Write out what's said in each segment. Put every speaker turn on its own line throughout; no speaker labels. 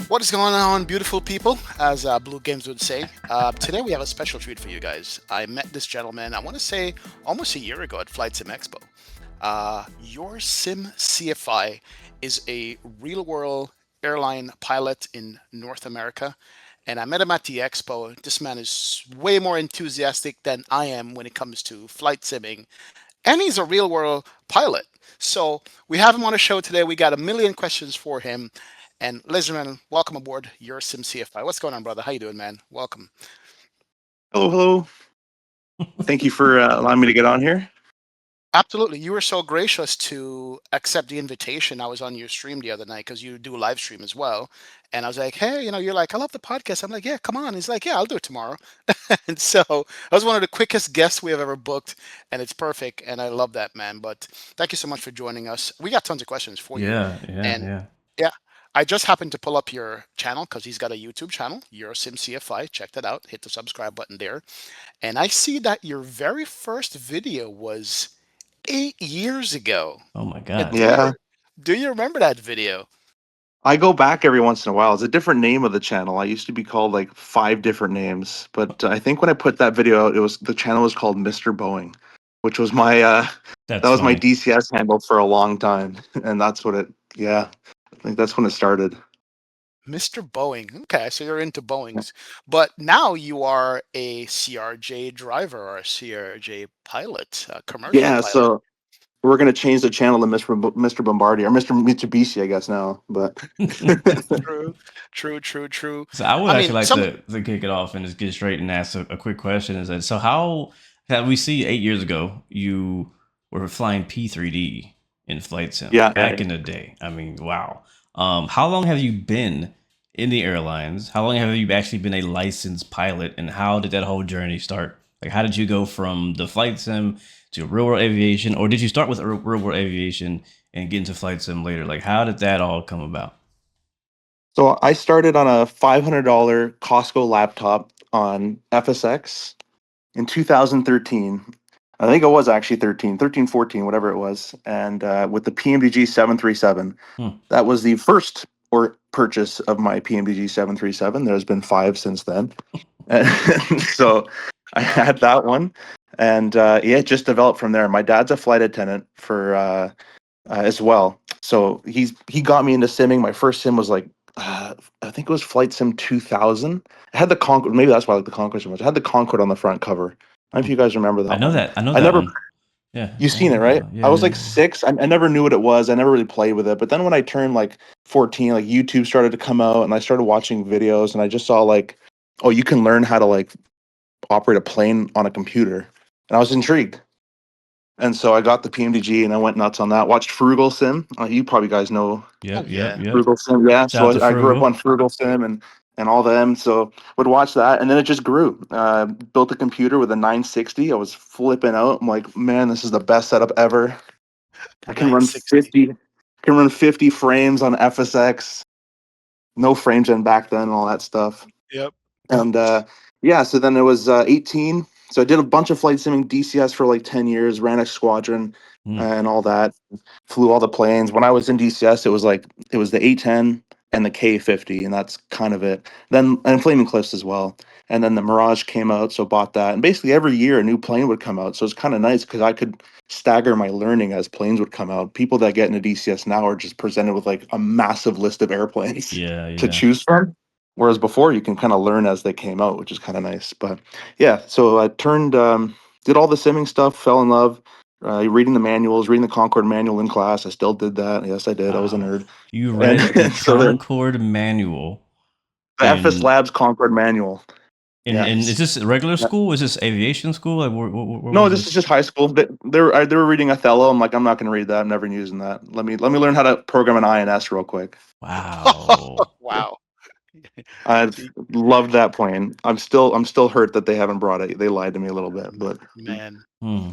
What is going on, beautiful people? As Blue Games would say. Today we have a special treat for you guys. I met this gentleman, I want to say almost a year ago at Flight Sim Expo. Your Sim CFI is a real world airline pilot in North America. And I met him at the expo. This man is way more enthusiastic than I am when it comes to flight simming. And he's a real world pilot. So we have him on the show today. We got a million questions for him. And ladies and gentlemen, welcome aboard your Sim CFI. What's going on, brother? How you doing, man? Welcome.
Hello, hello. Thank you for allowing me to get on here.
Absolutely. You were so gracious to accept the invitation. I was on your stream the other night because you do live stream as well. And I was like, hey, you're like, I love the podcast. I'm like, yeah, come on. He's like, yeah, I'll do it tomorrow. And so I was one of the quickest guests we have ever booked, and it's perfect. And I love that, man. But thank you so much for joining us. We got tons of questions for you.
Yeah, yeah,
And
yeah.
yeah, I just happened to pull up your channel because he's got a YouTube channel, Eurosim CFI. Check that out. Hit the subscribe button there. And I see that your very first video was 8 years ago.
Oh my
And
God.
Yeah,
do you remember that video?
I go back every once in a while. It's a different name of the channel. I used to be called like five different names, but I think when I put that video out, it was the channel was called Mr. Boeing, which was my that
That's
was my
funny.
DCS handle for a long time, and that's what it. Yeah, I think that's when it started.
Mr. Boeing. Okay, so you're into Boeings. But now you are a CRJ driver or a CRJ pilot, a commercial
Yeah,
pilot.
so we're gonna change the channel to Mr. Bombardier or Mr. Mitsubishi, I guess now. But
True, true, true, true.
So I would
I
actually
mean,
like
some
to kick it off and just get straight and ask a quick question. Is that so? How have we see 8 years ago you were flying P3D in flight sim
yeah,
back in the day? I mean, wow. How long have you been in the airlines? How long have you actually been a licensed pilot? And how did that whole journey start? Like, how did you go from the flight sim to real world aviation, or did you start with real world aviation and get into flight sim later? Like, how did that all come about?
so I started on a $500 Costco laptop on FSX in 2013. I think it was actually 13, 14, whatever it was. And with the PMDG 737,
Hmm.
that was the first or purchase of my PMDG 737. There's been five since then. And so I
wow.
had that one. And yeah, it just developed from there. My dad's a flight attendant for as well. So he got me into simming. My first sim was like I think it was Flight Sim 2000. It had the Concorde. Maybe that's why I like the Concorde so much. It had the Concorde on the front cover. I don't know if you guys remember
I
that
know
one.
that. I know
I
that
never.
one. Yeah,
You've
I
seen it,
know that
right?
one.
I
Yeah,
was
yeah,
like six. I never knew what it was. I never really played with it. But then when I turned like 14, like YouTube started to come out, and I started watching videos, and I just saw like, oh, you can learn how to like operate a plane on a computer, and I was intrigued. And so I got the PMDG and I went nuts on that. Watched Frugal Sim. You probably guys know
yeah.
Oh
Yep, yep,
yeah.
yep.
Frugal Sim. Yeah.
Shout out to
So I grew up
Frugal.
on Frugal Sim and all them. So would watch that, and then it just grew. Built a computer with a 960. I was flipping out. I'm like, man, this is the best setup ever. I can run
960.
50. Can run 50 frames on FSX. No frames in back then, and all that stuff.
Yep.
And yeah, so then it was 18. So I did a bunch of flight simming DCS for like 10 years, ran a squadron
Hmm.
and all that. Flew all the planes. When I was in DCS, it was the A10 and the K50, and that's kind of it. Then and Flaming Cliffs as well. And then the Mirage came out, so bought that. And basically every year a new plane would come out. So it's kind of nice because I could stagger my learning as planes would come out. People that get into DCS now are just presented with like a massive list of airplanes
Yeah,
to
yeah.
choose from. Whereas before you can kind of learn as they came out, which is kind of nice. But yeah, so I did all the simming stuff, fell in love, reading the manuals, reading the Concord manual in class. I still did that. Yes, I did. I was a
Wow.
nerd.
You
And
read the
so then
Concord manual
the FS
in
Labs Concord manual.
in is
Yes.
this regular
Yeah.
school? Is this aviation school? Like where
No,
was
this is
this?
just high school. They were reading Othello. I'm like, I'm not going to read that. I'm never using that. Let me learn how to program an INS real quick.
Wow.
Wow.
I loved that plane. I'm still hurt that they haven't brought it. They lied to me a little bit, but
Man.
Hmm.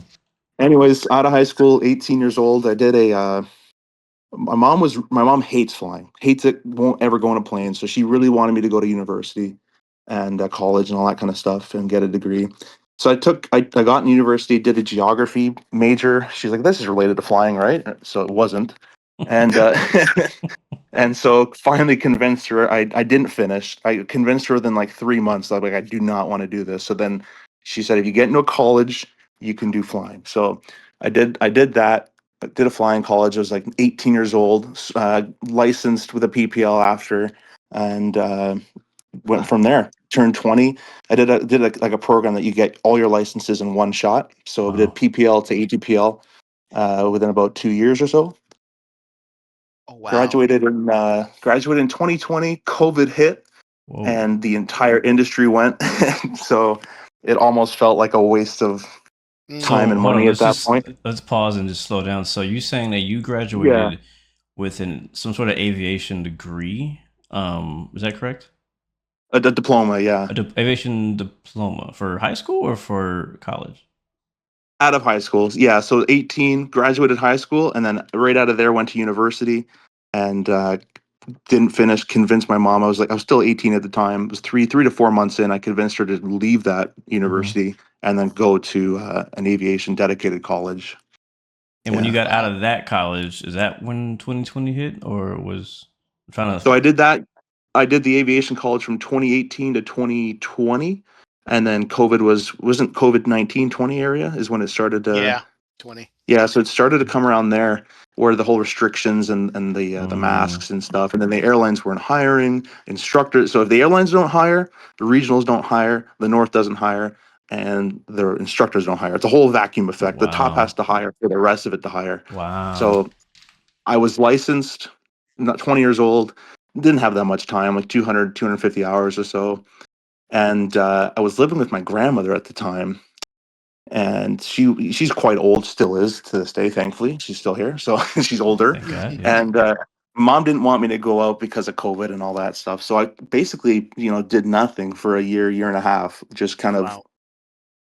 anyways, out of high school, 18 years old, I did a my mom hates flying, hates it, won't ever go on a plane. So she really wanted me to go to university and college and all that kind of stuff and get a degree. So I got in university, did a geography major. She's like, this is related to flying, right? So it wasn't. And and so finally convinced her. I didn't finish. I convinced her within like 3 months. I was like, I do not want to do this. So then she said, if you get into a college, you can do flying. So I did that. I did a flying college. I was like 18 years old, licensed with a PPL after, and went from there. Turned 20. I like a program that you get all your licenses in one shot. So I did
Wow.
PPL to ATPL within about 2 years or so.
Oh wow.
Graduated in 2020. COVID hit,
Whoa.
and the entire industry went. So it almost felt like a waste of time
So
Mm.
and
hold on,
money at that point.
let's pause and just slow down. So you saying that you
Yeah,
graduated with some sort of aviation degree? Is that correct?
a diploma. Yeah,
Aviation diploma for high school or for college?
out of high school. Yeah, so 18, graduated high school, and then right out of there went to university, and didn't finish. Convinced my mom. I was still 18 at the time. It was three to 4 months in. I convinced her to leave that
Hmm.
university and then go to an aviation dedicated college.
And when you
Yeah.
got out
Wow.
of that college, is that when 2020 hit, or was I'm trying to?
So I did that. I did the aviation college from 2018 to 2020, and then wasn't COVID-19 20 area is when it started to.
Yeah. 20.
Yeah, so it started to come around there, where the whole restrictions and the
Mm,
masks and stuff, and then the airlines weren't hiring instructors. So if the airlines don't hire, the regionals don't hire, the North doesn't hire, and the instructors don't hire. It's a whole vacuum effect. The top has
wow,
to hire for the rest of it to hire.
wow.
So I was licensed, not 20 years old, didn't have that much time, like 250 hours or so. And I was living with my grandmother at the time, and she's quite old, still is to this day. Thankfully, she's still here, so she's older.
Thank God. Yeah.
And mom didn't want me to go out because of COVID and all that stuff. So I basically, did nothing for a year and a half. Just
Wow.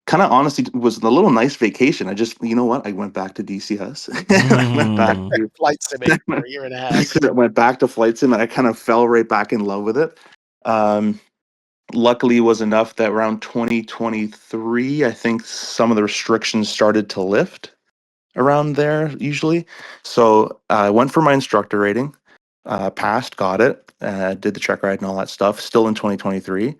kind of honestly was a little nice vacation. I just, you know what? I went back to DCS. I went back
Mm,
to
Flight simming for a year and a half.
I went back to flight sim, and I kind of fell right back in love with it. Um, Luckily was enough that around 2023, I think some of the restrictions started to lift around there usually. So I went for my instructor rating, passed, got it, did the check ride and all that stuff. Still in 2023,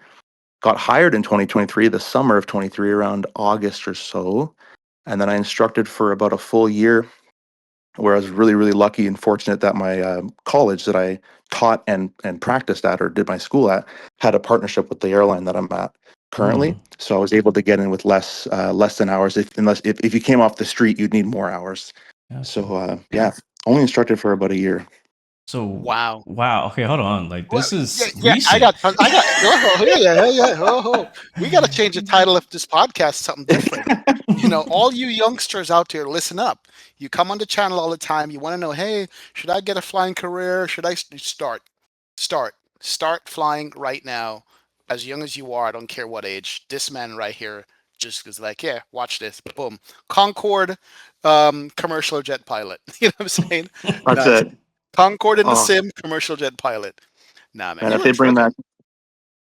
got hired in 2023, the summer of 23, around August or so, and then I instructed for about a full year, where I was really, really lucky and fortunate that my college that I taught and practiced at, or did my school at, had a partnership with the airline that I'm at currently.
mm,
So I was able to get in with less than hours. If you came off the street, you'd need more hours.
gotcha.
So yeah, only instructed for about a year.
So
Wow.
wow. Okay, hold on. Like
Well,
this
yeah,
is
yeah. I
recent.
got. I got. Oh, yeah, yeah, yeah. Oh, we got to change the title of this podcast to something different. All you youngsters out there, listen up. You come on the channel all the time. You want to know, hey, should I get a flying career? Should I start? Start flying right now. As young as you are, I don't care what age. This man right here just is like, yeah, watch this. Boom. Concorde, commercial jet pilot. You know what I'm saying?
That's
Nice.
it.
Concorde in the
Oh
sim, commercial jet pilot. Nah, man,
man,
you
if
were a
they bring
trooper.
that,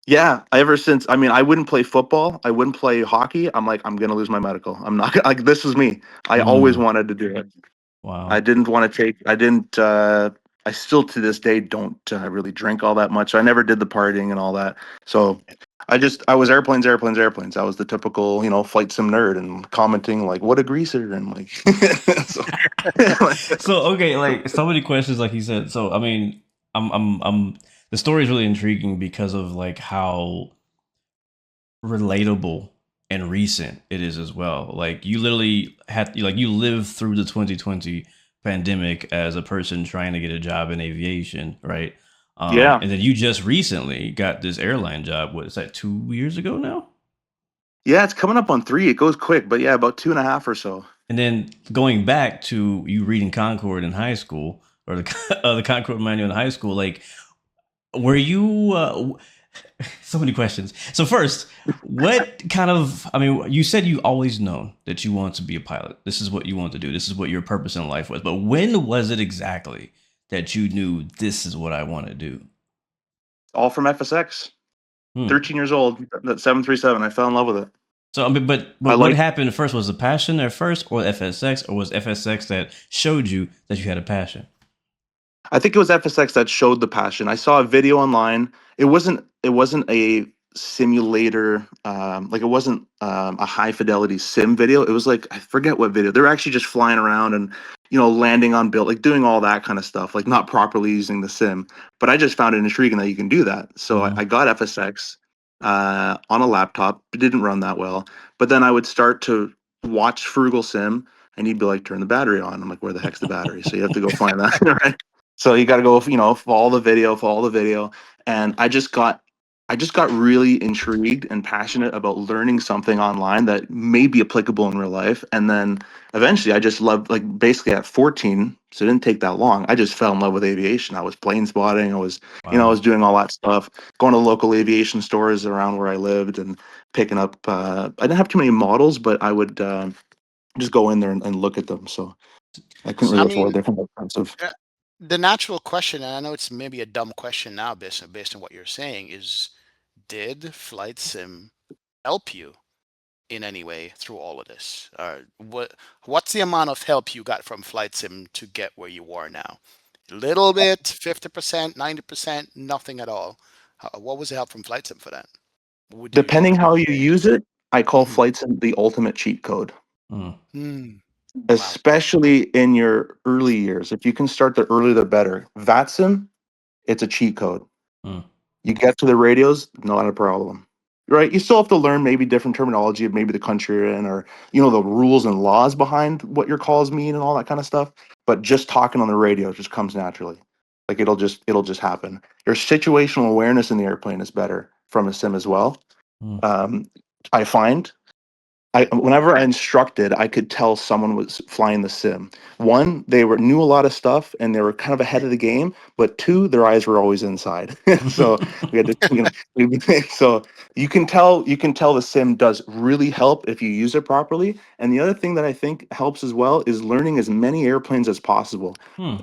yeah. Ever since, I mean, I wouldn't play football. I wouldn't play hockey. I'm like, I'm gonna lose my medical. I'm not like this is me. I always
Mm,
wanted to do it. I
wow.
didn't want to take. I didn't. I still to this day don't really drink all that much. I never did the partying and all that. So I was airplanes, airplanes, airplanes. I was the typical flight sim nerd and commenting like what a greaser and like. So,
So okay, like so many questions, like you said. So I mean, I'm the story is really intriguing because of like how relatable and recent it is as well. Like you literally had like you lived through the 2020 pandemic as a person trying to get a job in aviation, right?
yeah,
And then you just recently got this airline job. What is that? 2 years ago now?
yeah. It's coming up on 3. It goes quick, but yeah, about 2.5 or so.
And then going back to you reading Concord in high school or the Concord manual in high school, like were you so many questions. So first, what kind of I mean, you said you always known that you want to be a pilot. This is what you want to do. This is what your purpose in life was. But when was it exactly that you knew this is what I want to do?
All from FSX.
Hmm.
13 years old. That 737. I fell in love with it.
So I mean,
I
but what
like.
happened first? Was the passion there first, or FSX, or was FSX that showed you that you had a passion?
I think it was FSX that showed the passion. I saw a video online. It wasn't a simulator, like it wasn't a high fidelity sim video. It was like I forget what video. They were actually just flying around and landing on build, like doing all that kind of stuff, like not properly using the sim. But I just found it intriguing that you can do that. So I got FSX on a laptop. It didn't run that well, but then I would start to watch Frugal Sim, and he'd be like, "Turn the battery on." I'm like, "Where the heck's the battery?" So you have to go find that, right? So you got to go, follow the video, and I just got really intrigued and passionate about learning something online that may be applicable in real life, and then eventually I just loved, like basically at 14, so it didn't take that long. I just fell in love with aviation. I was plane spotting. I was
Wow.
doing all that stuff, going to local aviation stores around where I lived and picking up. I didn't have too many models, but I would just go in there and look at them. So I couldn't
I
really afford
mean,
different expensive.
uh, the natural question, and I know it's maybe a dumb question now based on what you're saying, is did flight sim help you in any way through all of this? What's the amount of help you got from flight sim to get where you are now? A little bit, 50%, 90%, nothing at all. What was the help from flight sim for that?
Depending
Would
how
you
you
say?
use it, I call
Hmm.
flight sim the ultimate cheat code,
Mm,
Hmm. Wow.
especially in your early years. If you can start the earlier the better. VATSIM, it's a cheat code.
mm,
You get to the radios, not a problem. Right? You still have to learn maybe different terminology of maybe the country you're in, or the rules and laws behind what your calls mean and all that kind of stuff. But just talking on the radio just comes naturally. Like it'll just happen. Your situational awareness in the airplane is better from a sim as well.
mm.
Um, I find whenever I instructed, I could tell someone was flying the sim. One, they knew a lot of stuff and they were kind of ahead of the game. But two, their eyes were always inside. So we had to, so you can tell the sim does really help if you use it properly. And the other thing that I think helps as well is learning as many airplanes as possible.
Hmm.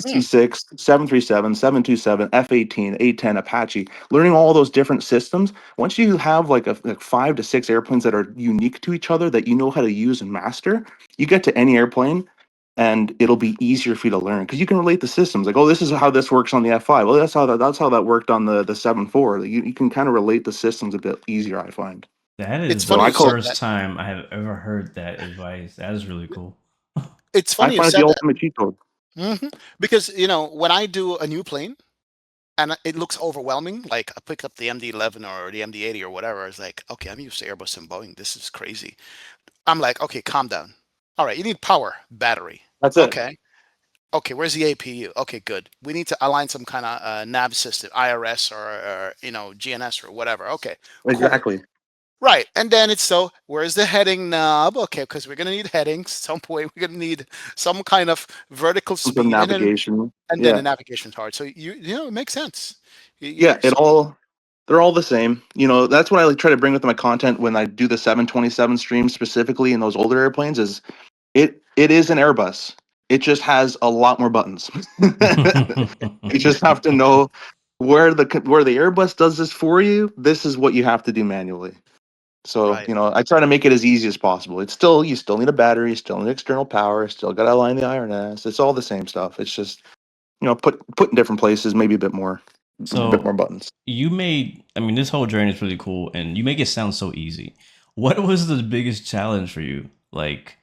Hmm.
DC-6, 737, 727, F-18, A-10, Apache. Learning all those different systems, once you have like 5 to 6 airplanes that are unique to each other that you know how to use and master, you get to any airplane and it'll be easier for you to learn because you can relate the systems. Like, oh, this is how this works on the F5. Well, that's how that worked on the 7.4. Like, you can kind of relate the systems a bit easier, I find.
That
It's
is
So
the
funny
I
you
call
said
first
that.
time I have ever heard that advice. That is really cool.
It's
I
funny you
find it the
said that.
ultimate cheat code.
Because when I do a new plane and it looks overwhelming, like I pick up the MD-11 or the MD-80 or whatever, it's like, okay, I'm used to Airbus and Boeing. This is crazy. I'm like, okay, calm down. All right, you need power, battery.
That's it.
Okay. Okay, where's the APU? Okay, good. We need to align some kind of nav system, IRS or GNS or whatever. Okay, cool.
Exactly.
Right, and then it's so where's the heading knob? Okay, because we're gonna need headings. Some point we're gonna need some kind of vertical
Some
speed, and then
navigation.
the
Yeah.
navigation part. So it makes sense.
Yeah,
So
they're all the same. That's what I like try to bring with my content when I do the 727 streams specifically in those older airplanes is it is an Airbus. It just has a lot more buttons. You just have to know where the Airbus does this for you. This is what you have to do manually. So,
right.
I try to make it as easy as possible. You still need a battery, you still need external power, still got to align the IRS. It's all the same stuff. It's just, put in different places, maybe a bit more
So
buttons.
I mean, this whole journey is really cool and you make it sound so easy. What was the biggest challenge for you? Like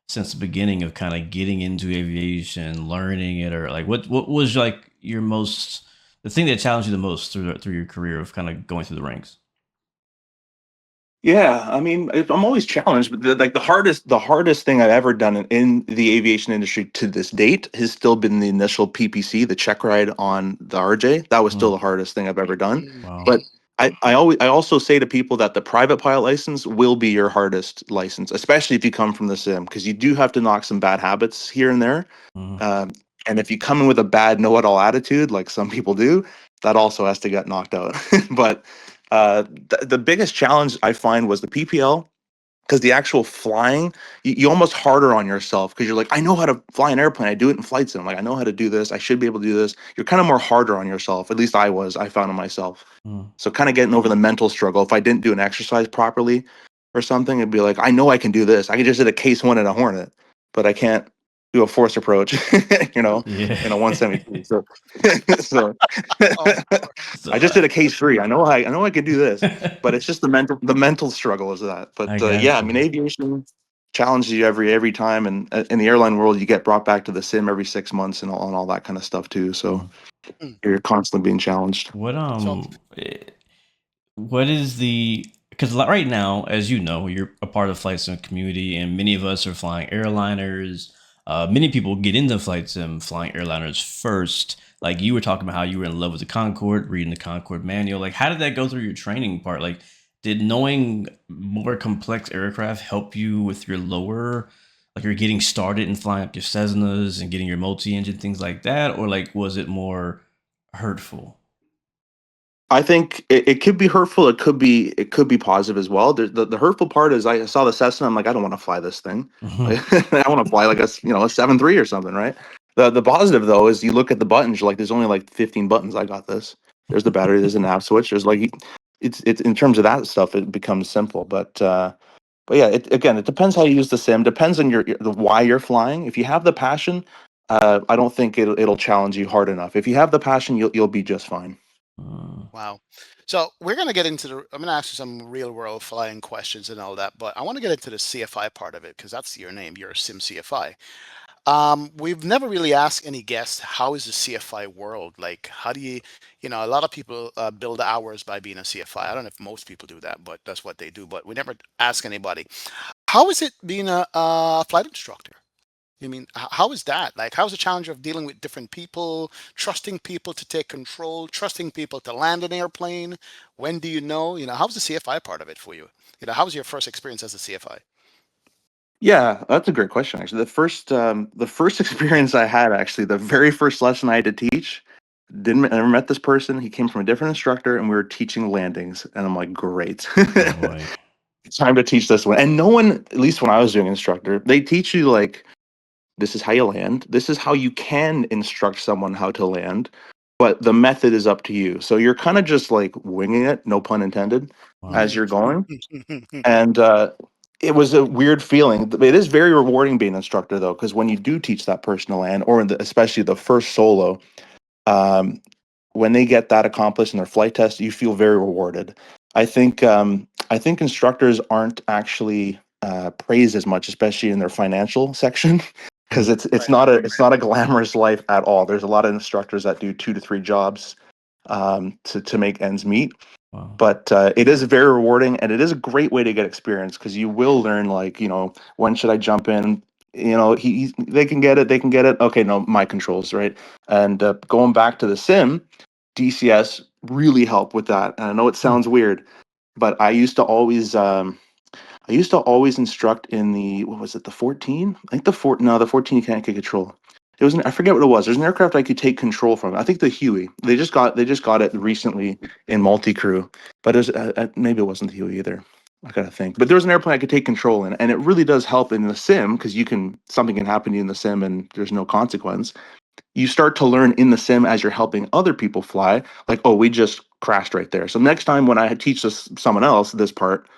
since the beginning of kind of getting into aviation, learning it, or like what was like the thing that challenged you the most through your career of kind of going through the ranks?
Yeah, I mean, I'm always challenged, but the hardest thing I've ever done in the aviation industry to this date has still been the initial PPC, the check ride on the RJ. That was still
Mm,
the hardest thing I've ever done.
Mm,
wow.
But I also say to people that the private pilot license will be your hardest license, especially if you come from the sim, because you do have to knock some bad habits here and there.
Mm,
Um, and if you come in with a bad know-it-all attitude, like some people do, that also has to get knocked out. But the biggest challenge I find was the PPL, because the actual flying, you almost harder on yourself because you're like, I know how to fly an airplane. I do it in flight sim. Like, I know how to do this. I should be able to do this. You're kind of more harder on yourself. At least I found on myself.
mm.
So kind of getting over the mental struggle. If I didn't do an exercise properly or something, it'd be like, I know I can do this. I could just hit a case one at a Hornet, but I can't. do a forced approach,
Yeah.
in a 172. So, so
Oh,
So
I just did a case 3. I know I could do this, but it's just the mental struggle is that. But
I
yeah,
got
I mean,
you.
aviation challenges you every time, and in the airline world, you get brought back to the sim every 6 months and all that kind of stuff too. So
Mm.
mm.
you're constantly being challenged.
What
So
what is the because right now, as you know, you're a part of flight sim community, and many of us are flying airliners. Many people get into flight sim flying airliners first. Like you were talking about how you were in love with the Concorde, reading the Concorde manual. Like, how did that go through your training part? Like, did knowing more complex aircraft help you with your lower, like you're getting started and flying up your Cessnas and getting your multi-engine things like that, or like was it more hurtful?
I think it could be hurtful. It could be positive as well. The hurtful part is I saw the Cessna. I'm like, I don't want to fly this thing.
Mhm.
I want to fly like a 7.3 or something, right? The positive though is you look at the buttons. You're like, there's only like 15 buttons. I got this. There's the battery. There's a nav switch. There's like it's in terms of that stuff. It becomes simple, but yeah. It depends how you use the sim. Depends on the why you're flying. If you have the passion, I don't think it'll challenge you hard enough. If you have the passion, you'll be just fine.
Uh,
wow. So we're gonna get into the. I'm gonna ask you some real world flying questions and all that, but I want to get into the CFI part of it because that's your name. You're a Sim CFI. We've never really asked any guests how is the CFI world like. How do you, a lot of people build hours by being a CFI. I don't know if most people do that, but that's what they do. But we never ask anybody how is it being a flight instructor. I mean, how is that? Like, how's the challenge of dealing with different people, trusting people to take control, trusting people to land an airplane? When do you know? How's the CFI part of it for you? How was your first experience as a CFI?
Yeah, that's a great question. Actually, the first experience I had, actually, the very first lesson I had to teach, I never met this person. He came from a different instructor, and we were teaching landings. And I'm like, great,
oh boy.
it's time to teach this one. And no one, at least when I was doing instructor, they teach you like this is how you land. This is how you can instruct someone how to land, but the method is up to you. So you're kind of just like winging it, no pun intended,
Wow.
as
Mhm.
you're going. And it was a weird feeling. It is very rewarding being an instructor though, because when you do teach that person to land, or especially the first solo, um, when they get that accomplished in their flight test, you feel very rewarded. I think instructors aren't actually praised as much, especially in their financial section, because
Hmm.
it's
Right.
not a glamorous life at all. There's a lot of instructors that do 2 to 3 jobs to make ends meet,
Wow.
but it is very rewarding, and it is a great way to get experience because you will learn, like, when should I jump in. They can get it. Okay, no, my controls, right? And going back to the sim, DCS really helped with that. And I know it
Hmm.
sounds weird, but I used to always instruct in the, what was it, the 14? I think the 14 you can't get control. I forget what it was. There's an aircraft I could take control from. I think the Huey. They just got it recently in multi-crew, but maybe it wasn't the Huey either. I gotta think. But there was an airplane I could take control in, and it really does help in the sim because something can happen to you in the sim and there's no consequence. You start to learn in the sim as you're helping other people fly, like, oh, we just crashed right there. So next time when I teach someone else this part,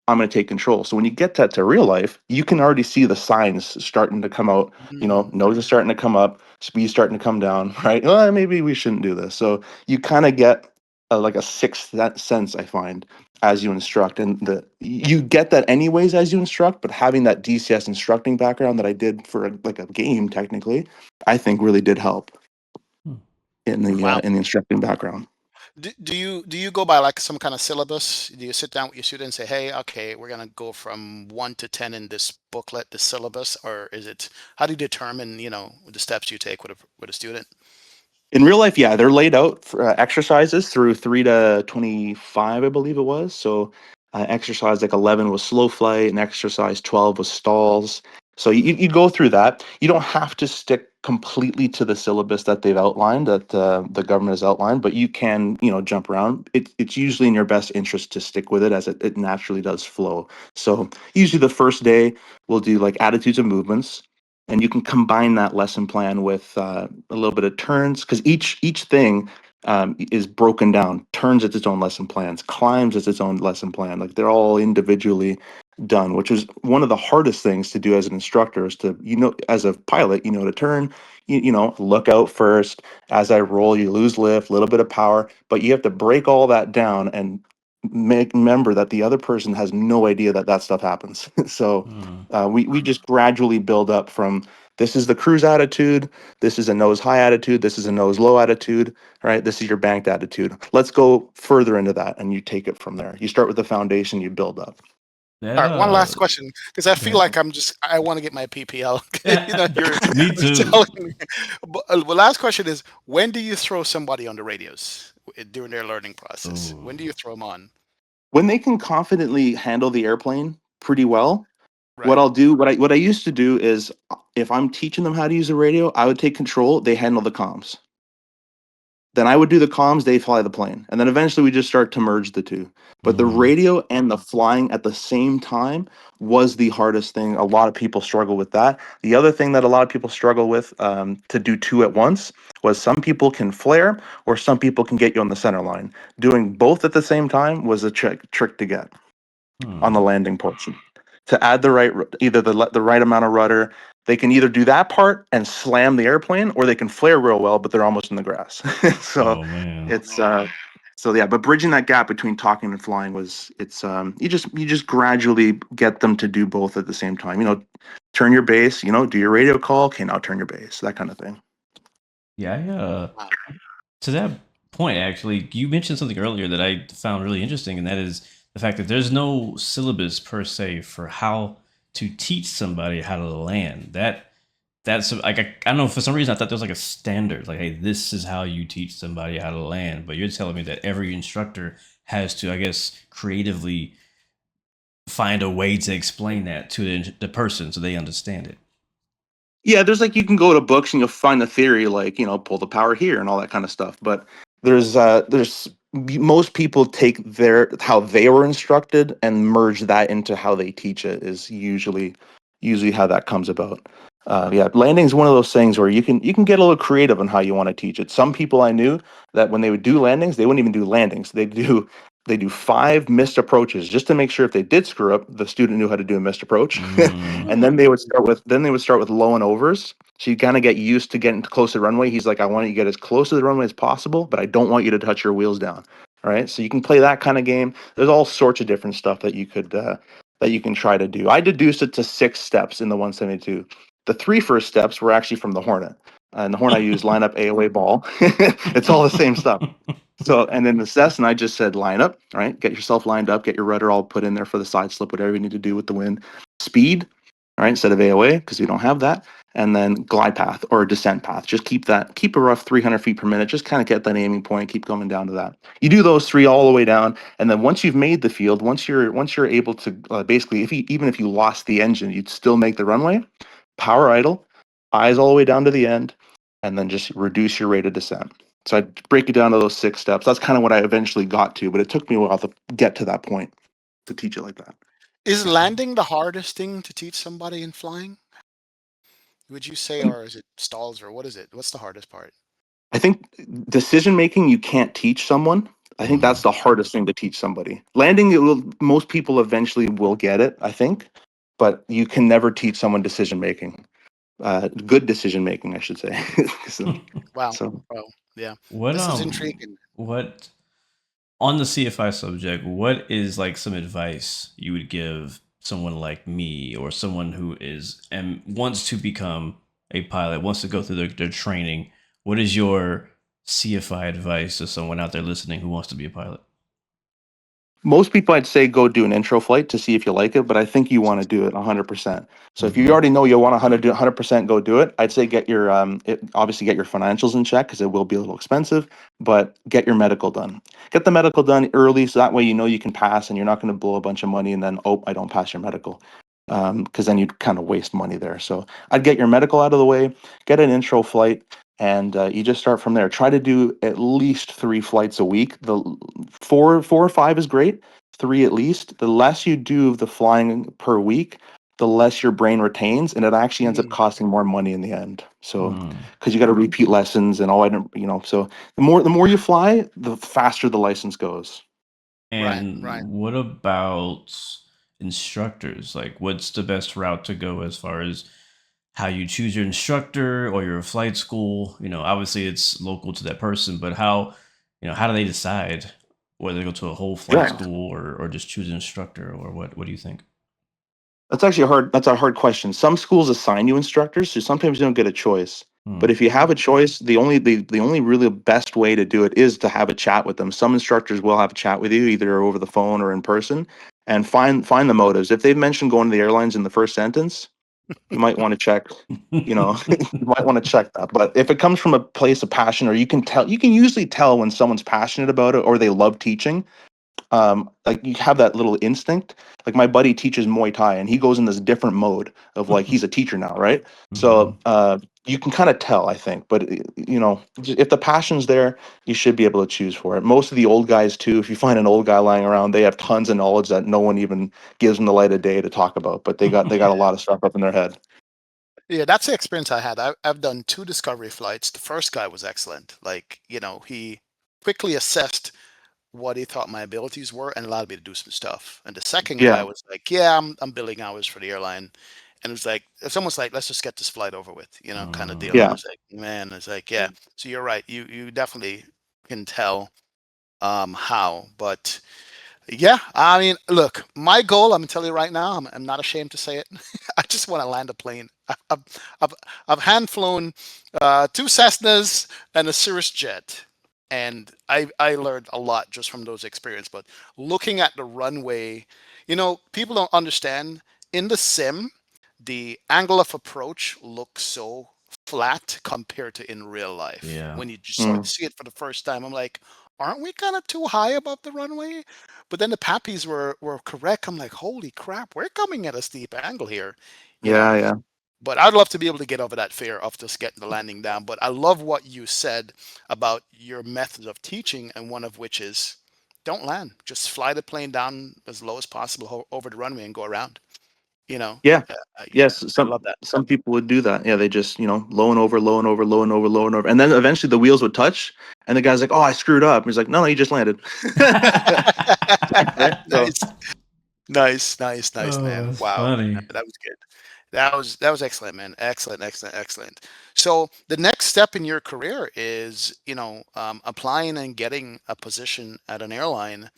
I'm going to take control. So when you get that to real life, you can already see the signs starting to come out.
Mm.
Nose is starting to come up, speed starting to come down. Right? Well, maybe we shouldn't do this. So you kind of get like a sixth sense, I find, as you instruct, and you get that anyways as you instruct. But having that DCS instructing background that I did for like a game, technically, I think really did help
Hmm.
Wow.
in the instructing background.
Do you go by like some kind of syllabus? Do you sit down with your student and say, "Hey, okay, we're gonna go from 1 to 10 in this booklet, this syllabus," or is it how do you determine, the steps you take with a student?
In real life, yeah, they're laid out for exercises through 3 to 25, I believe it was. So, exercise like 11 was slow flight, and exercise 12 was stalls. So you go through that. You don't have to stick completely to the syllabus that they've outlined, that the government has outlined, but you can, jump around. It's usually in your best interest to stick with it, as it naturally does flow. So usually the first day we'll do like attitudes and movements, and you can combine that lesson plan with a little bit of turns, because each thing is broken down. Turns, it's its own lesson plans. Climbs, it's its own lesson plan. Like, they're all individually done, which was one of the hardest things to do as an instructor. Is to, as a pilot, to turn, look out first. As I roll, you lose lift, a little bit of power, but you have to break all that down and remember that the other person has no idea that that stuff happens. So
Hmm.
we just gradually build up from, this is the cruise attitude, this is a nose high attitude, this is a nose low attitude, right? This is your banked attitude. Let's go further into that, and you take it from there. You start with the foundation, you build up.
That
All right, one last question, because I feel
okay.
like I want to get my PPL. You're
Me
you're
too.
telling me. But, the last question is, when do you throw somebody on the radios during their learning process? When do
Oh.
you throw them on?
When they can confidently handle the airplane pretty well, what
Right.
I'll do, what I used to do is, if I'm teaching them how to use the radio, I would take control. They handle the comms. Then I would do the comms, they fly the plane. And then eventually we just start to merge the two. But the
Hmm.
radio and the flying at the same time was the hardest thing. A lot of people struggle with that. The other thing that a lot of people struggle with, to do two at once, was some people can flare or some people can get you on the center line. Doing both at the same time was a trick to get on the
Hmm.
landing portion. To add the right, either the right amount of rudder, they can either do that part and slam the airplane, or they can flare real well, but they're almost in the grass. So
Oh man.
it's so yeah. But bridging that gap between talking and flying was, it's you just gradually get them to do both at the same time. Turn your base. Do your radio call. Okay, now turn your base. That kind of thing.
Yeah,
Wow.
to that point, actually, you mentioned something earlier that I found really interesting, and that is the fact that there's no syllabus per se for how to teach somebody how to land. That's like I don't know, for some reason I thought there was like a standard, like, hey, this is how you teach somebody how to land. But you're telling me that every instructor has to, I guess, creatively find a way to explain that to the person so they understand it.
Yeah, there's, like, you can go to books and you'll find the theory, like, pull the power here and all that kind of stuff. But most people take their how they were instructed and merge that into how they teach it, is usually how that comes about. Yeah, landing is one of those things where you can get a little creative on how you want to teach it. Some people I knew, that when they would do landings, they wouldn't even do landings. They do 5 missed approaches just to make sure if they did screw up, the student knew how to do a missed approach.
Mm.
And then they would start with low and overs. So you kind of get used to getting close to the runway. He's like, I want you to get as close to the runway as possible, but I don't want you to touch your wheels down. All right. So you can play that kind of game. There's all sorts of different stuff that you can try to do. I deduced it to 6 steps in the 172. The 3 first steps were actually from the Hornet. And the Hornet I used line up AOA ball. It's all the same stuff. So, and then the Cessna, I just said line up, right? Get yourself lined up, get your rudder all put in there for the side slip, whatever you need to do with the wind. Speed, all right, instead of AOA, because we don't have that. And then glide path or descent path. Just keep a rough 300 feet per minute. Just kind of get that aiming point, keep going down to that. You do those 3 all the way down. And then once you've made the field, once you're able to, basically, even if you lost the engine, you'd still make the runway. Power idle, eyes all the way down to the end, and then just reduce your rate of descent. So I break it down to those 6 steps. That's kind of what I eventually got to, but it took me a while to get to that point to teach it like that.
Is landing the hardest thing to teach somebody in flying? Would you say, or is it stalls, or what is it? What's the hardest part?
I think decision making you can't teach someone. I think that's
Mm.
the hardest thing to teach somebody. Landing, most people eventually will get it, I think, but you can never teach someone decision making. Good decision making, I should say. so,
Wow.
so
Wow. Yeah.
what
This is
um
intriguing.
what on the CFI subject, what is like some advice you would give someone like me or someone who is and wants to become a pilot, wants to go through their training? What is your CFI advice to someone out there listening who wants to be a pilot?
most people, I'd say, go do an intro flight to see if you like it, but I think you want to do it 100%. So if you
Hmm.
already know you want to do 100%, go do it. I'd say obviously get your financials in check, because it will be a little expensive, but get your medical done. Get the medical done early, so that way you know you can pass and you're not going to blow a bunch of money and then, oh, I don't pass your medical. Because then you'd kind of waste money there. So I'd get your medical out of the way, get an intro flight, and you just start from there. Try to do at least 3 flights a week. The four or five is great. 3 at least. The less you do of the flying per week, the less your brain retains, and it actually ends up
Mm,
costing more money in the end. So,
Hmm.
because you got to repeat lessons and all, I don't, so the more you fly, the faster the license goes.
right.
And
Right.
what about instructors? Like, what's the best route to go as far as how you choose your instructor or your flight school? Obviously it's local to that person, but how do they decide whether to go to a whole flight
Yeah.
school or just choose an instructor, or what do you think?
That's a hard question. Some schools assign you instructors, so sometimes you don't get a choice. But
Hmm.
if you have a choice, the only really best way to do it is to have a chat with them. Some instructors will have a chat with you, either over the phone or in person, and find the motives. If they've mentioned going to the airlines in the first sentence, you might want to check, you might want to check that. But if it comes from a place of passion, or you can usually tell when someone's passionate about it or they love teaching. Like, you have that little instinct. Like, my buddy teaches Muay Thai, and he goes in this different mode of, like, he's a teacher now, right? So
Mhm.
you can kind of tell, I think. But if the passion's there, you should be able to choose for it. Most of the old guys too, if you find an old guy lying around, they have tons of knowledge that no one even gives them the light of day to talk about, but they got a lot of stuff up in their head.
Yeah, that's the experience I had. I've done two discovery flights. The first guy was excellent. Like, he quickly assessed what he thought my abilities were and allowed me to do some stuff. And the second guy
Yeah,
was like, "Yeah, I'm billing hours for the airline," and it's almost like, "Let's just get this flight over with," kind of deal. And I
yeah,
was like, "Man," it's like, "Yeah." So you're right. You definitely can tell how, but yeah, I mean, look, my goal, I'm gonna tell you right now, I'm not ashamed to say it. I just want to land a plane. I've, I've hand flown two Cessnas and a Cirrus jet, and I learned a lot just from those experiences. But looking at the runway, people don't understand. In the sim, the angle of approach looks so flat compared to in real life.
Yeah.
When you just
mm,
see it for the first time, I'm like, aren't we kind of too high above the runway? But then the Pappies were correct. I'm like, holy crap, we're coming at a steep angle here, you know.
yeah, yeah,
But I'd love to be able to get over that fear of just getting the landing down. But I love what you said about your methods of teaching, and one of which is don't land. Just fly the plane down as low as possible over the runway and go around. You know,
yeah.
yeah,
Yes,
I love that.
some people would do that. Yeah, they just, low and over, low and over, low and over, low and over, and then eventually the wheels would touch, and the guy's like, "Oh, I screwed up." He's like, "No, no, you just landed." Right? So
Nice, nice, nice, nice,
Oh,
man.
that's
Wow,
funny.
that was good. That was excellent, man. Excellent, excellent, excellent. So the next step in your career is, applying and getting a position at an airline.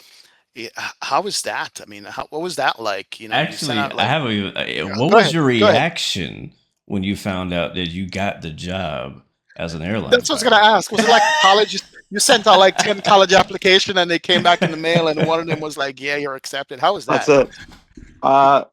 How is that? I mean, what was that like? You sent
Actually,
out
I
like,
have what
go
was
ahead,
your
go ahead.
reaction when you found out that you got the job as an airline
That's what I was gonna
pilot?
ask. Was it like college? You sent out like 10 college application and they came back in the mail and one of them was like, yeah, you're accepted. How was
that's
that?
it. Uh,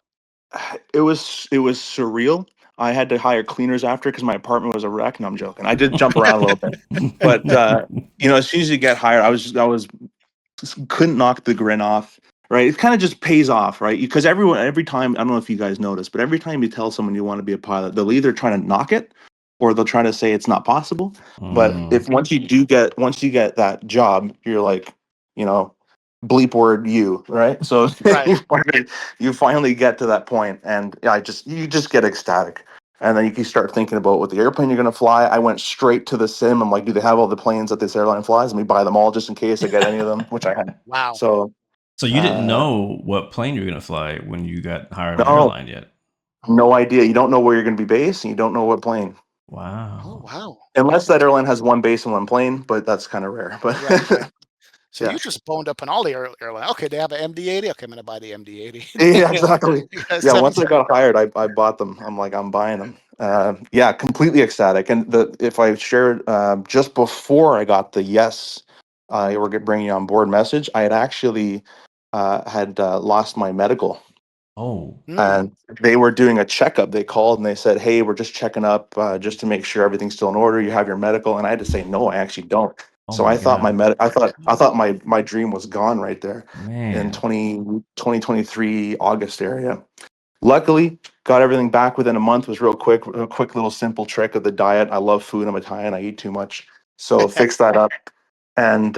it was surreal. I had to hire cleaners after because my apartment was a wreck. No, I'm joking. I did jump around a little bit, but as soon as you get hired, I was just couldn't knock the grin off. Right, it kind of just pays off, right? Because every time, I don't know if you guys notice, but every time you tell someone you want to be a pilot, they'll either try to knock it or they'll try to say it's not possible. But
Mm.
if once you get that job, you're like, you know, bleep word you, right? So
Right.
you finally get to that point, and yeah, you just get ecstatic. And then you can start thinking about what the airplane you're going to fly. I went straight to the sim. I'm like, do they have all the planes that this airline flies? Let me buy them all just in case I get any of them, which I had.
Wow.
So,
So you didn't
uh,
know what plane you were gonna fly when you got hired on the
no,
airline yet?
no idea. You don't know where you're going to be based, and you don't know what plane,
Oh,
Wow.
wow.
unless that airline has one base and one plane. But that's kind of rare. But
Right, right. So
yeah,
you just boned up on all the airline. Okay, they have an MD-80. Okay, I'm gonna buy the MD-80.
yeah, exactly.
You got
Yeah, once I
77.
got hired, I bought them. I'm like, I'm buying them. Yeah, completely ecstatic. And if I shared just before I got the yes, bringing you on board message, I had actually had lost my medical,
Oh.
Hmm.
and they were doing a checkup. They called and they said, "Hey, we're just checking up just to make sure everything's still in order. You have your medical." And I had to say, "No, I actually don't."
Oh
So
my
I thought
god.
I thought my dream was gone right there in
Man.
2023 August area. Luckily, got everything back within a month. Was real quick, a quick little simple trick of the diet. I love food. I'm Italian. I eat too much, so fix that up. And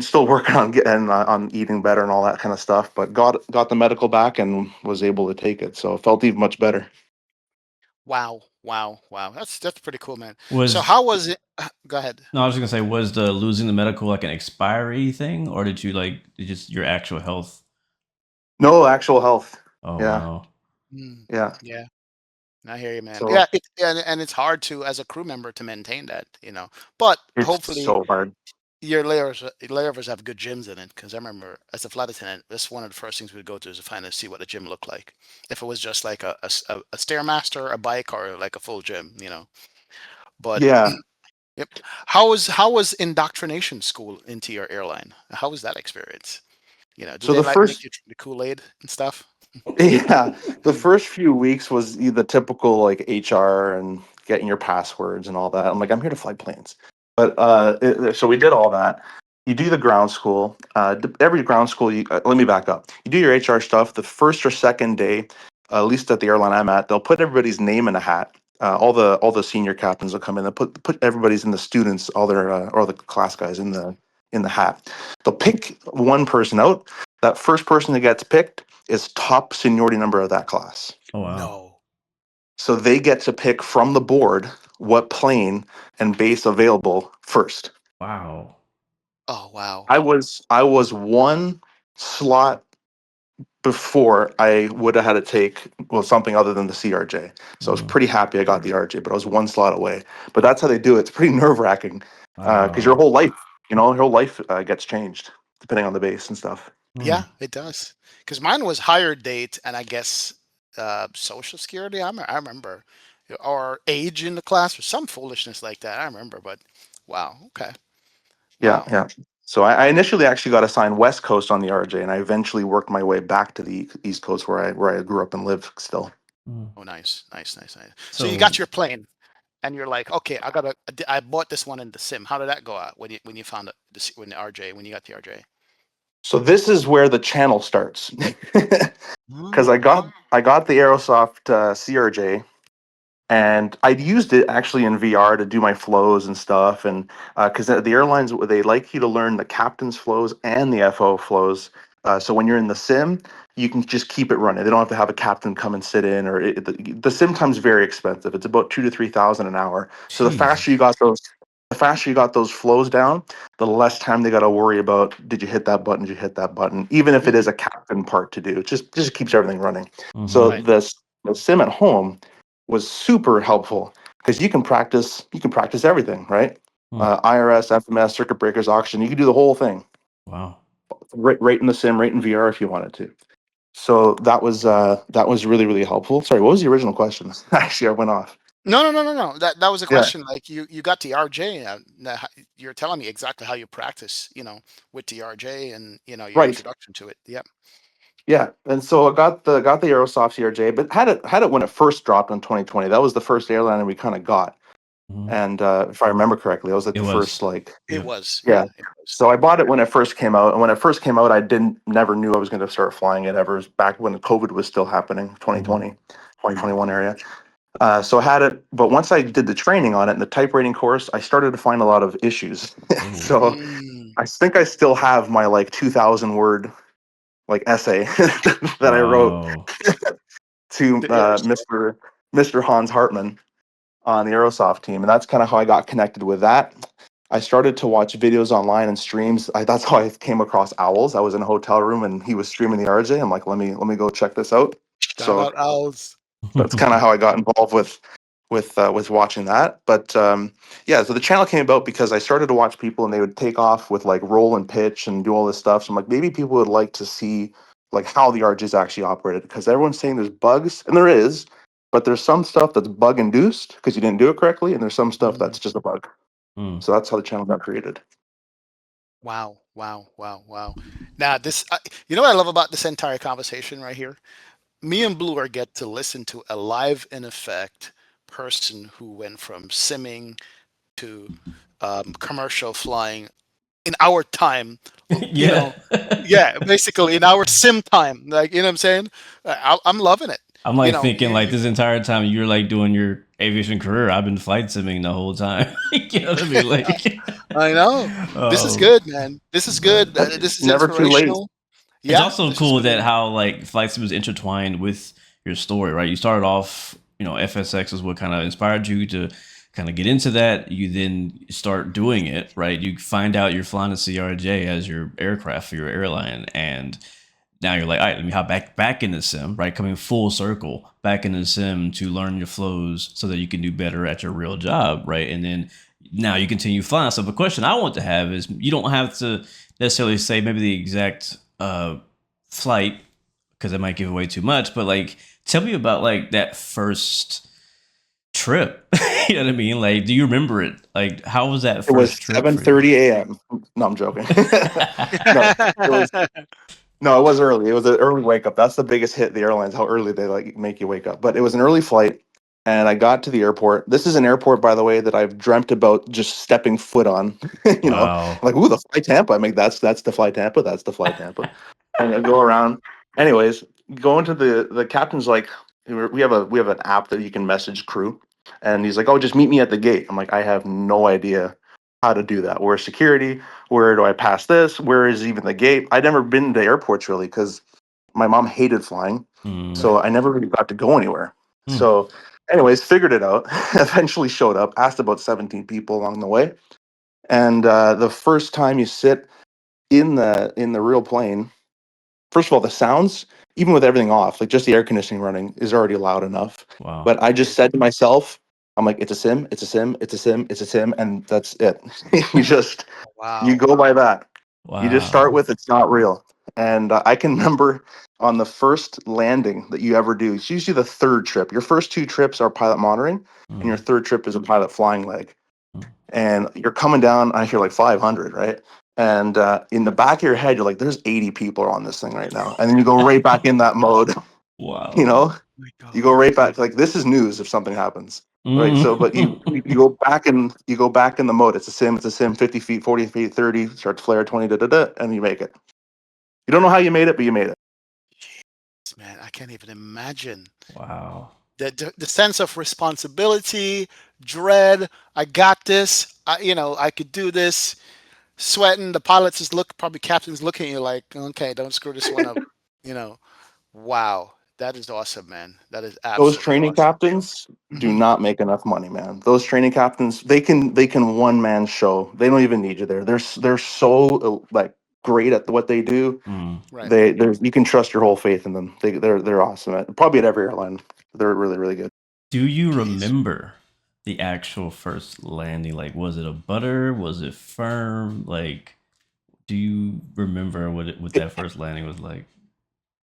still working on getting on eating better and all that kind of stuff. But got the medical back and was able to take it, so it felt even much better.
Wow, wow, wow. That's pretty cool, man. So
Was
how was it? Go ahead.
No, I was just gonna say, was the losing the medical like an expiry thing, or did you like just your actual health?
No, actual health.
Oh
Yeah,
wow.
Mm,
yeah.
yeah, I hear you, man.
So
Yeah, and it's hard to as a crew member to maintain that, But
it's
hopefully
so hard.
your layovers have good gyms in it. Because I remember as a flight attendant, that's one of the first things we'd go to is to find and see what the gym looked like. If it was just like a stairmaster, a bike, or like a full gym. But
Yeah.
yep. How was indoctrination school into your airline? How was that experience? Did
So
they
the
like make
first
you drink the Kool-Aid and stuff?
Yeah, the first few weeks was the typical like HR and getting your passwords and all that. I'm like, I'm here to fly planes. But so we did all that. You do the ground school. Every ground school, let me back up. You do your HR stuff. The first or second day, at least at the airline I'm at, they'll put everybody's name in a hat. All the senior captains will come in. They'll put everybody's in the students, all the class guys in the hat. They'll pick one person out. That first person that gets picked is top seniority number of that class.
Oh wow.
No.
So they get to pick from the board what plane and base available first.
Wow.
Oh, wow.
I was one slot before I would have had to take something other than the CRJ. So I was
Mm.
pretty happy I got the RJ, but I was one slot away. But that's how they do it. It's pretty nerve wracking because your
Wow.
whole life, gets changed depending on the base and stuff.
Yeah,
Mm.
it does. Because mine was higher date and I guess Social Security. I remember, or age in the class or some foolishness like that. I remember, but wow. Okay.
Yeah,
Wow.
yeah. So I initially actually got assigned West Coast on the RJ, and I eventually worked my way back to the East Coast where I grew up and live still.
Mm.
Oh, nice, nice, nice, nice. So you got
So
your plane, and you're like, okay, I bought this one in the sim. How did that go out when you found when the RJ when you got the RJ?
So this is where the channel starts, because I
Mm.
got the Aerosoft CRJ, and I'd used it actually in VR to do my flows and stuff, and because the airlines they like you to learn the captain's flows and the FO flows. So when you're in the sim, you can just keep it running. They don't have to have a captain come and sit in, or the sim time's very expensive. It's about 2 to 3 thousand an hour. So
Jesus.
the faster you got those flows down, the less time they got to worry about did you hit that button, did you hit that button, even if it is
Mm.
a captain part to do. It just keeps everything running. So
Mm-hmm.
Right.
the sim at home was super helpful because you can practice everything, right?
Mm.
IRS, FMS, circuit breakers, auction. You can do the whole thing
Wow.
right in the sim, right in VR if you wanted to. So that was really really helpful. Sorry, what was the original question? Actually, I went off.
No, no, no, no, no. That was a
Yeah,
question. Like you got the RJ. You're telling me exactly how you practice, with the RJ and your
right.
introduction to it. Yep.
Yeah, and so I got the Aerosoft CRJ, but had it when it first dropped in 2020. That was the first airliner we kind of got,
Mm-hmm.
and if I remember correctly, that was like
It
the first
was.
like.
It
Yep.
was.
Yeah.
Yeah, it was.
So I bought it when it first came out, and when it first came out, I didn't never knew I was going to start flying it ever. It was back when COVID was still happening,
Mm-hmm.
2020, 2021 area. So I had it, but once I did the training on it and the type rating course, I started to find a lot of issues.
Oh.
So
Mm.
I think I still have my like 2,000 word like essay that I wrote
Wow.
to
The Aerosol.
Mr. Hans Hartmann on the Aerosoft team, and that's kind of how I got connected with that. I started to watch videos online and streams. That's how I came across Owls. I was in a hotel room and he was streaming the RJ. I'm like, let me go check this out.
Shout
So
out Owls.
that's kind of how I got involved with watching that. But yeah, so the channel came about because I started to watch people and they would take off with like roll and pitch and do all this stuff. So I'm like, maybe people would like to see like how the RJ is actually operated because everyone's saying there's bugs and there is, but there's some stuff that's bug induced because you didn't do it correctly, and there's some stuff
Mm.
that's just a bug.
Mm.
So that's how the channel got created.
Wow, wow, wow, wow. Now you know what I love about this entire conversation right here? Me and Blue are get to listen to a live in effect person who went from simming to commercial flying in our time, you
Yeah.
know, yeah, basically in our sim time, like, what I'm saying? I'm loving it.
I'm
You
like
know,
thinking like this entire time you're like doing your aviation career. I've been flight simming the whole time. You know what I mean? Like,
I know. This is
oh,
good, man. This is good.
but
This is
Never too late.
inspirational.
it's
Yeah,
also
this is
cool that
good.
how like flight sim is intertwined with your story, right? You started off, FSX is what kind of inspired you to kind of get into that. You then start doing it, right? You find out you're flying a CRJ as your aircraft for your airline, and now you're like, all right, let me hop back in the sim, right? Coming full circle back in the sim to learn your flows so that you can do better at your real job, right? And then now you continue flying. So the question I want to have is, you don't have to necessarily say maybe the exact flight, because it might give away too much, but like, tell me about like that first trip. You know what I mean? Like, do you remember it? Like, how was that
It was
first trip for you?
7:30 a.m. No, I'm joking. No, it was no, it was early. It was an early wake up. That's the biggest hit of the airlines, how early they like make you wake up. But it was an early flight, and I got to the airport. This is an airport, by the way, that I've dreamt about just stepping foot on.
Wow.
Like, ooh, the Fly Tampa. I mean, that's the Fly Tampa. That's the Fly Tampa. And I go around. Anyways, going to the captain's like, we have an app that you can message crew, and he's like, oh, just meet me at the gate. I'm like, I have no idea how to do that. Where's security? Where do I pass this? Where is even the gate? I'd never been to airports really because my mom hated flying,
Mm.
so I never really got to go anywhere.
Mm.
So, anyways, figured it out. Eventually showed up. Asked about 17 people along the way, and the first time you sit in the real plane, first of all, the sounds, even with everything off, like just the air conditioning running, is already loud enough.
Wow.
But I just said to myself, I'm like, it's a sim, it's a sim, it's a sim, it's a sim, and that's it. you just you
Wow.
go by that. You just start
Wow.
with it's not real. And I can remember on the first landing that you ever do, it's usually the third trip. Your first two trips are pilot monitoring, and your
Mm.
third trip is a pilot flying leg.
Mm.
And you're coming down, I hear like 500, right? And in the back of your head, you're like, there's 80 people on this thing right now. And then you go right back in that mode, you
Wow.
know?
My
You go
God.
right back, like, this is news if something happens. Right. So, but you
Mm.
go back and you go back in the mode. It's a sim, 50 feet, 40 feet, 30, start to flare 20, and you make it. You don't know how you made it, but you made it.
Jeez, man, I can't even imagine
Wow.
the sense of responsibility, dread. I got this. I could do this. Sweating. The pilots is probably captains looking at you like, okay, don't screw this one up. You know. Wow, that is awesome, man. That is
Those
absolutely
training
awesome.
captains do
Hmm.
not make enough money, man. Those training captains, they can one man show. They don't even need you there. They're so like great at what they do.
Mm.
Right.
There's you can trust your whole faith in them. They're awesome at probably at every airline. They're really really good.
Do you
Jeez.
remember the actual first landing? Like, was it a butter? Was it firm? Like, do you remember what that first landing was like?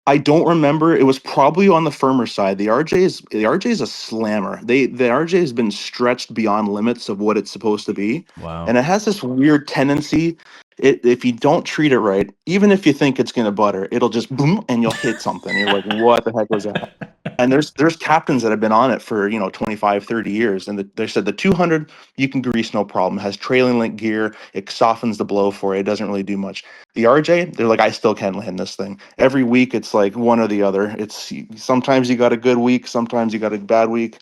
I don't remember. It was probably on the firmer side. The RJ is a slammer. The RJ has been stretched beyond limits of what it's supposed to be, and
Wow.
it has this weird tendency. If you don't treat it right, even if you think it's gonna butter, it'll just boom and you'll hit something. You're like, what the heck was that? And there's captains that have been on it for 25, 30 years, and they said the 200 you can grease no problem. Has trailing link gear. It softens the blow for you. It doesn't really do much. The RJ, they're like, I still can't land this thing. Every week, it's like one or the other. It's sometimes you got a good week, sometimes you got a bad week.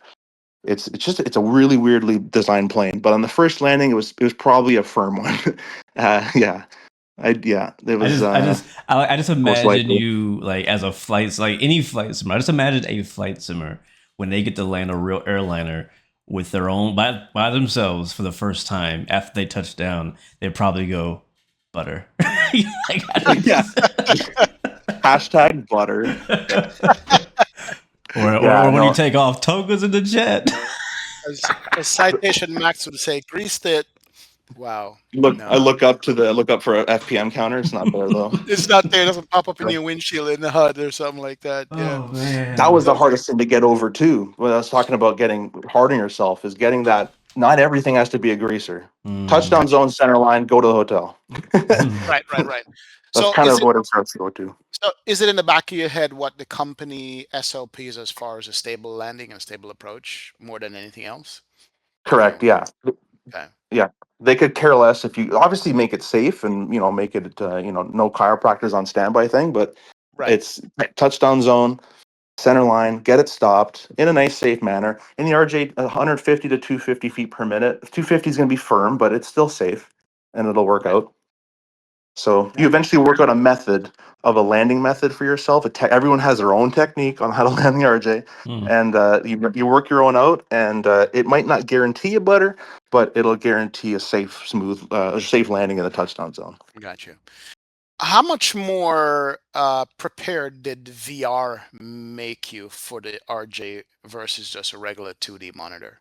It's a really weirdly designed plane. But on the first landing, it was probably a firm one. Yeah, it
I
was
just, I just, I just
most
imagine
likely.
you like as a flight, like any flight simmer. I just imagine a flight simmer when they get to land a real airliner with their own by themselves for the first time after they touch down. They probably go butter. Like, I
Yeah,
just,
hashtag butter.
or
Yeah,
when you
no.
take off, togas in the jet.
As Citation Max would say, greased it. Wow.
I
No.
look up for a FPM counter. It's not there though.
It's not there. It doesn't pop up in your windshield in the HUD or something like that. Yeah.
Oh
That
man.
was the hardest thing to get over too. When I was talking about getting hard on yourself, is getting that not everything has to be a greaser.
Mm.
Touchdown zone, center line, go to the hotel.
Right, right, right.
That's
So
kind
is
of
it
what it starts to go to.
so is it in the back of your head what the company SOPs as far as a stable landing and a stable approach more than anything else? You
Correct.
know.
Yeah.
Okay.
Yeah. They could care less if you obviously make it safe and make it no chiropractors on standby thing, but
Right.
it's touchdown zone, center line, get it stopped in a nice, safe manner. In the RJ, 150 to 250 feet per minute. 250 is going to be firm, but it's still safe and it'll work
Right.
out. So you
That
eventually work out a method of a landing method for yourself. Everyone has their own technique on how to land the RJ,
Mm.
and you work your own out. And it might not guarantee a butter, but it'll guarantee a safe, smooth, a safe landing in the touchdown zone.
got you. How much more prepared did VR make you for the RJ versus just a regular 2D monitor?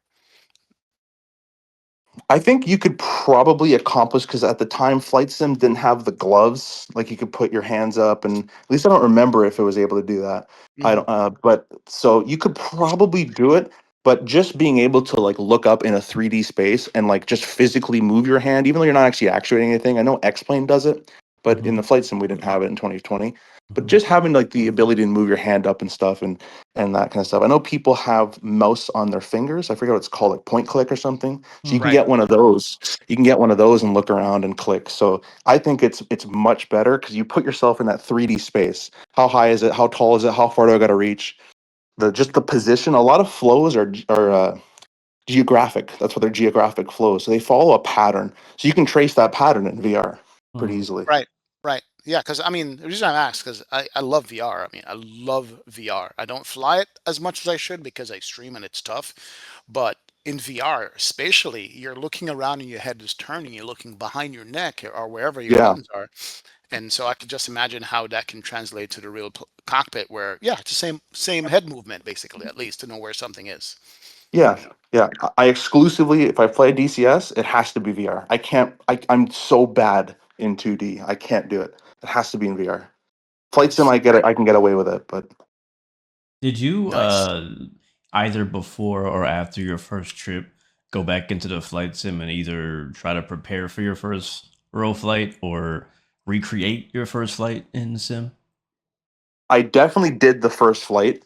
I think you could probably accomplish because at the time Flight Sim didn't have the gloves, like you could put your hands up, and at least I don't remember if it was able to do that. I
Hmm.
don't, but so you could probably do it, but just being able to like look up in a 3D space and like just physically move your hand, even though you're not actually actuating anything. I know X-Plane does it, but in
Hmm.
the Flight Sim we didn't have it in 2020. But
Hmm.
just having like the ability to move your hand up and stuff and that kind of stuff. I know people have mouse on their fingers. I forget what it's called, like point click or something, so you can
Right.
get one of those. You can get one of those and look around and click. So I think it's much better because you put yourself in that 3D space. How high is it? How tall is it? How far do I got to reach? The just the position. A lot of flows are geographic. That's what they're geographic flows. So they follow a pattern. So you can trace that pattern in VR pretty
Hmm.
easily.
Right. Right. Yeah. Because I mean, the reason I asked because I love VR. I mean, I love VR. I don't fly it as much as I should because I stream and it's tough. But in VR, spatially, you're looking around and your head is turning. You're looking behind your neck or wherever your
Yeah,
buttons are. And so I could just imagine how that can translate to the real cockpit where, yeah, it's the same head movement basically, at least to know where something is.
yeah, yeah. I exclusively, if I play DCS, it has to be VR. I can't. I'm so bad in 2D. I can't do it. It has to be in VR. Flight sim,
Nice.
I get it. I can get away with it, but
Did you
Nice.
either before or after your first trip go back into the flight sim and either try to prepare for your first real flight or recreate your first flight in the sim?
I definitely did the first flight.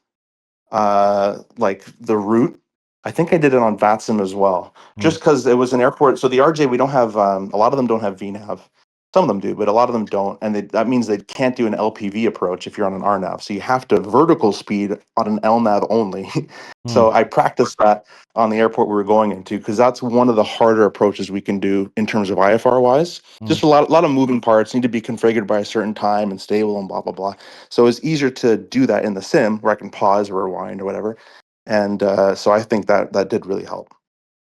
Like the route. I think I did it on VATSIM as well,
Hmm.
just because it was an airport. So the RJ, we don't have a lot of them don't have VNAV. Some of them do, but a lot of them don't, and that means they can't do an LPV approach if you're on an RNAV. So you have to vertical speed on an LNAV only.
Hmm.
So I practiced that on the airport we were going into because that's one of the harder approaches we can do in terms of IFR wise.
Hmm.
Just a lot of moving parts need to be configured by a certain time and stable and blah blah blah. So it's easier to do that in the sim where I can pause or rewind or whatever. And so I think that did really help.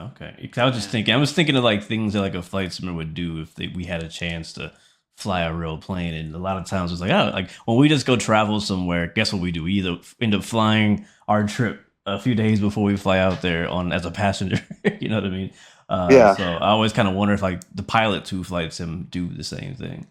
Okay. 'Cause I was just
Yeah.
thinking, I was thinking of like things that like a flight simulator would do if we had a chance to fly a real plane. And a lot of times it's like, oh, like when we just go travel somewhere, guess what we do? We either end up flying our trip a few days before we fly out there on as a passenger. You know what I mean?
Yeah.
So I always kind of wonder if like the pilot to flight sim do the same thing.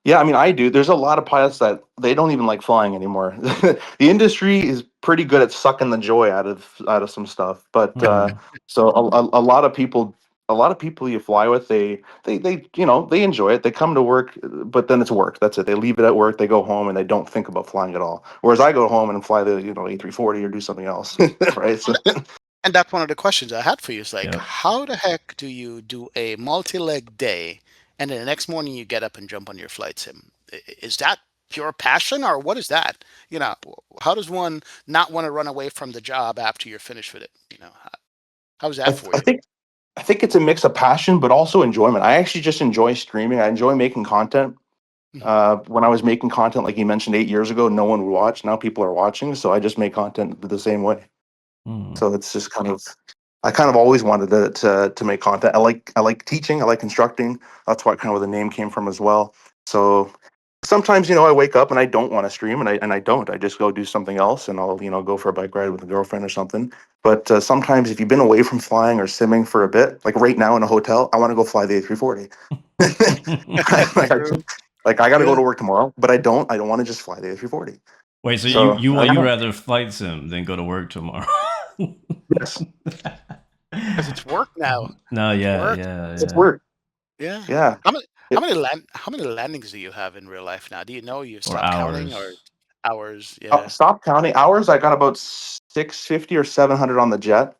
Yeah, I mean, I do. There's a lot of pilots that they don't even like flying anymore. The industry is pretty good at sucking the joy out of some stuff, but
Hmm.
so a lot of people, a lot of people you fly with, they they enjoy it. They come to work, but then it's work. That's it. They leave it at work. They go home and they don't think about flying at all. Whereas I go home and fly the A340 or do something else, right? So
And that's one of the questions I had for you is like,
Yep.
how the heck do you do a multi-leg day and then the next morning you get up and jump on your flight sim? Is that pure passion or what is that? How does one not want to run away from the job after you're finished with it? How's
I,
that
th-
for
I
you?
think I think it's a mix of passion, but also enjoyment. I actually just enjoy streaming. I enjoy making content.
Mhm.
When I was making content, like you mentioned 8 years ago, no one would watch. Now people are watching, so I just make content the same way.
Hmm.
So it's just kind of, I kind of always wanted to make content. I like teaching. I like instructing. That's why kind of where the name came from as well. So sometimes I wake up and I don't want to stream, and I don't. I just go do something else, and I'll go for a bike ride with a girlfriend or something. But sometimes if you've been away from flying or simming for a bit, like right now in a hotel, I want to go fly the A340. like, I,
True.
like I got to go
Yeah.
to work tomorrow, but I don't. I don't want to just fly the A340.
Wait, so
So I
you
don't.
rather flight sim than go to work tomorrow?
Yes,
Because it's work now.
No,
It's
yeah,
work.
yeah,
it's
yeah.
work.
Yeah.
Yeah.
How many
It,
how many landings do you have in real life now? Do you know you've
Or
stopped counting or
hours.
hours? Yeah.
stop counting hours. I got about 650 or 700 on the jet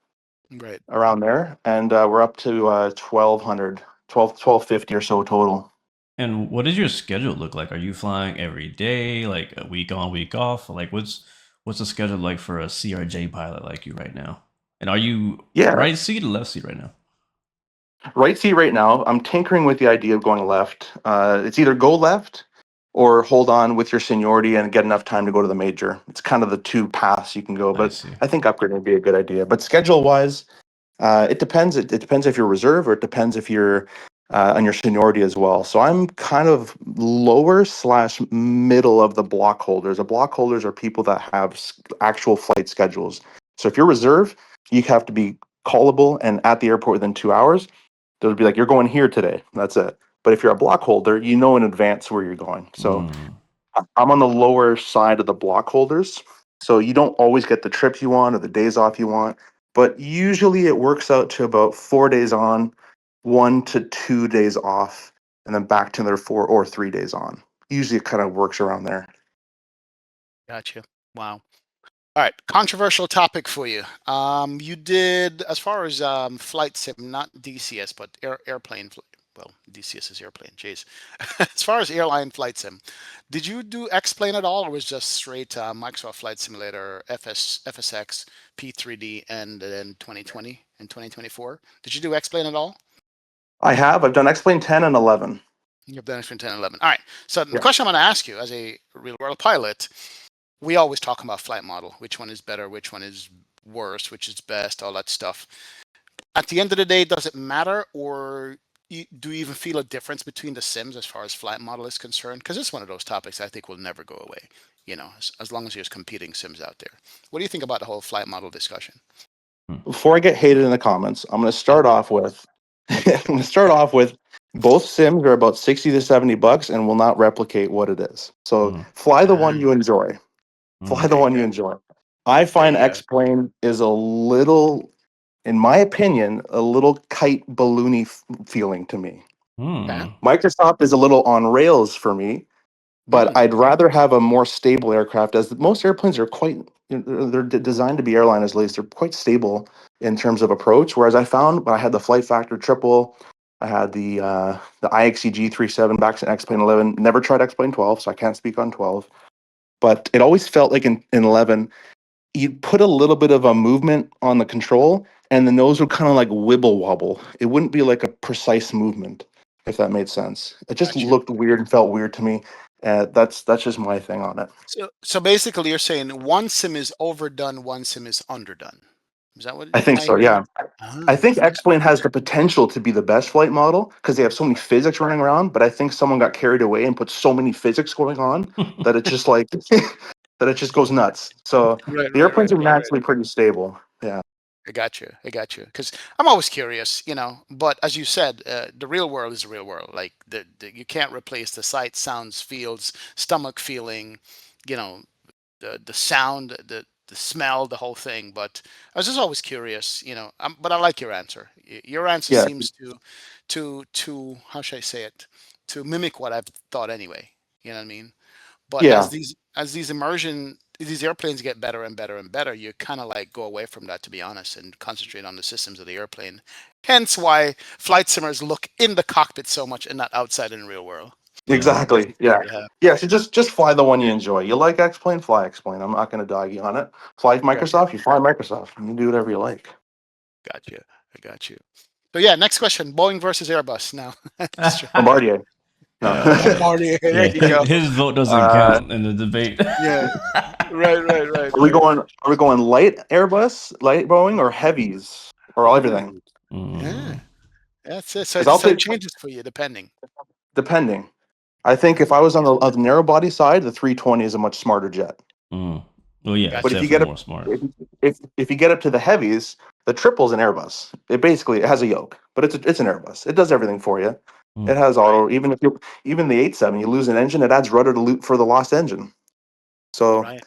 Right.
around there, and we're up to 1200, 1250 or so total.
And what does your schedule look like? Are you flying every day, like a week on, week off? Like what's the schedule like for a CRJ pilot like you right now? And are you
Yeah,
right seat or left seat right now?
right seat right now. I'm tinkering with the idea of going left. It's either go left or hold on with your seniority and get enough time to go to the major. It's kind of the two paths you can go,
I
but
see.
I think upgrading would be a good idea. But schedule wise, it depends. It depends if you're reserve or it depends if you're and your seniority as well. So I'm kind of lower slash middle of the block holders. The block holders are people that have actual flight schedules. So if you're reserve, you have to be callable and at the airport within 2 hours. They'll be like, you're going here today. That's it. But if you're a block holder, you know in advance where you're going. So I'm on the lower side of the block holders. So you don't always get the trips you want or the days off you want. But usually it works out to about 4 days on, 1 to 2 days off, and then back to another 4 or 3 days on. Usually it kind of works around there.
Gotcha. Wow. All right, controversial topic for you. You did, as far as flight sim, not DCS, but airplane. Well, DCS is airplane. Jeez. As far as airline flight sim, did you do X-Plane at all, or was just straight Microsoft Flight Simulator, FSX, P3D, and then 2020 and 2024? Did you do X-Plane at all?
I've done X-Plane 10 and 11.
You've done X-Plane 10 and 11. All right. So the
Yeah.
question I'm going to ask you, as a real-world pilot, we always talk about flight model, which one is better, which one is worse, which is best, all that stuff. At the end of the day, does it matter, or do you even feel a difference between the sims as far as flight model is concerned? Because it's one of those topics I think will never go away, as long as there's competing sims out there. What do you think about the whole flight model discussion?
Before I get hated in the comments, I'm going to start off with both sims are about 60 to 70 bucks and will not replicate what it is. So fly the one you enjoy. Fly the
There you
one you
go.
enjoy. I
There
find
you go.
X-Plane is a little, in my opinion, a little kite balloony feeling to me.
Okay.
Microsoft is a little on rails for me, but
Mm,
I'd rather have a more stable aircraft, as most airplanes are quite, they're designed to be airliners, at least they're quite stable in terms of approach. Whereas I found when I had the Flight Factor triple, I had the IXEG 37 back in X-Plane 11, never tried X-Plane 12, so I can't speak on 12. But it always felt like in 11, you'd put a little bit of a movement on the control and the nose would kind of like wibble wobble. It wouldn't be like a precise movement, if that made sense. It just
gotcha.
looked weird and felt weird to me. That's just my thing on it.
So basically, you're saying one sim is overdone, one sim is underdone. Is that what?
I think
Am I
so,
hearing?
yeah. I
Ah,
think X-Plane has the potential to be the best flight model because they have so many physics running around, but I think someone got carried away and put so many physics going on that it just like that it just goes nuts. So
right,
the
right,
airplanes
right,
are
right.
naturally pretty stable. Yeah.
I got you. I got you. Because I'm always curious, But as you said, the real world is the real world. Like you can't replace the sight, sounds, feels, stomach feeling, you know, the sound, the smell, the whole thing. But I was just always curious, But I like your answer. Your answer
Yeah.
seems to how should I say it, to mimic what I've thought anyway. You know what I mean? But
Yeah.
these airplanes get better and better and better, you kind of like go away from that, to be honest, and concentrate on the systems of the airplane. Hence why flight simmers look in the cockpit so much and not outside in the real world.
Yeah.
That's
Exactly.
the
Yeah.
theory I have.
Yeah. So just fly the one you
Yeah,
enjoy. You like X-Plane, fly X-Plane. I'm not going to dog you on it. Fly
gotcha,
Microsoft, you fly Microsoft. You do whatever you like.
gotcha. I got you. So yeah, next question: Boeing versus Airbus. Now, just
Bombardier. No.
Bombardier. There
Yeah,
you go.
his vote doesn't
uh,
count in the debate.
Yeah, right, right, right,
are we
right.
going? Are we going light Airbus, light Boeing, or heavies, or everything?
Ooh, yeah,
Mm,
that's it. So,
Because I'll
so it
take
changes for you depending.
depending. I think if
Mm,
I was on the narrow body side, the 320 is a much smarter jet.
mm. Well, yeah, it's
But if you
definitely
get up,
more smart.
if you get up to the heavies, the triple's an Airbus. It has a yoke, but it's an Airbus. It does everything for you.
Mm,
It has
right,
auto. Even the 87, you lose an engine, it adds rudder to loop for the lost engine. So
right.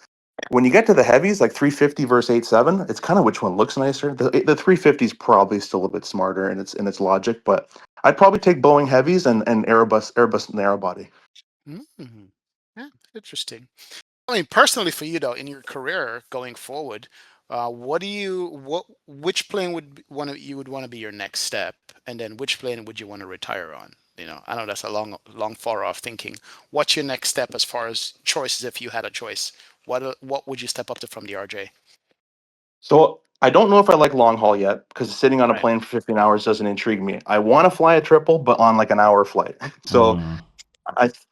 when you get to the heavies, like 350 versus 87, it's kind of which one looks nicer. The 350 is probably still a bit smarter in its logic, but I'd probably take Boeing heavies and Airbus narrow body.
Mm, yeah, interesting. I mean, personally for you though, in your career going forward, which plane you would want to be your next step, and then which plane would you want to retire on? I know that's a long, far off thinking. What's your next step as far as choices if you had a choice? What would you step up to from the RJ?
So I don't know if I like long haul yet because sitting on a
Right.
plane for 15 hours doesn't intrigue me. I want to fly a triple, but on like an hour flight. So
mm,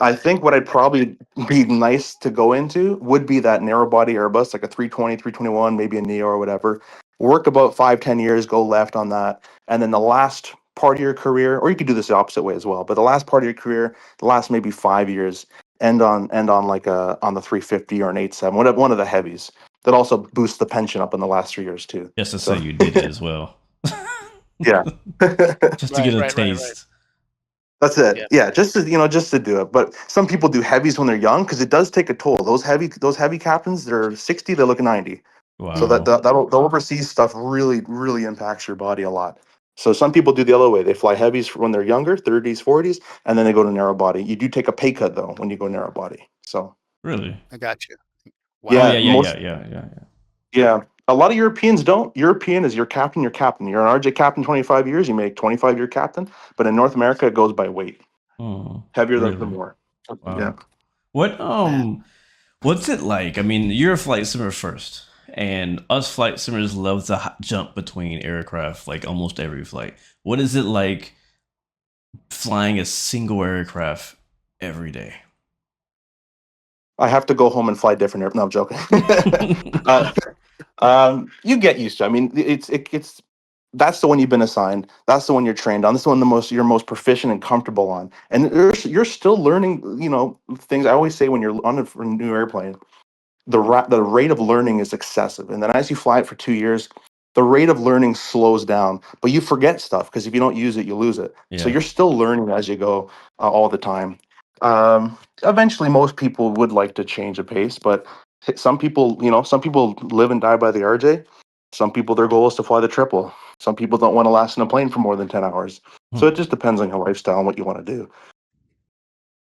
I think what I'd probably be nice to go into would be that narrow body Airbus, like a 320, 321, maybe a Neo or whatever. Work about 5, 10 years, go left on that. And then the last part of your career, or you could do this the opposite way as well. But the last part of your career, the last maybe 5 years, end on like on the 350 or an 87, whatever, one of the heavies. That also boosts the pension up in the last 3 years too.
Just to
So
say you did it as well.
yeah.
Just to
Right,
get a
right, right, right.
taste.
That's it.
Yeah.
Yeah, just to do it. But some people do heavies when they're young because it does take a toll. Those heavy captains, they're 60, they look 90. So
Mm.
Wow.
the overseas stuff really impacts your body a lot. So some people do the other way. They fly heavies when they're younger, 30s, 40s, and then they go to narrow body. You do take a pay cut though when you go narrow body. So
Really?
I got you.
Oh
Wow.
yeah,
yeah,
yeah, yeah,
most
yeah, yeah, yeah.
yeah. A lot of Europeans don't. European is your captain, your captain. You're an RJ captain 25 years, you make 25-year captain. But in North America, it goes by weight.
Hmm.
Heavier the
Really?
more. Yeah.
Wow. What
Man.
what's it like? I mean, you're a flight simmer first, and us flight simmers love to jump between aircraft like almost every flight. What is it like flying a single aircraft every day?
I have to go home and fly different no, I'm joking. uh, you get used to. I mean, it's that's the one you've been assigned. That's the one you're trained on. That's the one you're most proficient and comfortable on. And you're still learning. Things. I always say when you're on a new airplane, the rate of learning is excessive, and then as you fly it for 2 years, the rate of learning slows down. But you forget stuff because if you don't use it, you lose it. So
Yeah.
you're still learning as you go all the time. Eventually, most people would like to change the pace, but some people live and die by the RJ. Some people, their goal is to fly the triple. Some people don't want to last in a plane for more than 10 hours. So
Hmm.
it just depends on your lifestyle and what you want to do.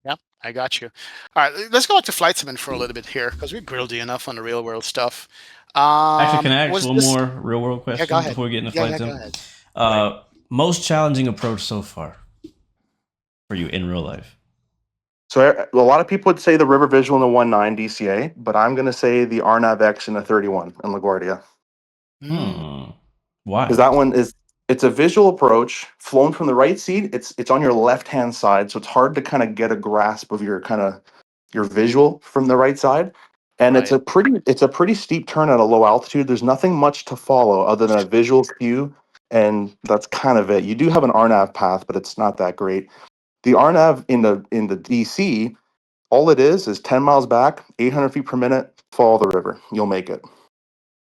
Yeah, I got you. All right, let's go back to flight sim for a little bit here because we grilled you enough on the real world stuff.
Actually, can I ask
Was
one
this?
more real world
Yeah, go
question
ahead.
before we get into
Yeah,
flight
yeah, go
sim?
ahead. Right.
Most challenging approach so far for you in real life?
So a lot of people would say the River Visual in the 19 DCA, but I'm going to say the RNAV X in the 31 in LaGuardia
Mm,
Hmm.
because
Why?
that one is it's a visual approach flown from the right seat. It's on your left hand side, so it's hard to kind of get a grasp of your visual from the right side. And
right.
it's a pretty steep turn at a low altitude. There's nothing much to follow other than a visual cue, and that's kind of it. You do have an RNAV path, but it's not that great. The RNAV in the DC, all it is 10 miles back, 800 feet per minute, follow the river. You'll make it.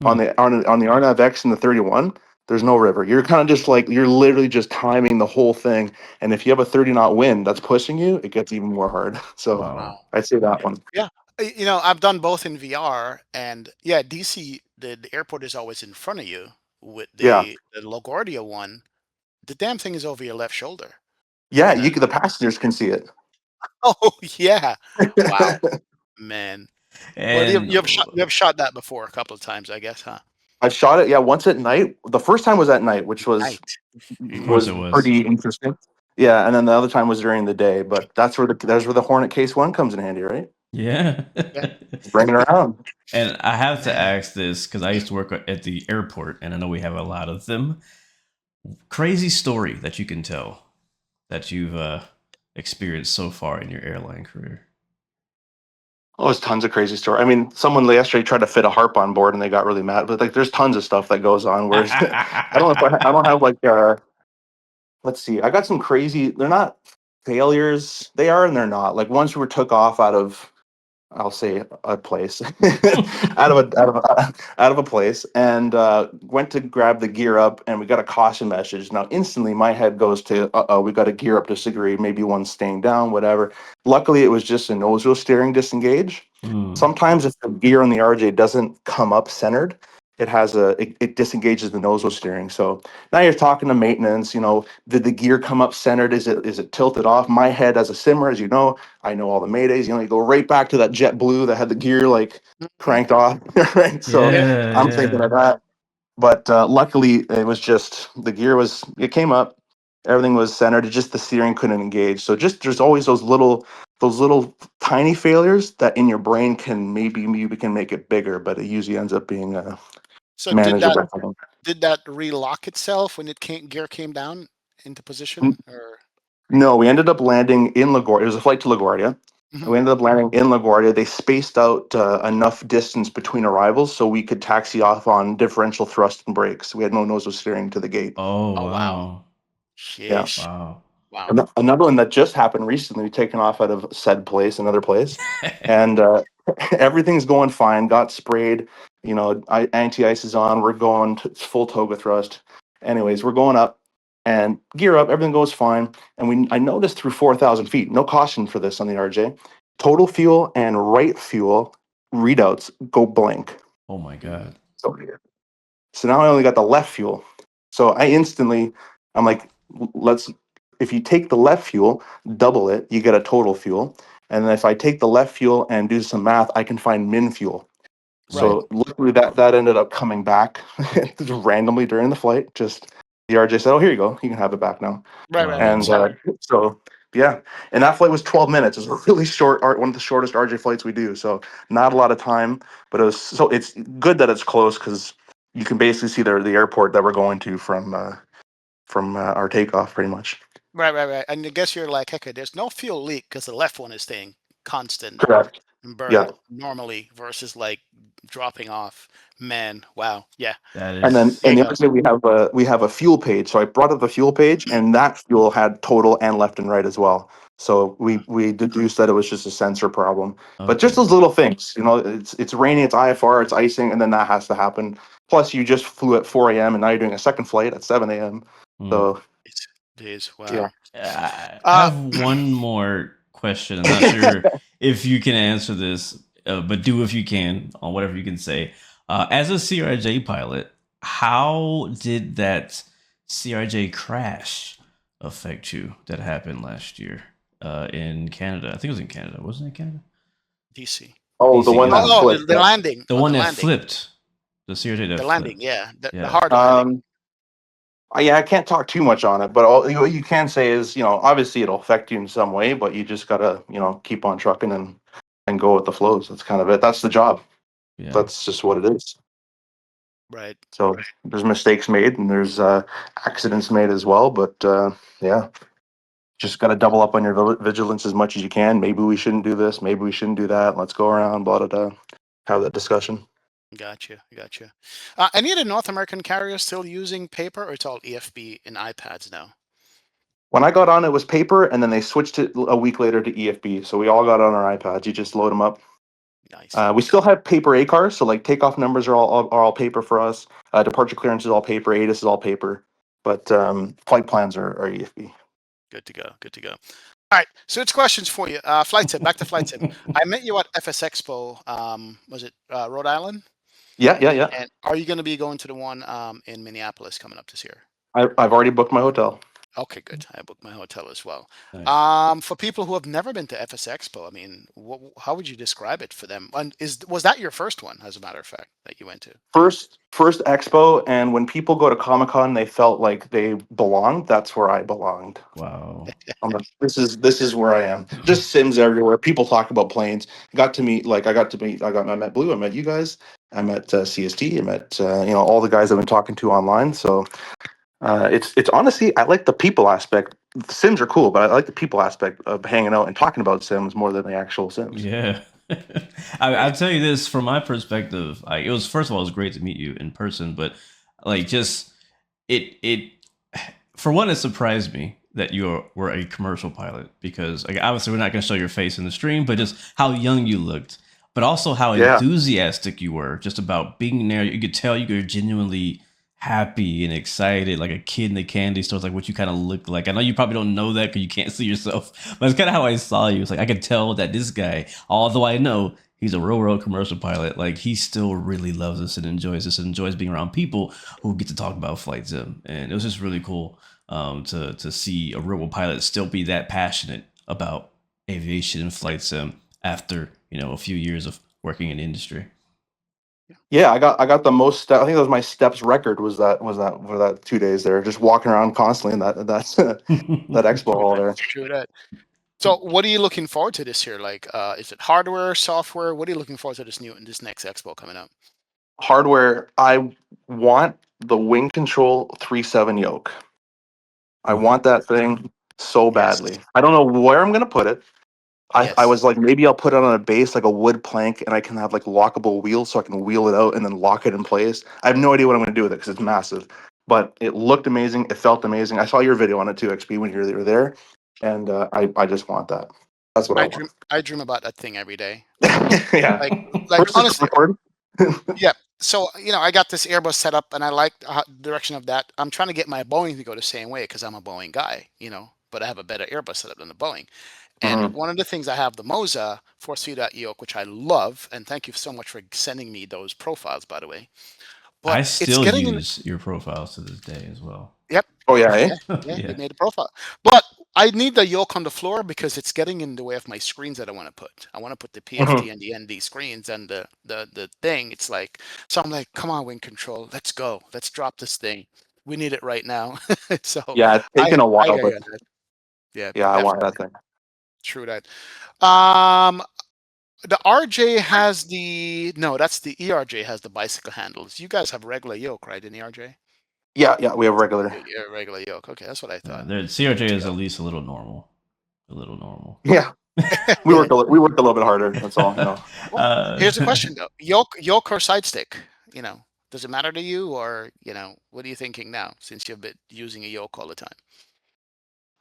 Hmm.
On the RNAV X and the 31, there's no river. You're kind of just like you're literally just timing the whole thing. And if you have a 30 knot wind that's pushing you, it gets even more hard. So
Wow.
Wow.
I'd say that one.
Yeah. I've done both in VR, and yeah, DC, the airport is always in front of you. With
Yeah.
the LaGuardia one, the damn thing is over your left shoulder.
Yeah,
Uh,
the passengers can see it.
oh yeah. Wow, man. Well,
And
you've shot that before a couple of times, I guess, huh?
I've shot it, yeah, once at night. The first time was at night, which was
Night.
of course
was
it was.
pretty interesting. Yeah, and then the other time was during the day, but that's where the Hornet Case One comes in handy, right?
Yeah.
Yeah.
Bring it around.
And I have to
Man.
ask this because I used to work at the airport, and I know we have a lot of them. Crazy story that you can tell that you've experienced so far in your airline career.
Oh, there's tons of crazy story. I mean, someone yesterday tried to fit a harp on board and they got really mad. But like, there's tons of stuff that goes on. Where I don't know if I don't have like let's see. I got some crazy. They're not failures. They are and they're not. Like once we were took off out of I'll say a place out of a place and went to grab the gear up and we got a caution message. Now instantly my head goes to we got to gear up to degree, maybe one's staying down, whatever. Luckily it was just a nose wheel steering disengage.
Hmm.
Sometimes if the gear on the RJ doesn't come up centered, it disengages the nose wheel steering. So now you're talking to maintenance, did the gear come up centered? Is it tilted off? My head as a simmer, as you know, I know all the maydays. You go right back to that JetBlue that had the gear like
Mhm.
cranked off, right? So
Yeah.
Yeah,
I'm thinking
yeah.
of that. But luckily, it was just the gear it came up, everything was centered. It just the steering couldn't engage. So just there's always those little tiny failures that in your brain maybe you can make it bigger, but it usually ends up being
So
manageable.
did that relock itself when gear came down into position, or?
No, we ended up landing in LaGuardia. It was a flight to LaGuardia.
Mhm.
We ended up landing in LaGuardia. They spaced out enough distance between arrivals so we could taxi off on differential thrust and brakes. We had no nose of steering to the gate.
Oh
Oh wow.
wow.
Yeah.
Sheesh.
Wow.
Wow.
Another one that just happened recently, taken off out of said place, another place, and everything's going fine. Got sprayed, anti-ice is on. We're going full toga thrust. Anyways, we're going up and gear up. Everything goes fine, and I noticed through 4,000 feet, no caution for this on the RJ. Total fuel and right fuel readouts go blank.
Oh my
Mm.
god.
So now I only got the left fuel. So I'm like, let's, if you take the left fuel, double it, you get a total fuel. And then if I take the left fuel and do some math, I can find min fuel.
Right.
So luckily that ended up coming back randomly during the flight. Just the RJ said, "Oh, here you go. You can have it back now."
Right. Right. Right.
And
Wow.
so yeah, and that flight was 12 minutes. It was a really short, one of the shortest RJ flights we do. So not a lot of time, but it's good that it's close because you can basically see the airport that we're going to from our takeoff, pretty much.
Right. Right. Right. And I guess you're like, okay, there's no fuel leak because the left one is staying constant
Correct.
and
Yeah.
burned normally versus like dropping off. Man, wow. Yeah.
That
And then
is
There
and
you
the
go.
other day we have a fuel page. So I brought up the fuel page, and that fuel had total and left and right as well. So we deduced that it was just a sensor problem. But just
okay.
those little things, it's raining, it's IFR, it's icing, and then that has to happen. Plus, you just flew at 4 a.m. and now you're doing a second flight at 7 a.m.
Hmm.
So
It is.
yeah,
Wow.
I
Uh,
have one more question. I'm not sure if you can answer this, but do if you can on whatever you can say. As a CRJ pilot, how did that CRJ crash affect you that happened last year in Canada? I think it was in Canada. Wasn't it Canada?
DC.
oh, the
DC,
one
got
that
it.
Oh, the,
flipped.
the
Yeah.
landing.
The
Oh,
one
the
that
landing.
flipped. The CRJ that
The landing.
flipped.
Yeah. The
Yeah.
hard landing.
Um, yeah, I can't talk too much on it, but what you can say is, obviously it'll affect you in some way, but you just gotta, keep on trucking and go with the flows. That's kind of it. That's the job.
Yeah.
That's just what it is.
Right.
So there's mistakes made and there's accidents made as well, but yeah, just got to double up on your vigilance as much as you can. Maybe we shouldn't do this. Maybe we shouldn't do that. Let's go around, blah, blah, blah. Have that discussion.
Gotcha. Gotcha. Any of the North American carriers still using paper, or it's all EFB and iPads now?
When I got on, it was paper, and then they switched it a week later to EFB. So we all got on our iPads. You just load them up.
Nice.
We still have paper A cars, so like takeoff numbers are all paper for us. Departure clearance is all paper. ATIS is all paper, but flight plans are EFB.
Good to go. Good to go. All right. So it's questions for you. Flight sim. Back to flight sim. I met you at FS Expo. Was it Rhode Island?
Yeah, yeah, yeah.
And are you going to be going to the one in Minneapolis coming up this year?
I've already booked my hotel.
Okay, good. I booked my hotel as well.
Nice.
For people who have never been to FS Expo, I mean, how would you describe it for them? And was that your first one, as a matter of fact, that you went to?
First expo, and when people go to Comic-Con, they felt like they belonged. That's where I belonged.
Wow.
I'm like, this is where I am. Just Sims everywhere. People talk about planes. I met Blue. I met you guys. I met CST. I met all the guys I've been talking to online. So it's honestly, I like the people aspect. The Sims are cool, but I like the people aspect of hanging out and talking about Sims more than the actual Sims.
Yeah. I'll tell you this from my perspective. Like, it was, first of all, it was great to meet you in person, but like, just it for one, it surprised me that were a commercial pilot, because like, obviously we're not going to show your face in the stream, but just how young you looked, but also how
Yeah.
enthusiastic you were just about being there. You could tell you were genuinely happy and excited, like a kid in the candy store. It's like what you kind of look like. I know you probably don't know that because you can't see yourself, but it's kind of how I saw you. It's like I could tell that this guy, although I know he's a real world commercial pilot, like he still really loves this and enjoys this and enjoys being around people who get to talk about flight sim. And it was just really cool to see a real world pilot still be that passionate about aviation and flight sim after a few years of working in the industry.
Yeah, I got the most. I think that was my steps record. Was that for that 2 days there, just walking around constantly in that expo hall there.
True that. So, what are you looking forward to this year? Like, is it hardware, software? What are you looking forward to this next expo coming up?
Hardware. I want the wing control 3.7 yoke. I
Ooh,
want that thing so
Yes.
badly. I don't know where I'm gonna put it. I
Yes.
was like, maybe I'll put it on a base like a wood plank, and I can have like lockable wheels, so I can wheel it out and then lock it in place. I have no idea what I'm gonna do with it because it's massive. but it looked amazing. It felt amazing. I saw your video on it too, XP, when you were there, and I just want that. That's what I want.
I dream about that thing every day.
Yeah.
Like
First, it's
honestly,
record.
yeah. So I got this Airbus set up, and I like the direction of that. I'm trying to get my Boeing to go the same way because I'm a Boeing guy, but I have a better Airbus setup than the Boeing. And
Mhm.
one of the things I have the Moza force feed at Yoke, which I love, and thank you so much for sending me those profiles, by the way.
I
But it's
still
getting in.
use your profiles to this day as well.
Yep.
Oh yeah, eh?
Yeah. Yeah. You
Yeah.
made a profile. But I need the yoke on the floor because it's getting in the way of my screens that I want to put. I want to put the
Mhm.
PFT and the ND screens and the thing. It's like, so I'm like, come on, Wind Control. Let's go. Let's drop this thing. We need it right now. So
Yeah, it's taken a
I
while,
hear
but
you on that. Yeah,
yeah, I want that
definitely.
thing.
True that. Um, the RJ has no, that's the ERJ has the bicycle handles. You guys have regular yoke, right, in ERJ?
Yeah, yeah, we have regular.
Yeah, regular yoke. Okay, that's what I thought.
The CRJ is
So,
at least a little normal. A little normal.
Yeah, we worked a little bit harder. That's all.
well,
uh,
here's the question though: yoke or side stick? Does it matter to you, or what are you thinking now since you've been using a yoke all the time?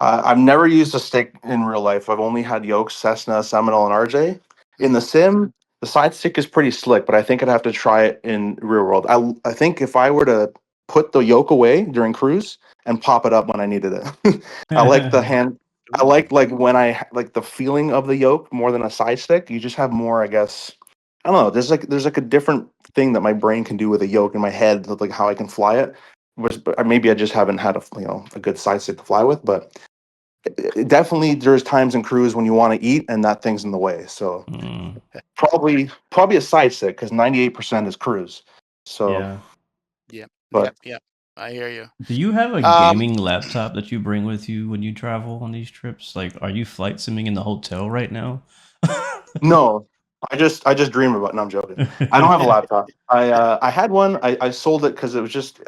I've never used a stick in real life. I've only had Yoke, Cessna, Seminole, and RJ. In the
Hmm.
sim, the side stick is pretty slick, but I think I'd have to try it in real world. I think if I were to put the Yoke away during cruise and pop it up when I needed it, I like the hand. I
Ooh.
like when I like the feeling of the Yoke more than a side stick. You just have more, I guess. I don't know. There's like a different thing that my brain can do with a Yoke in my head, like how I can fly it. Which but maybe I just haven't had a good side stick to fly with, but definitely there's times in cruise when you want to eat and that thing's in the way. So
mm,
probably a side stick because 98% is cruise. So,
yeah.
Yep,
but
yep, yep. I hear you.
Do you have a
Um,
gaming laptop that you bring with you when you travel on these trips? Like, are you flight simming in the hotel right now?
no, I just dream about. No, I'm joking. I don't have a laptop. I had one. I sold it because it was just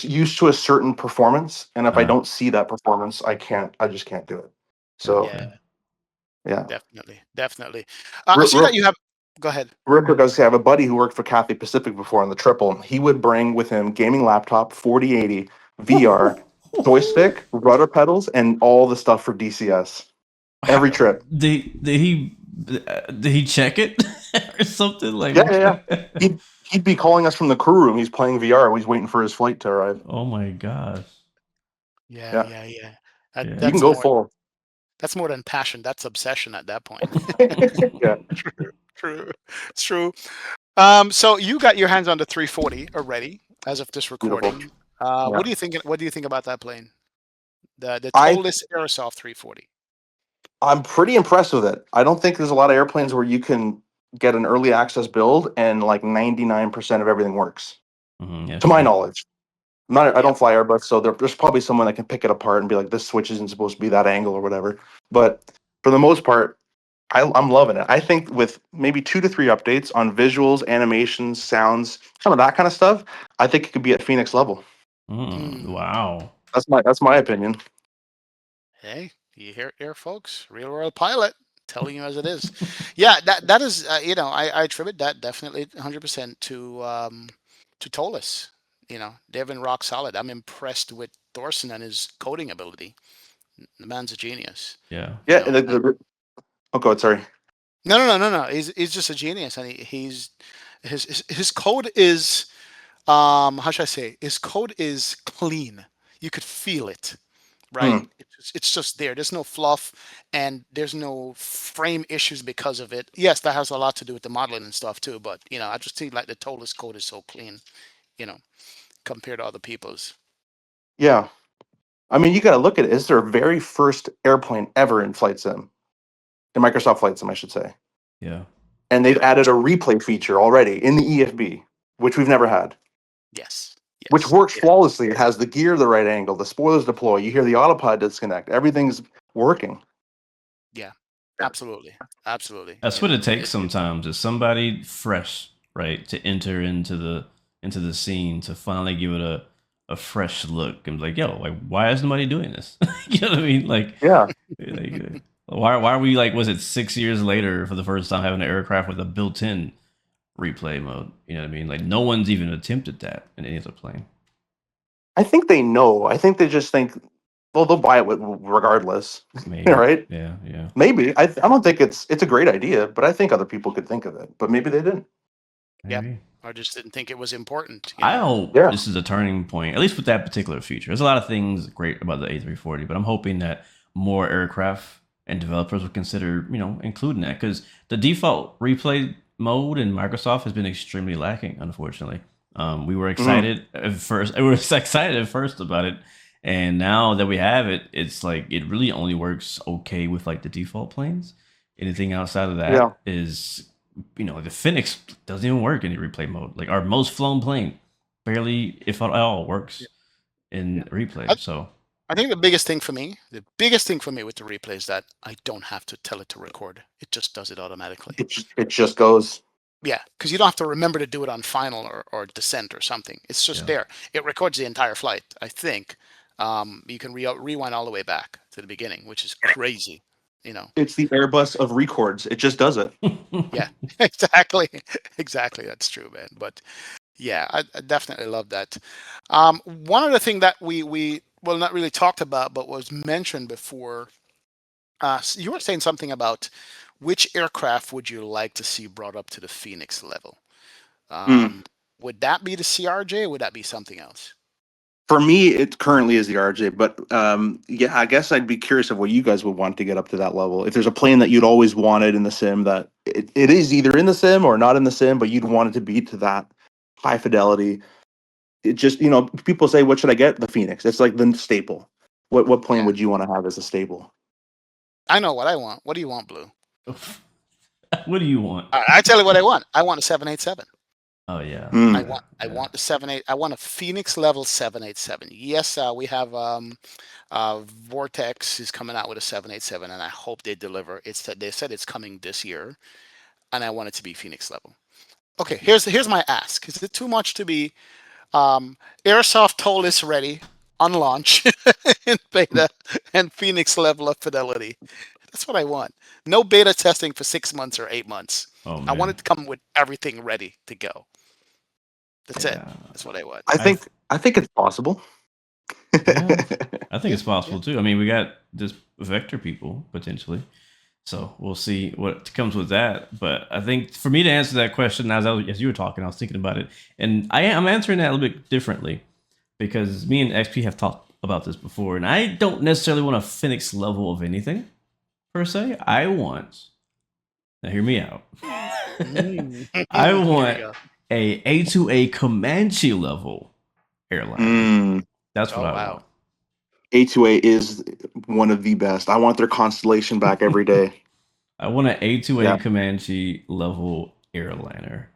used to a certain performance, and if I
uh,
don't see that performance, I just can't do it. So
yeah,
gotcha.
yeah.
definitely, definitely. I
Real,
see that
real,
you have. Go ahead.
real quick, I was gonna say, I have a buddy who worked for Cathay Pacific before on the triple. He would bring with him gaming laptop, 4080, VR, joystick, rudder pedals, and all the stuff for DCS. Every trip.
Did he check it or something
Yeah, yeah, yeah.
like?
He'd be calling us from the crew room. He's playing VR. He's waiting for his flight to arrive.
Oh my gosh.
Yeah,
Yeah,
yeah, yeah.
Yeah.
you can go full.
That's more than passion. That's obsession at that point.
Yeah,
True, true. It's true. So you got your hands on the 340 already as of this
beautiful.
recording.
Yeah,
What do you think about that plane? The
I
Tolis Aerosoft 340.
I'm pretty impressed with it. I don't think there's a lot of airplanes where you can get an early access build and like 99% of everything works.
That's
To my
true.
knowledge, I
Yep.
don't fly Airbus, so there's probably someone that can pick it apart and be like, this switch isn't supposed to be that angle or whatever. But for the most part, I'm loving it. I think with maybe 2 to 3 updates on visuals, animations, sounds, some of that kind of stuff, I think it could be at Phoenix level.
Mm.
Wow.
That's my opinion.
Hey, you hear it here, folks? Real world pilot telling you as it is. Yeah, that is. I attribute that definitely 100% to Tolis. They've been rock solid. I'm impressed with Thorson and his coding ability. The man's a genius.
Yeah.
You
Yeah.
know,
Oh, God, sorry.
no, no, no, no, no. He's just a genius, and he's his code is how should I say? His code is clean. You could feel it, right?
Hmm.
It's just there. There's no fluff, and there's no frame issues because of it. Yes, that has a lot to do with the modeling and stuff too. But I just think like the Tolis code is so clean, you know, compared to other people's.
Yeah. I mean, you got to look at it. It's their very first airplane ever in Flight Sim, in Microsoft Flight Sim, I should say.
Yeah.
And they've added a replay feature already in the EFB, which we've never had,
Yes,
which
yes,
works
yeah,
flawlessly. It has the gear the right angle, the spoilers deploy. You hear the autopilot disconnect. Everything's working.
yeah, absolutely, absolutely.
That's what it takes sometimes. Is somebody fresh, right, to enter into the scene to finally give it a fresh look and be like, yo, like why is nobody doing this? You know what I mean?
Yeah.
Why are we like was it 6 years later for the first time having an aircraft with a built-in replay mode? You know what I mean? Like no one's even attempted that in any other plane.
I think they know. I think they just think, well, they'll buy it regardless,
Maybe.
right?
Yeah, yeah.
Maybe. I don't think it's a great idea, but I think other people could think of it. But maybe they didn't.
Yep.
Maybe.
I just didn't think it was important,
I hope
Yeah.
this is a turning point, at least with that particular feature. There's a lot of things great about the A340, but I'm hoping that more aircraft and developers will consider, including that, because the default replay mode in Microsoft has been extremely lacking, unfortunately. We were excited at first. We were excited at first about it, and now that we have it, it's like it really only works okay with like the default planes. Anything outside of
Yeah.
that is the Fenix doesn't even work in the replay mode. Like our most flown plane, barely, if at all, works in replay. So
I think the biggest thing for me with the replay is that I don't have to tell it to record. It just does it automatically.
It just goes.
Yeah, because you don't have to remember to do it on final or descent or something. It's just there. It records the entire flight, I think. You can rewind all the way back to the beginning, which is crazy.
It's the Airbus of records. It just does it.
Yeah, exactly. Exactly. That's true, man. But yeah, I definitely love that. One other thing that we well not really talked about, but was mentioned before. You were saying something about which aircraft would you like to see brought up to the Phoenix level? Would that be the CRJ or would that be something else?
For me, it currently is the RJ, but yeah, I guess I'd be curious of what you guys would want to get up to that level. If there's a plane that you'd always wanted in the sim that it is either in the sim or not in the sim, but you'd want it to be to that high fidelity. It just, people say, what should I get? The Phoenix. It's like the staple. What plane
Yeah.
would you want to have as a staple?
I know what I want. What do you want, Blue?
what do you want?
I tell you what I want. I want a 787.
Oh yeah.
I want the 78. I want a Phoenix level 787. Yes, we have Vortex is coming out with a 787, and I hope they deliver. They said it's coming this year, and I want it to be Phoenix level. Okay, here's my ask. Is it too much to be Airsoft told us ready on launch in beta and Phoenix level of fidelity? That's what I want. No beta testing for 6 months or 8 months.
Oh,
I want
man.
it to come with everything ready to go. That's it.
Yeah.
That's what I want.
I think it's possible.
Yeah, I think it's
Yeah.
possible too. I mean, we got this vector people potentially, so we'll see what comes with that. But I think for me to answer that question, as you were talking, I was thinking about it, and I'm answering that a little bit differently because me and XP have talked about this before, and I don't necessarily want a Phoenix level of anything per se. I want, now hear me out. I
Here we
want
go.
a A2A Comanche level airline. That's what
Oh,
I
wow.
want.
A2A is one of the best. I want their constellation back every day.
I want an A2A
Yeah.
Comanche level airliner.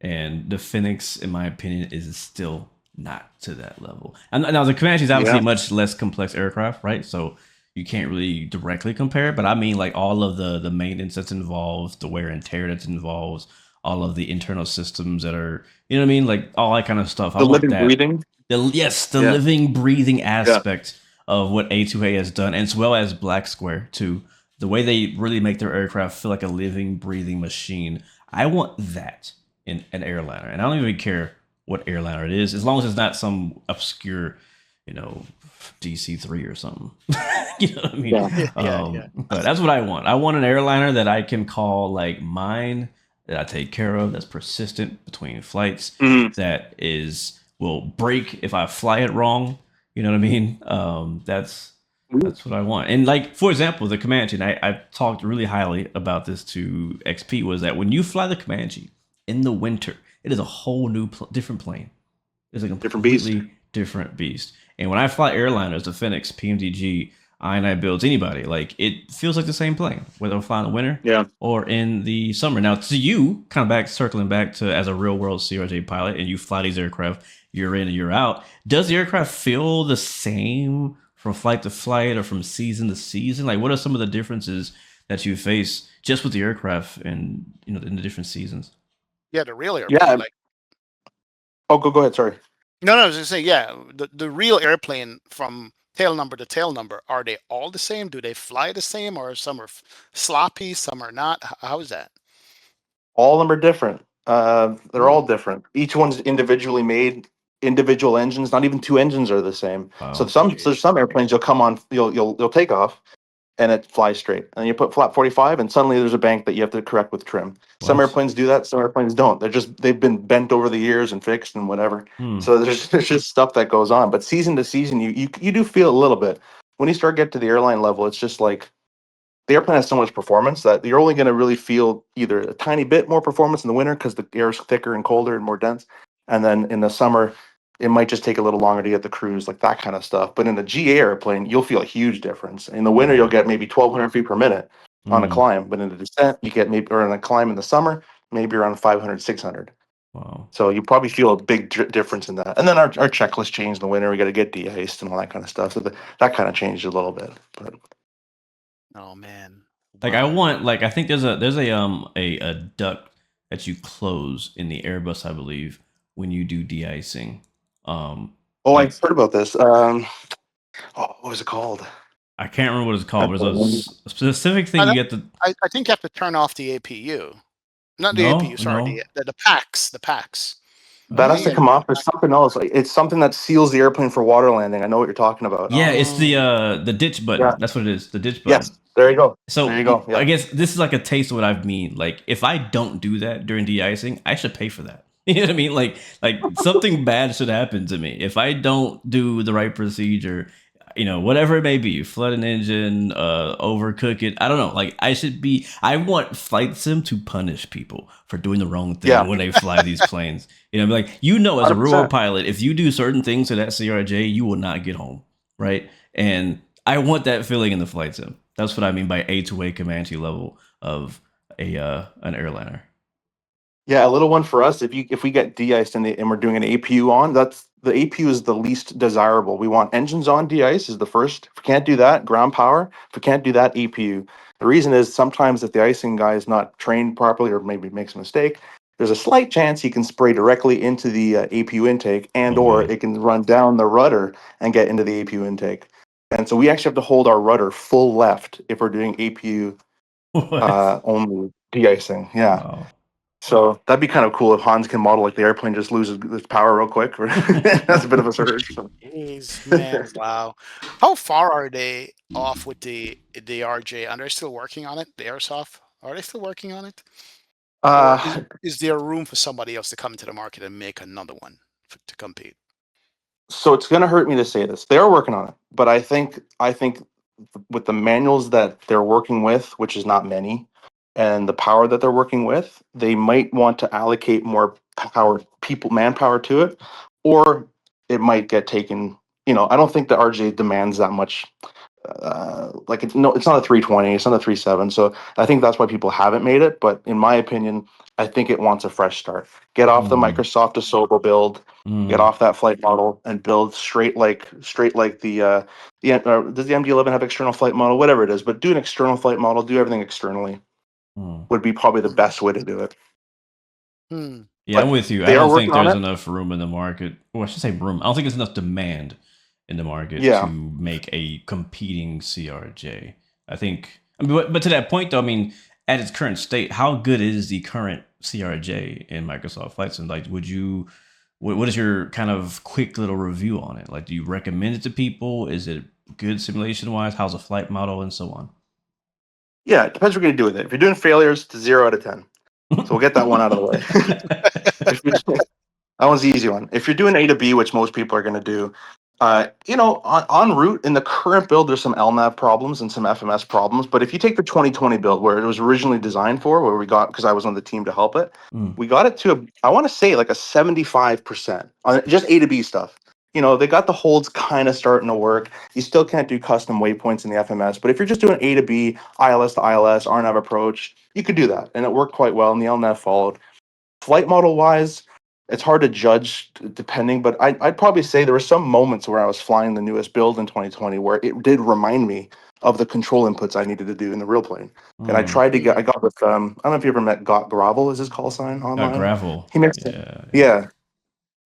And the Fenix, in my opinion, is still not to that level. And now the Comanche is obviously a much less complex aircraft, right? So you can't really directly compare it. But I mean, like all of the maintenance that's involved, the wear and tear that's involved, all of the internal systems that are, you know what I mean? Like all that kind of stuff. I
The
want
living,
that.
breathing.
The
Yeah.
living, breathing aspect of what A2A has done, as well as Black Square too. The way they really make their aircraft feel like a living, breathing machine. I want that in an airliner, and I don't even care what airliner it is, as long as it's not some obscure, DC-3 or something. You know what I mean?
Yeah.
But that's what I want. I want an airliner that I can call like mine, that I take care of, that's persistent between flights, that will break if I fly it wrong. You know what I mean? That's what I want. And like, for example, the Comanche, and I've talked really highly about this to XP, was that when you fly the Comanche in the winter, it is a whole new different plane. It's a completely different beast. And when I fly airliners, the Fenix, PMDG, I builds, anybody, like it feels like the same plane, whether I'm flying in the winter or in the summer. Now, to you, kind of circling back to as a real world CRJ pilot, and you fly these aircraft year in and year out, does the aircraft feel the same from flight to flight or from season to season? Like, what are some of the differences that you face just with the aircraft and in the different seasons?
Yeah, the real airplane.
Yeah.
Like,
oh, go ahead. Sorry.
No, I was gonna say, yeah, the real airplane from tail number to tail number, are they all the same? Do they fly the same, or some are sloppy, some are not? How is that?
All of them are different. They're all different. Each one's individually made. individual engines. Not even two engines are the same. So
Wow.
there's some airplanes you'll take off and it flies straight. And you put flap 45 and suddenly there's a bank that you have to correct with trim. Some
What?
airplanes do that, some airplanes don't. They've been bent over the years and fixed and whatever.
Hmm.
So there's just stuff that goes on. But season to season, you do feel a little bit. When you start get to the airline level, it's just like the airplane has so much performance that you're only going to really feel either a tiny bit more performance in the winter because the air is thicker and colder and more dense, and then in the summer it might just take a little longer to get the cruise, like that kind of stuff. But in a GA airplane, you'll feel a huge difference. In the winter, you'll get maybe 1,200 feet per minute on a
Hmm.
climb, but in the descent, you get maybe, or in a climb in the summer, maybe around 500, 600.
Wow.
So you probably feel a big difference in that. And then our checklist changed in the winter. We got to get de-iced and all that kind of stuff. So that kind of changed a little bit. But
Oh man.
Like I
Wow.
want, like I think there's a duct that you close in the Airbus, I believe, when you do de-icing.
oh, I
Like
heard about this. What was it called?
I can't remember what it's called, but there's
No,
a specific thing
I,
you
know-
get to.
I think you have to turn off the APU. Not the
No,
APU, sorry,
no.
the packs. The packs.
that
I
has
think
to
you
Oh.
have to
come
turn
off.
the
It's
pack.
something else. It's something that seals the airplane for water landing. I know what you're talking about.
Yeah, it's
Oh.
the ditch button.
Yeah.
That's what it is. The ditch button.
Yes. There you go. There
So
you go.
I
Yeah.
guess this is like a taste of what I mean. Like if I don't do that during de-icing, I should pay for that. You know what I mean? Like something bad should happen to me if I don't do the right procedure. Whatever it may be, flood an engine, overcook it. I don't know. Like I should be. I want flight sim to punish people for doing the wrong
Yeah.
thing when they fly these planes. Like as a rural
100%.
pilot, if you do certain things to that CRJ, you will not get home, right? And I want that feeling in the flight sim. That's what I mean by A2A Comanche level of an airliner.
Yeah, a little one for us. If we get de-iced and we're doing an APU on, that's the APU is the least desirable. We want engines on de-ice is the first. If we can't do that, ground power. If we can't do that, APU. The reason is sometimes if the icing guy is not trained properly or maybe makes a mistake, there's a slight chance he can spray directly into the APU intake, and
Oh
or
man.
it can run down the rudder and get into the APU intake. And so we actually have to hold our rudder full left if we're doing APU
What?
only de-icing. Yeah.
Wow.
So that'd be kind of cool if Hans can model like the airplane just loses its power real quick. That's a bit of a surge. So.
Jeez, man, wow. How far are they off with the RJ? Are they still working on it? The airsoft? Are they still working on it? Or
uh,
is there room for somebody else to come into the market and make another one to compete?
so it's going to hurt me to say this. They are working on it, but I think with the manuals that they're working with, which is not many, and the power that they're working with, they might want to allocate more manpower to it, or it might get taken. I don't think the RJ demands that much like it's not a 320, it's not a 37. So I think that's why people haven't made it. But in my opinion, I think it wants a fresh start. Get off the
Mm,
Microsoft Asobo build, get
mm,
off that flight model, and build straight like does the MD-11 have external flight model? Whatever it is, but do an external flight model. Do everything externally
mm.
would be probably the best way to do it.
Hmm.
Yeah, I'm
But
with you. I
they are
don't think
working on
there's
it.
enough room in the market. Or I should say room. I don't think there's enough demand in the market to
Yeah.
make a competing CRJ. I think, but to that point though, I mean, at its current state, how good is the current CRJ in Microsoft Flight Sim? Like, what is your kind of quick little review on it? Like, do you recommend it to people? Is it good simulation wise? How's the flight model and so on?
Yeah, it depends what you're gonna do with it. If you're doing failures, it's 0 out of 10. So we'll get that one out of the way. If you're That one's the easy one. If you're doing A to B, which most people are going to do, en route in the current build, there's some LNAV problems and some FMS problems. But if you take the 2020 build, where it was originally designed for, where we got, because I was on the team to help it,
Mm,
we got it to, I want to say like a 75% on just A to B stuff. They got the holds kind of starting to work. You still can't do custom waypoints in the FMS, but if you're just doing A to B, ILS to ILS, RNAV approach, you could do that. And it worked quite well, and the LNAV followed. Flight model wise, it's hard to judge depending, but I'd probably say there were some moments where I was flying the newest build in 2020 where it did remind me of the control inputs I needed to do in the real plane. And
mm.
I got with, I don't know if you ever met Got Gravel, is his call sign online.
Gravel.
He makes,
Yeah, yeah.
yeah.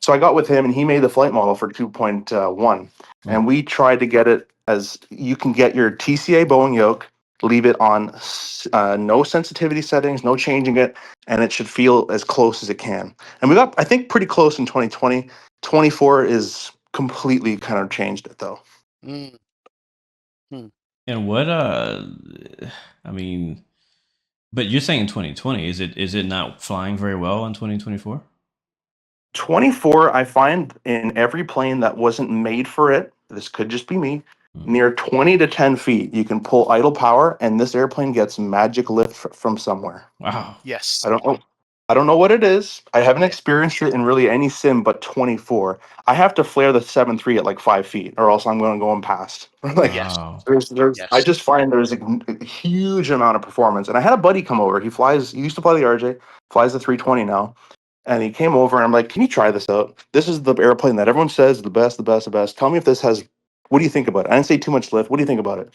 So I got with him and he made the flight model for 2.1.
Mm,
And we tried to get it as you can get your TCA Boeing Yoke leave it on no sensitivity settings, no changing it, and it should feel as close as it can. And we got, I think, pretty close in 2020. 24 is completely kind of changed it though.
Mm. Hmm.
And what I mean, but you're saying 2020, is it not flying very well in 2024?
24, I find in every plane that wasn't made for it, this could just be me,
Hmm.
near 20 to 10 feet, you can pull idle power and this airplane gets magic lift from somewhere.
Wow.
Yes.
I don't know. I don't know what it is. I haven't
Yeah.
experienced it in really any sim but 24. I have to flare the 7.3 at like 5 feet, or else I'm going to go and past. Like
Yes.
Wow.
I
Yes.
just find there's a huge amount of performance. And I had a buddy come over. He used to fly the RJ, flies the 320 now. And he came over and I'm like, can you try this out? This is the airplane that everyone says is the best, the best, the best. Tell me if this has, what do you think about it? I didn't say too much lift. What do you think about it?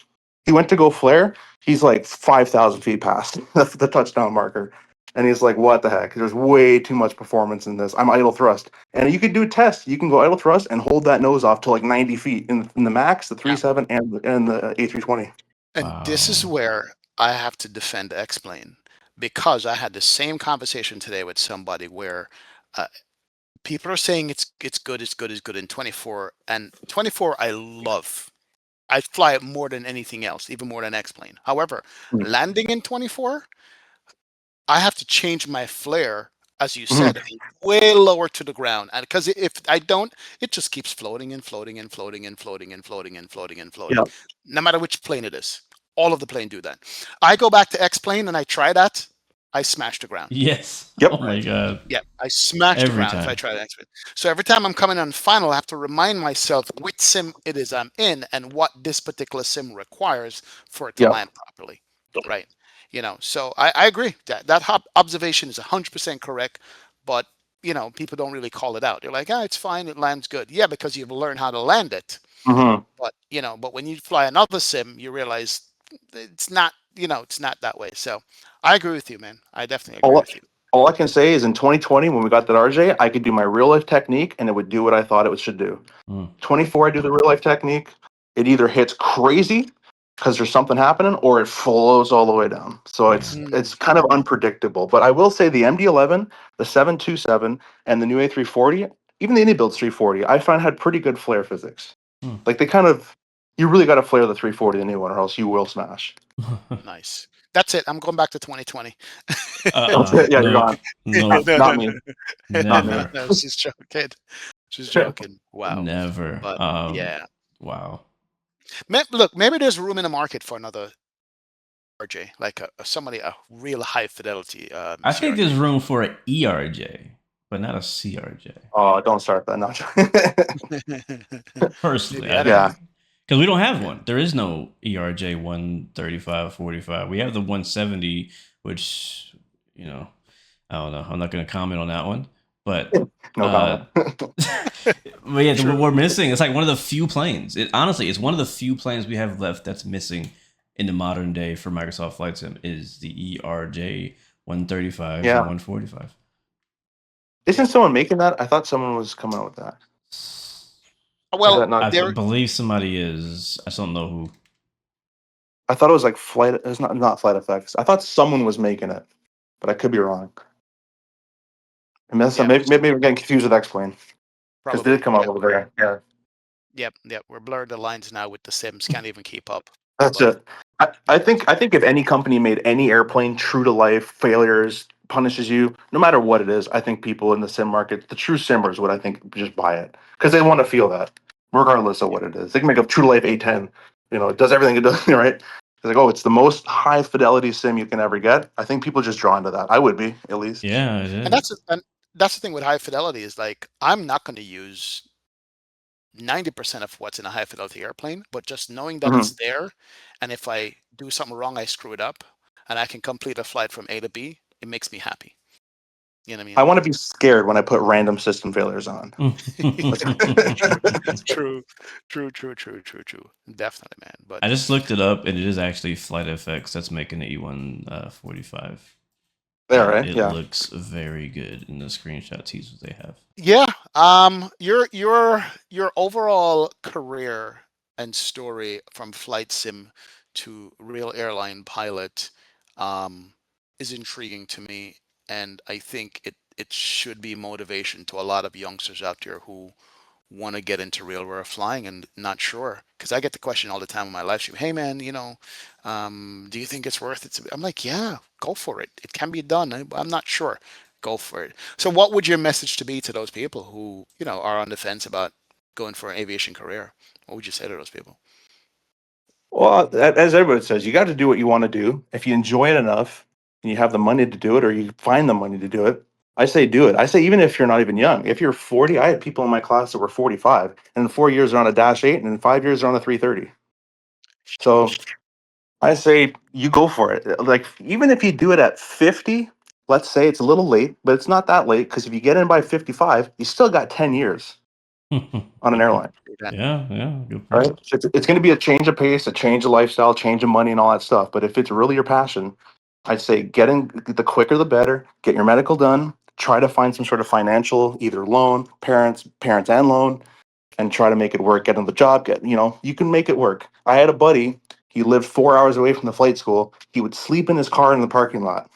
He went to go flare. He's like 5,000 feet past the touchdown marker. And he's like, what the heck? There's way too much performance in this. I'm idle thrust. And you could do tests. You can go idle thrust and hold that nose off to like 90 feet in the max, the
Yeah.
3.7 and the A320.
And this is
Wow.
where I have to defend X-Plane, because I had the same conversation today with somebody where uh, people are saying it's good, it's good, it's good in 24, and 24 I love. I fly it more than anything else, even more than X-Plane. However,
Mm.
landing in 24, I have to change my flare, as you
Mhm.
said, way lower to the ground. And because if I don't, it just keeps floating and floating and floating and floating and floating and floating and floating,
Yeah.
no matter which plane it is. All of the plane do that. I go back to X plane and I try that, I smash the ground.
Yes.
Yep.
Oh my
Right.
god.
Yeah, I smash the
Every
ground if I
time.
try to X-plane. So every time I'm coming on final, I have to remind myself which sim it is I'm in and what this particular sim requires for it to
Yep.
land properly. Right. So I agree that observation is 100% correct, but people don't really call it out. They're like, it's fine, it lands good. Yeah, because you've learned how to land it.
Hmm.
But when you fly another sim, you realize it's not that way. So I agree with you, man. I definitely agree
All,
with you.
all I can say is in 2020, when we got that RJ, I could do my real life technique and it would do what I thought it should do.
Mm.
24, I do the real life technique. It either hits crazy because there's something happening or it flows all the way down. So
Yeah.
it's kind of unpredictable. But I will say the MD-11, the 727, and the new A340, even the Indie Builds 340, I find had pretty good flare physics.
Mm.
Like you really got to flare the 340, the new one, or else you will smash.
Nice. That's it. I'm going back to 2020.
Yeah, you're
Nope.
gone.
No,
Nope.
no,
Not
no,
me. Not me.
no,
Never.
no. She's joking. She's joking. Wow.
Never.
But yeah.
Wow.
Look, maybe there's room in the market for another RJ, like a real high fidelity
I think there's
CRJ.
room for an ERJ, but not a CRJ.
Oh, don't start that. No.
Personally,
Maybe I
I
don't know.
Yeah.
because we don't have one. There is no ERJ 135, 45. We have the 170, which I don't know. I'm not going to comment on that one, but
No
uh,
comment.
but yeah,
True.
we're missing. It's like one of the few planes. Honestly, it's one of the few planes we have left that's missing in the modern day for Microsoft Flight Sim is the ERJ 135s and
Yeah.
145.
Isn't
Yeah.
someone making that? I thought someone was coming out with that. Is
Well,
that not
I
true?
there.
believe somebody is. I just don't know who.
I thought it was like flight. It's not flight effects. I thought someone was making it, but I could be wrong. I mean,
Yeah.
maybe we're getting confused with X-Plane because they did
Probably.
come out
Yep.
over there. Yeah,
Yep. Yep. We're blurred the lines now with the Sims. Can't even keep up.
that's
But
it. I think if any company made any airplane true to life, failures punishes you, no matter what it is. I think people in the sim market, the true simmers, would I think just buy it because they want to feel that, regardless of
yeah.
what it is. They can make a true to life A10. It does everything it does, right? It's like, oh, it's the most high fidelity sim you can ever get. I think people just drawn to that. I would be at least.
Yeah, it
And
is.
that's the thing with high fidelity is like I'm not going to use 90% of what's in a high fidelity airplane, but just knowing that
Mhm.
it's there, and if I do something wrong, I screw it up, and I can complete a flight from A to B, it makes me happy. You know what I
I
mean?
want to be scared when I put random system failures on.
True, true, true, true, true, true, true. Definitely, man. But
I just looked it up, and it is actually Flight FX that's making the E145,
There,
and
right?
it
Yeah.
looks very good in the screenshot teasers they have.
yeah, your overall career and story from flight sim to real airline pilot is intriguing to me, and I think it should be motivation to a lot of youngsters out there who want to get into real world flying and not sure. Because I get the question all the time in my live stream, hey man, do you think it's worth it? I'm like, yeah, go for it. It can be done. I'm not sure. Go for it. So what would your message to be to those people who, are on the fence about going for an aviation career? What would you say to those people?
Well, as everybody says, you got to do what you want to do. If you enjoy it enough and you have the money to do it, or you find the money to do it, I say do it. I say even if you're not even young, if you're 40, I had people in my class that were 45, and in 4 years they're on a Dash 8, and in 5 years they're on a 330. So I say you go for it. Like even if you do it at 50, let's say it's a little late, but it's not that late because if you get in by 55, you still got 10 years on an airline.
Yeah, good
Right?
point.
It's going to be a change of pace, a change of lifestyle, change of money, and all that stuff. But if it's really your passion, I'd say get in the quicker the better. Get your medical done. Try to find some sort of financial, either loan, parents and loan, and try to make it work. Get on the job. You can make it work. I had a buddy. He lived 4 hours away from the flight school. He would sleep in his car in the parking lot.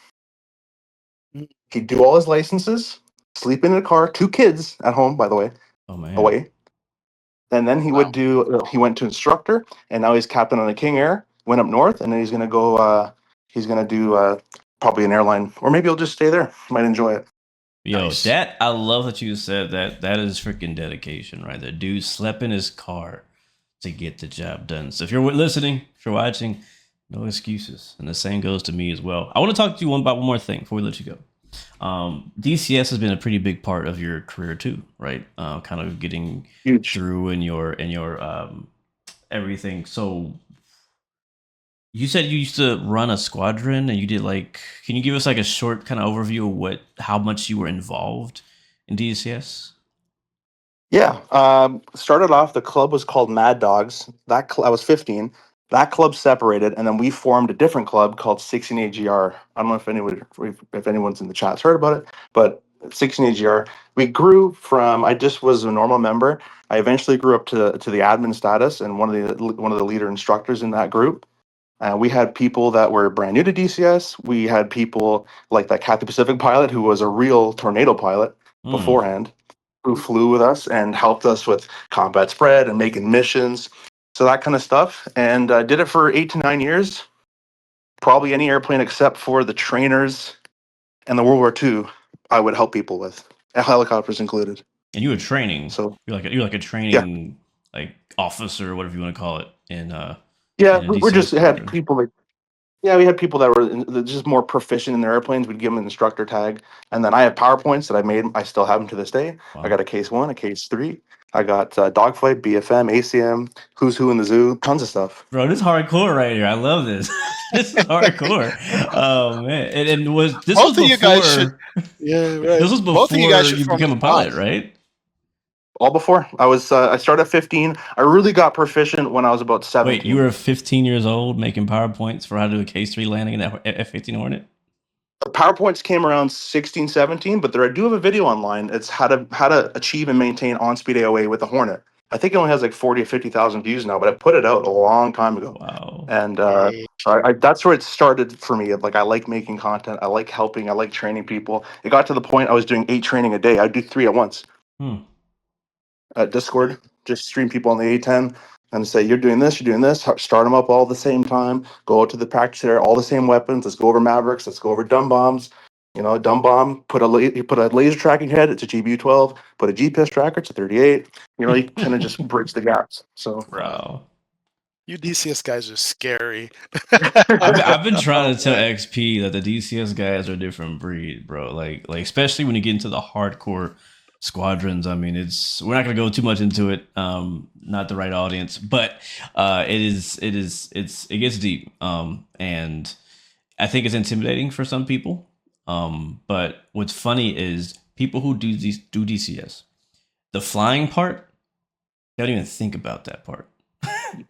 He'd do all his licenses, sleep in a car. 2 kids at home, by the way,
Oh man.
away. And then he
Wow.
would do. He went to instructor, and now he's captain on a King Air. Went up north, and then he's gonna go. He's gonna do probably an airline, or maybe he'll just stay there. Might enjoy it.
Yo,
Nice.
that I love that you said that. That is freaking dedication, right? The dude slept in his car to get the job done. So if you're listening, if you're watching, no excuses. And the same goes to me as well. I want to talk to you about one more thing before we let you go. DCS has been a pretty big part of your career too, right? Kind of getting
Huge.
through in your everything. So you said you used to run a squadron and you did can you give us like a short kind of overview of how much you were involved in DCS?
Yeah. Started off. The club was called Mad Dogs. I was 15. That club separated, and then we formed a different club called 16AGR. I don't know if anyone's in the chat's heard about it, but 16AGR. We grew from. I just was a normal member. I eventually grew up to the admin status and one of the leader instructors in that group. We had people that were brand new to DCS. We had people like that Cathay Pacific pilot who was a real tornado pilot
Hmm.
beforehand, who flew with us and helped us with combat spread and making missions. So that kind of stuff. And did it for 8 to 9 years. Probably any airplane except for the trainers and the World War II, I would help people with, helicopters included.
And you were training.
So
You're like a
yeah,
training like officer, whatever you want to call it,
yeah,
in a
we
DCS
just had
squadron.
people like. Yeah, we had people that were just more proficient in their airplanes. We'd give them an instructor tag, and then I have PowerPoints that I made. I still have them to this day. I
Wow.
got a case one, a case three. I got dogfight, BFM, ACM, who's who in the zoo, tons of stuff.
Bro, this is hardcore right here. I love this. This is hardcore. Oh man. And was this was
Both of you guys should.
before
Yeah,
this
right.
was
Both of you guys
before
should
you
form a
became a
squad.
pilot, right?
All before I started at 15. I really got proficient when I was about
Wait, you
17.
were 15 years old making PowerPoints for how to do a Case 3 landing in that F-15 Hornet?
The PowerPoints came around 16, 17, but I do have a video online. It's how to achieve and maintain on-speed AOA with a Hornet. I think it only has like 40 or 50,000 views now, but I put it out a long time ago.
Wow.
And
Hey,
that's where it started for me. Like I like making content, I like helping, I like training people. It got to the point I was doing 8 training a day. I'd do 3 at once.
Hmm.
Discord, just stream people on the A10 and say, you're doing this, start them up all at the same time, go out to the practice area, all the same weapons. Let's go over Mavericks, let's go over dumb bombs. Dumb bomb, you put a laser tracking head, it's a GBU-12, put a GPS tracker, it's a 38. You kind of just bridge the gaps. So,
bro,
Wow.
you DCS guys are scary.
I've been trying
Oh
to tell
man.
XP that the DCS guys are a different breed, bro. Like especially when you get into the hardcore squadrons. I mean, we're not gonna go too much into it. Not the right audience, but it gets deep. And I think it's intimidating for some people. But what's funny is people who do DCS, the flying part, they don't even think about that part.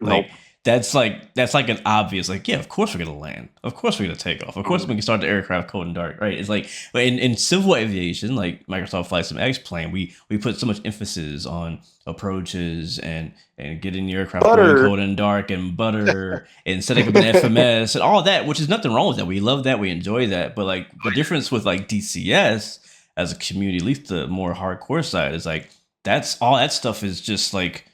nope.
Like that's like an obvious, like, yeah, of course we're gonna land, of course we're gonna take off, of course we can start the aircraft cold and dark, right? It's like, but in civil aviation, like Microsoft Flight Sim X plane, we put so much emphasis on approaches and getting the aircraft going
Butter.
cold and dark and butter and setting up an FMS and all that, which is nothing wrong with that. We love that, we enjoy that, but like the difference with like DCS as a community, at least the more hardcore side, is like that's all that stuff is just like,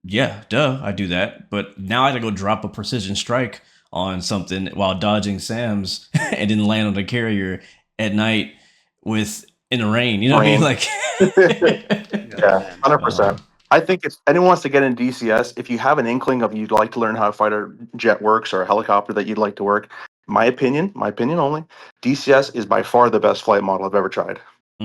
yeah, duh, I do that. But now I have to go drop a precision strike on something while dodging SAMs and then land on the carrier at night with in the rain. You know what I mean?
Rain.
Like,
Oh
Yeah,
man.
100%. I think if anyone wants to get in DCS, if you have an inkling of you'd like to learn how a fighter jet works or a helicopter that you'd like to work, my opinion only, DCS is by far the best flight model I've ever tried.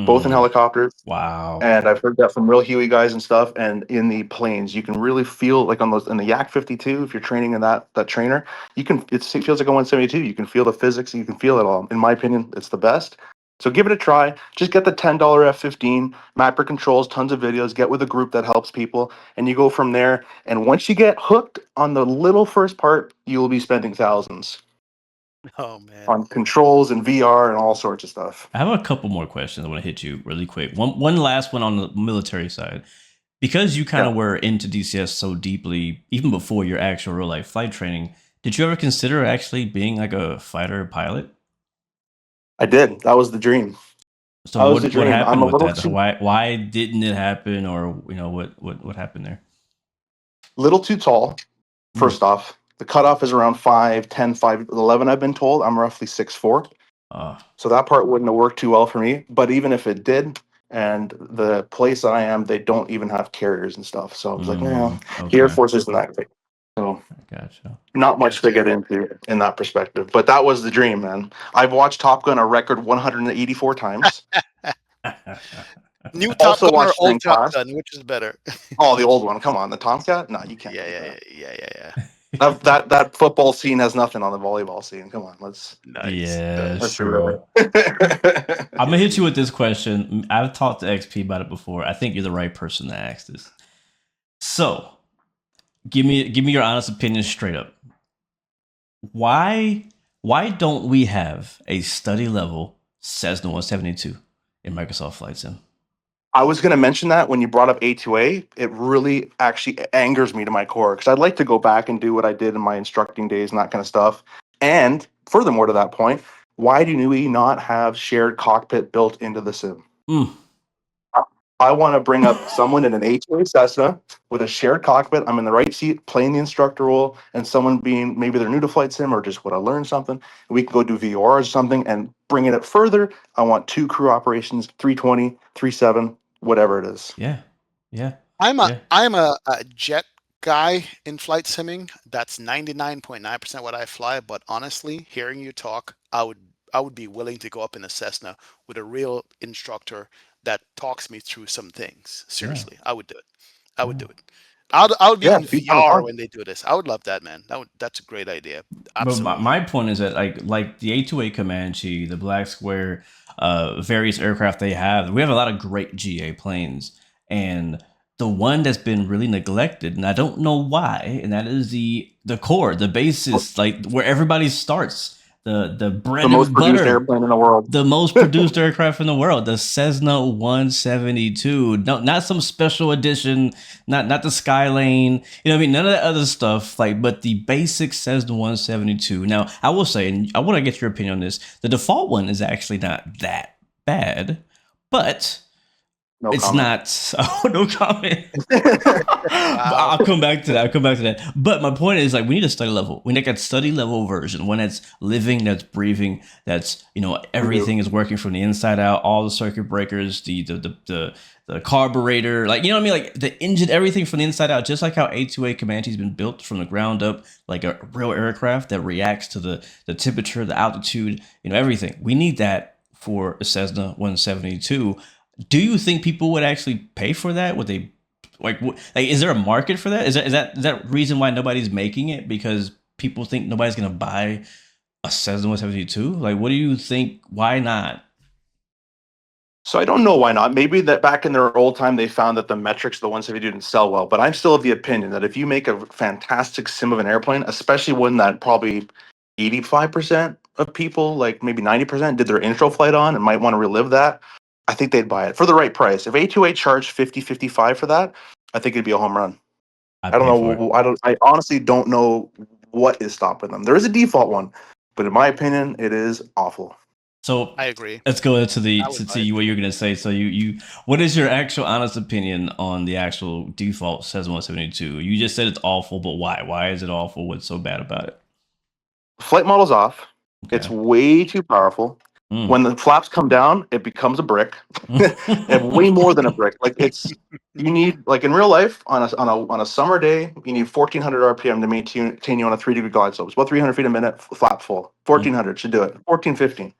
Both in helicopters,
wow.
and I've heard that from real Huey guys and stuff. And in the planes, you can really feel like on those in the Yak 52. If you're training in that trainer, you can. It feels like a 172. You can feel the physics. You can feel it all. In my opinion, it's the best. So give it a try. Just get the $10 F-15 mapper controls, tons of videos. Get with a group that helps people, and you go from there. And once you get hooked on the little first part, you will be spending thousands
Oh man.
on controls and VR and all sorts of stuff.
I have a couple more questions I want to hit you really quick. One last one on the military side. Because you kind
Yeah,
of were into DCS so deeply, even before your actual real life flight training, did you ever consider actually being like a fighter pilot?
I did. That was the dream.
So
That was the
what
dream. I'm
happened
a
with
little
that?
too
Why didn't it happen, or what happened there?
little too tall.
Mm.
First off, the cutoff is around 5'10", 5'11", I've been told. I'm roughly 6'4",
Uh,
so that part wouldn't have worked too well for me. But even if it did, and the place that I am, they don't even have carriers and stuff. So I was like, no, the Air
okay,
Force isn't that big. So
I gotcha.
not much to
Gotcha.
get into in that perspective. But that was the dream, man. I've watched Top Gun a record 184 times.
New Top
Also
Gun or
watched
old
Spring
Top
Class.
Gun, which is better?
Oh, the old one. Come on, the Tomcat? No, you can't
Yeah,
beat
yeah,
that.
yeah, yeah, yeah.
That football scene has nothing on the volleyball scene. Come on,
Nice,
Yeah,
let's
nice.
be
true.
real.
I'm gonna hit you with this question. I've talked to XP about it before. I think you're the right person to ask this. So, give me your honest opinion straight up. Why why don't we have a study level Cessna 172 in Microsoft Flight Sim?
I was going to mention that when you brought up A2A, it really actually angers me to my core because I'd like to go back and do what I did in my instructing days and that kind of stuff. And furthermore to that point, why do we not have shared cockpit built into the sim?
Mm.
I want to bring up someone in an A2A Cessna with a shared cockpit. I'm in the right seat playing the instructor role, and someone being maybe they're new to flight sim or just want to learn something. We can go do VR or something and bringing it further. I want two crew operations, 320, 37, whatever it is.
Yeah. Yeah.
I'm a
Yeah.
I'm a jet guy in flight simming. That's 99.9% what I fly. But honestly, hearing you talk, I would be willing to go up in a Cessna with a real instructor that talks me through some things.
Yeah.
Seriously, I would do it. I would
Yeah.
do it. I would be
Yeah,
in
it'd be kind of
VR
fun.
when they do this. I would love that, man. That's a great idea.
But
Absolutely.
my point is that like the A2A Comanche, the Black Square, various aircraft they have, we have a lot of great GA planes, and the one that's been really neglected, and I don't know why, and that is the core, the basis, like where everybody starts, the
The
bread
most
and
produced
butter,
airplane in the world.
the most produced aircraft in the world, the Cessna 172. No, not some special edition, not the Skylane. You know what I mean? None of that other stuff. Like, but the basic Cessna 172. Now, I will say, and I want to get your opinion on this. The default one is actually not that bad, but
No
it's
comment.
not. Oh, no comment. But
Wow.
I'll come back to that. I'll come back to that. But my point is, like, we need a study level. We need a study level version, one that's living, that's breathing, that's,
We do.
everything is working from the inside out. All the circuit breakers, the carburetor, like, you know what I mean, like the engine, everything from the inside out. Just like how A2A Comanche's been built from the ground up, like a real aircraft that reacts to the temperature, the altitude, everything. We need that for a Cessna 172. Do you think people would actually pay for that? Would they like? Is there a market for that? Is that reason why nobody's making it because people think nobody's gonna buy a Cessna 172? Like, what do you think? Why not?
So I don't know why not. Maybe that back in their old time they found that the metrics of the 172 didn't sell well. But I'm still of the opinion that if you make a fantastic sim of an airplane, especially one that probably 85% of people, like maybe 90%, did their intro flight on and might want to relive that, I think they'd buy it for the right price. If A2A charged 50, 55 for that, I think it'd be a home run.
I'd
I don't
pay for it.
know. I honestly don't know what is stopping them. There is a default one, but in my opinion, it is awful.
So
I agree.
let's go into
I would buy
see
it.
what you're gonna say. So what is your actual honest opinion on the actual default Cessna 172? You just said it's awful, but why? Why is it awful? What's so bad about it?
Flight model's off.
Okay.
It's way too powerful. When the flaps come down, it becomes a brick, and way more than a brick. Like you need, like in real life on a summer day, you need 1400 RPM to maintain you on a 3-degree glide slope. It's about 300 feet a minute, flap full. 1400 should do it. 14, 15.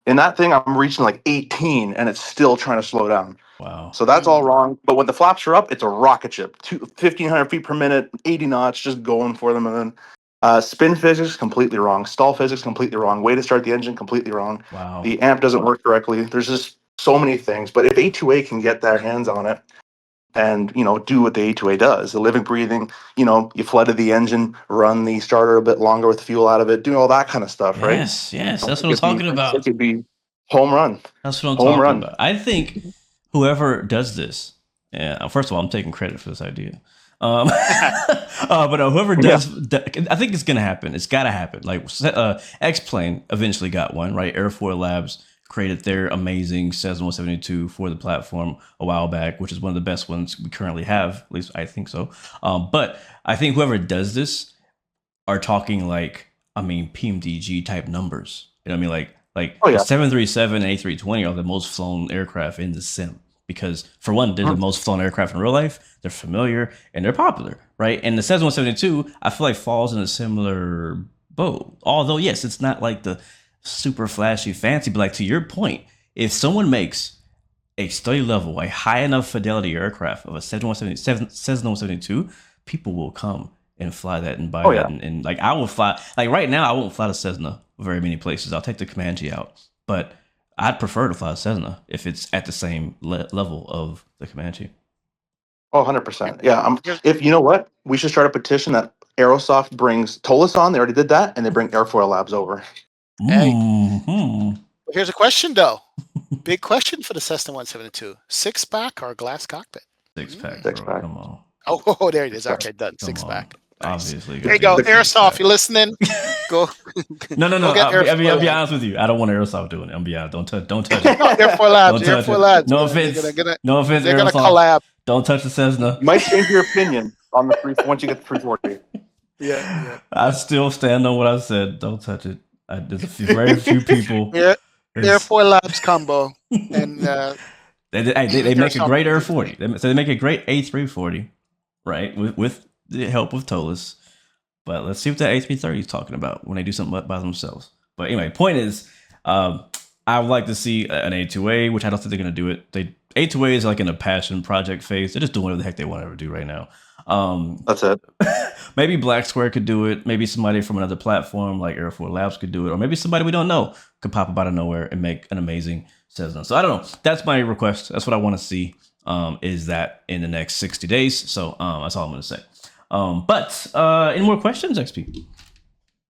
In that thing, I'm reaching like 18, and it's still trying to slow down.
Wow.
So that's all wrong. But when the flaps are up, it's a rocket ship. 1,500 feet per minute, 80 knots, just going for them. And then spin physics, completely wrong. Stall physics, completely wrong. Way to start the engine, completely wrong.
Wow.
The amp doesn't work correctly. There's just so many things. But if A2A can get their hands on it and, do what the A2A does, the living, breathing, you flooded the engine, run the starter a bit longer with fuel out of it, do all that kind of stuff, right?
Yes, that's what I'm talking about.
It could be home run.
That's what I'm
Home
talking
run.
about. I think whoever does this, first of all, I'm taking credit for this idea. But whoever does, I think it's gonna happen. It's gotta happen. Like X-Plane eventually got one, right? Airfoil Labs created their amazing Cessna 172 for the platform a while back, which is one of the best ones we currently have. At least I think so. But I think whoever does this are talking like, PMDG type numbers. You know what I mean? Like
Oh, yeah.
the 737 and A320 are the most flown aircraft in the sim. Because for one, they're the most flown aircraft in real life. They're familiar and they're popular, right? And the Cessna 172, I feel like falls in a similar boat. Although, yes, it's not like the super flashy, fancy, but like to your point, if someone makes a study level, a high enough fidelity aircraft of a Cessna 172, people will come and fly that and buy that. And like I will fly, like right now, I won't fly the Cessna very many places. I'll take the Comanche out, but I'd prefer to fly a Cessna if it's at the same level of the Comanche.
Oh, 100%. Yeah. If you know what, we should start a petition that Aerosoft brings Tolis on. They already did that, and they bring Airfoil Labs over.
Hey.
Mm-hmm.
Here's a question, though. Big question for the Cessna 172: 6-pack or glass cockpit?
6-pack,
Six
bro.
pack.
Come on.
Oh, there it is.
Six-pack.
Okay, done.
Come
6-pack.
on.
Nice.
Obviously.
There you go, Airsoft. You listening? Go.
No.
Go get
I'll be
Airfoil
honest with you. I don't want Airsoft doing it. I'll be honest. Don't touch it.
Airfoil Labs.
Don't touch
Airfoil
it.
Labs.
No
man.
offense. No offense,
They're gonna
Airsoft.
collab.
Don't touch the Cessna.
You might change your opinion on the once you get the 340.
Yeah.
I still stand on what I said. Don't touch it. There's very few people.
Airfoil Labs combo, and
they make a great Air 40. They make a great A340, right? With the help of Tolis. But let's see what that A330 is talking about when they do something by themselves. But anyway, point is, I would like to see an A2A, which I don't think they're going to do it. A2A is like in a passion project phase. They're just doing whatever the heck they want to ever do right now.
That's it.
Maybe Black Square could do it. Maybe somebody from another platform like Airfoil Labs could do it. Or maybe somebody we don't know could pop up out of nowhere and make an amazing Cessna. So I don't know. That's my request. That's what I want to see, is that in the next 60 days. So that's all I'm going to say. But any more questions, XP?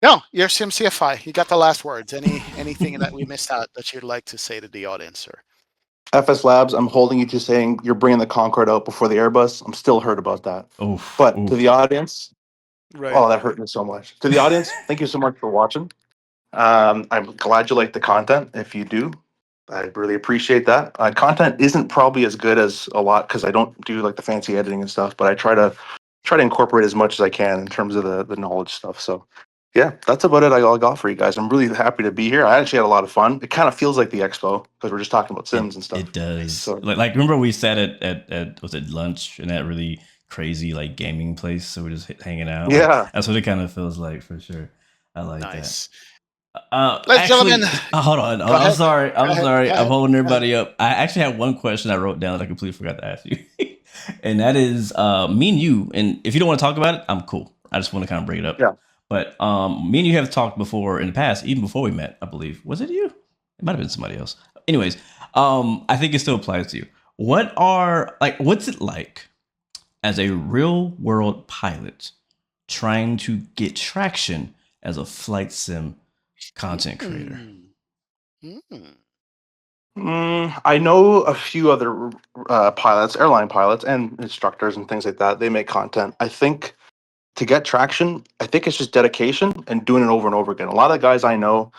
No, you're CMCFI. You got the last words. Anything that we missed out that you'd like to say to the audience, sir?
FS Labs, I'm holding you to saying you're bringing the Concorde out before the Airbus. I'm still hurt about that. But to the audience,
right.
Oh, that hurt me so much. To the audience, thank you so much for watching. I'm glad you like the content. If you do, I really appreciate that. Content isn't probably as good as a lot because I don't do like the fancy editing and stuff, but I try to incorporate as much as I can in terms of the knowledge stuff. So yeah, that's about it. I got for you guys. I'm really happy to be here. I actually had a lot of fun. It kind of feels like the expo because we're just talking about sims and stuff.
It does.
So,
like remember we sat at was it lunch in that really crazy like gaming place? So we're just hanging out.
Yeah,
like, that's what it kind of feels like for sure. I like that.
Ladies and gentlemen,
hold on. I'm sorry. I'm holding everybody up. I actually had one question I wrote down that I completely forgot to ask you, and that is me and you. And if you don't want to talk about it, I'm cool. I just want to kind of bring it up.
Yeah.
But me and you have talked before in the past, even before we met, I believe. Was it you? It might have been somebody else. anyways, I think it still applies to you. What's it like as a real world pilot trying to get traction as a flight sim content creator?
Mm. Mm.
I know a few other pilots, airline pilots, and instructors and things like that. They make content. I think to get traction, I think it's just dedication and doing it over and over again. A lot of guys I know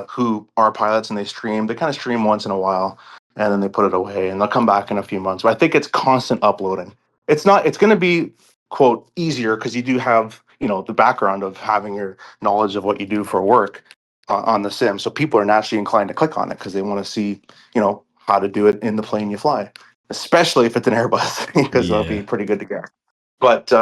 who are pilots and they stream, they kind of stream once in a while and then they put it away and they'll come back in a few months. But I think it's constant uploading. It's going to be, quote, easier because you do have, the background of having your knowledge of what you do for work on the sim. So people are naturally inclined to click on it because they want to see, how to do it in the plane you fly, especially if it's an Airbus because they'll be
Yeah.
pretty good to get. But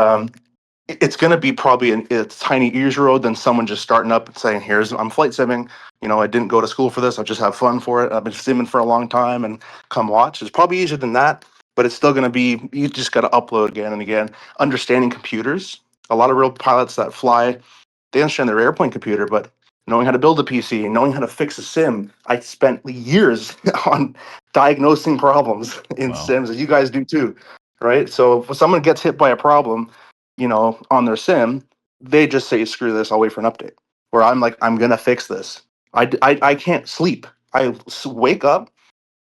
it's going to be probably a tiny easier road than someone just starting up and saying, "Here's I'm flight simming. I didn't go to school for this. I just have fun for it. I've been simming for a long time, and come watch." It's probably easier than that, but it's still going to be. You just got to upload again and again. Understanding computers. A lot of real pilots that fly, they understand their airplane computer, but knowing how to build a PC, knowing how to fix a sim, I spent years on diagnosing problems in
Wow.
sims, as you guys do too, right? So if someone gets hit by a problem, on their sim, they just say, "Screw this, I'll wait for an update." Where I'm like, I'm gonna fix this. I can't sleep. Wake up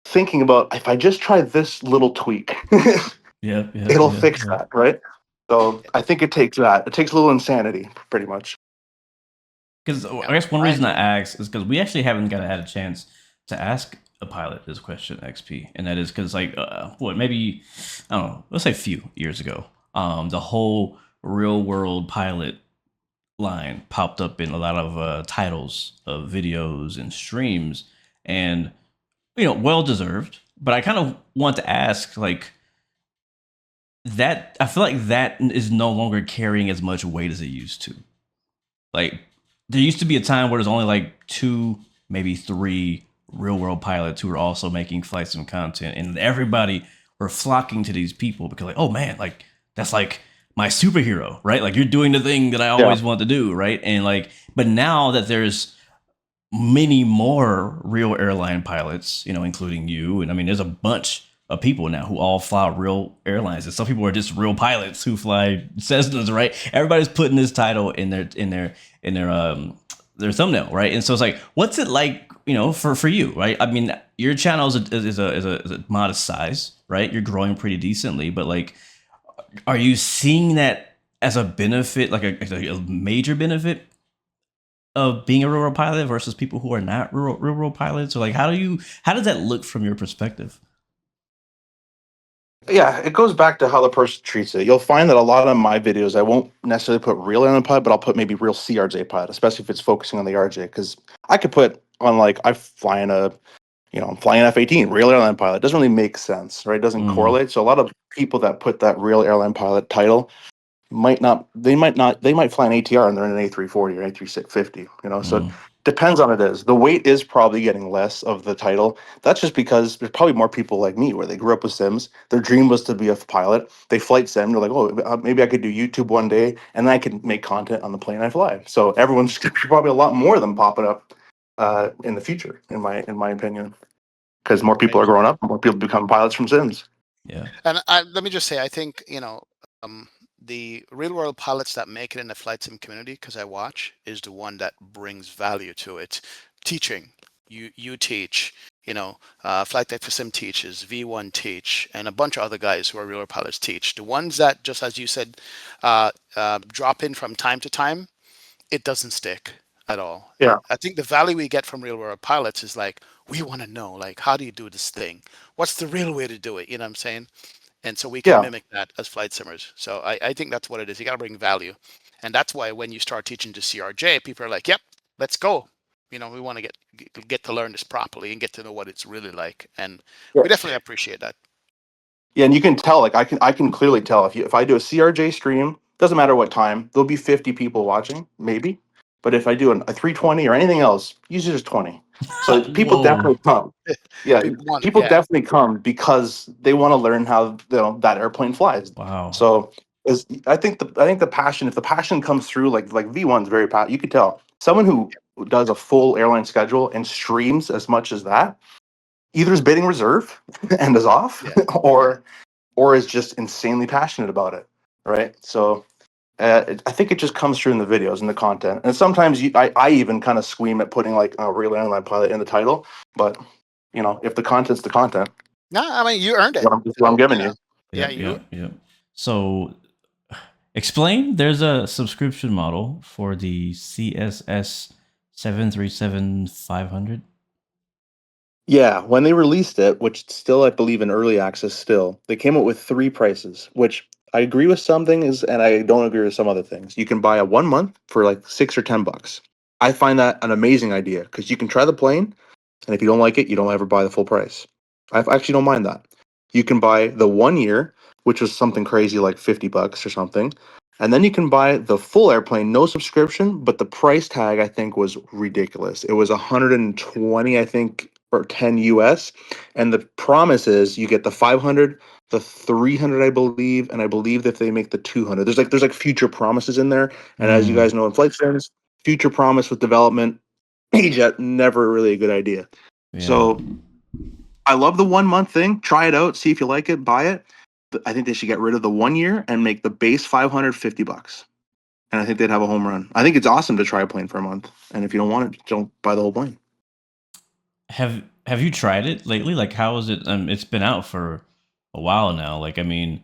thinking about if I just try this little tweak,
Yeah, yeah,
it'll
yeah,
fix
yeah.
that, right? So I think it takes that. It takes a little insanity, pretty much.
Because
Yeah.
I guess one
I
reason I
agree.
ask is because we actually haven't had a chance to ask a pilot this question, XP, and that is because maybe I don't know, let's say a few years ago, the whole real world pilot line popped up in a lot of titles of videos and streams, and well deserved. But I kind of want to ask, like, that I feel like that is no longer carrying as much weight as it used to. Like, there used to be a time where there's only like two, maybe three real world pilots who were also making flight sim content, and everybody were flocking to these people because, like, oh man, like that's like my superhero, right? Like, you're doing the thing that I
Yeah,
always want to do, right? And like, but now that there's many more real airline pilots, including you, and I mean, there's a bunch of people now who all fly real airlines, and some people are just real pilots who fly Cessnas, right? Everybody's putting this title in their thumbnail, right? And so it's like, what's it like, for you, right? I mean, your channel is a modest size, right? You're growing pretty decently, but like, are you seeing that as a benefit, like a major benefit of being a rural pilot versus people who are not rural pilots? Or like, how does that look from your perspective?
yeah. It goes back to how the person treats it. You'll find that a lot of my videos, I won't necessarily put real airline pilot, but I'll put maybe real CRJ pilot, especially if it's focusing on the RJ, because I could put on like I'm flying an F-18, real airline pilot. It doesn't really make sense, right? It doesn't
Mm,
correlate. So a lot of people that put that real airline pilot title they might fly an ATR and they're in an A340 or A350, so it
mm,
depends on it is. The weight is probably getting less of the title. That's just because there's probably more people like me where they grew up with Sims. Their dream was to be a pilot. They flight sim. They're like, oh, maybe I could do YouTube one day and then I could make content on the plane I fly. So everyone's probably a lot more of them popping up in the future, in my opinion, because more people
Right.
are growing up, more people become pilots from Sims.
yeah.
And let me just say, I think, um, the real world pilots that make it in the flight sim community, because I watch, is the one that brings value to it. Teaching, you teach, Flight Deck for Sim teaches, V1 teach, and a bunch of other guys who are real world pilots teach. The ones that, just as you said, drop in from time to time, it doesn't stick at all.
Yeah,
I think the value we get from real world pilots is like, we want to know, like, how do you do this thing? What's the real way to do it? You know what I'm saying? And so we can
yeah.
mimic that as flight simmers. So I think that's what it is. You got to bring value. And that's why when you start teaching to CRJ, people are like, yep, let's go. We want to get to learn this properly and get to know what it's really like. And we definitely appreciate that.
Yeah, and you can tell, like I can clearly tell if I do a CRJ stream, doesn't matter what time, there'll be 50 people watching, maybe. But if I do a 320 or anything else, usually there's 20. So people
Whoa.
definitely come. Yeah,
People want it.
people
Yeah.
definitely come because they want to learn how that airplane flies.
Wow.
So I think the passion, if the passion comes through, like V1's very you could tell someone who does a full airline schedule and streams as much as that. either is bidding reserve and is off,
Yeah.
or is just insanely passionate about it, right? So I think it just comes through in the videos and the content. And sometimes I even kind of squeam at putting like a real airline pilot in the title, but if the content's the content,
No, I mean you earned it.
what I'm giving you.
Yeah,
Yep. So explain. There's a subscription model for the CSS 737-500.
Yeah, when they released it, which it's still I believe in early access still, they came up with three prices, which I agree with some things and I don't agree with some other things. You can buy a 1 month for like $6 or $10. I find that an amazing idea because you can try the plane, and if you don't like it, you don't ever buy the full price. I actually don't mind that. You can buy the 1 year, which was something crazy like $50 or something. And then you can buy the full airplane, no subscription, but the price tag I think was ridiculous. It was 120, I think, or 10 US. And the promise is you get the 500, the 300, I believe, and I believe that if they make the 200. There's like future promises in there. And as you guys know in flight sims, future promise with development, jet never really a good idea.
Yeah.
So I love the 1 month thing. Try it out, see if you like it, buy it. I think they should get rid of the 1 year and make the base $550. And I think they'd have a home run. I think it's awesome to try a plane for a month. And if you don't want it, don't buy the whole plane.
Have you tried it lately? Like, how is it? It's been out for a while now. Like, I mean,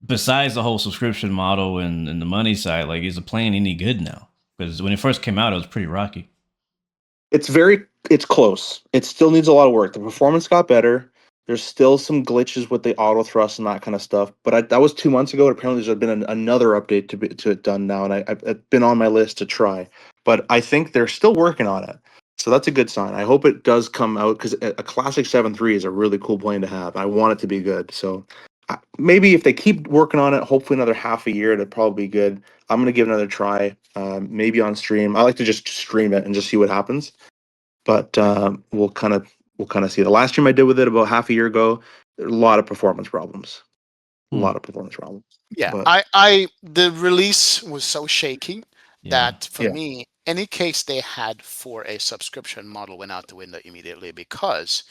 besides the whole subscription model and the money side, like, is the plane any good now? Because when it first came out, it was pretty rocky.
It's close. It still needs a lot of work. The performance got better. There's still some glitches with the auto thrust and that kind of stuff. But that was 2 months ago. Apparently, there's been another update to it done now, and I've been on my list to try. But I think they're still working on it, so that's a good sign. I hope it does come out because a classic 7.3 is a really cool plane to have. I want it to be good. So maybe if they keep working on it, hopefully another half a year, it'll probably be good. I'm gonna give it another try. Maybe on stream. I like to just stream it and just see what happens. But we'll kind of see. The last stream I did with it about half a year ago, there were a lot of performance problems.
Yeah,
But
the release was so shaky
Yeah.
that for
Yeah.
me, any case they had for a subscription model went out the window immediately, because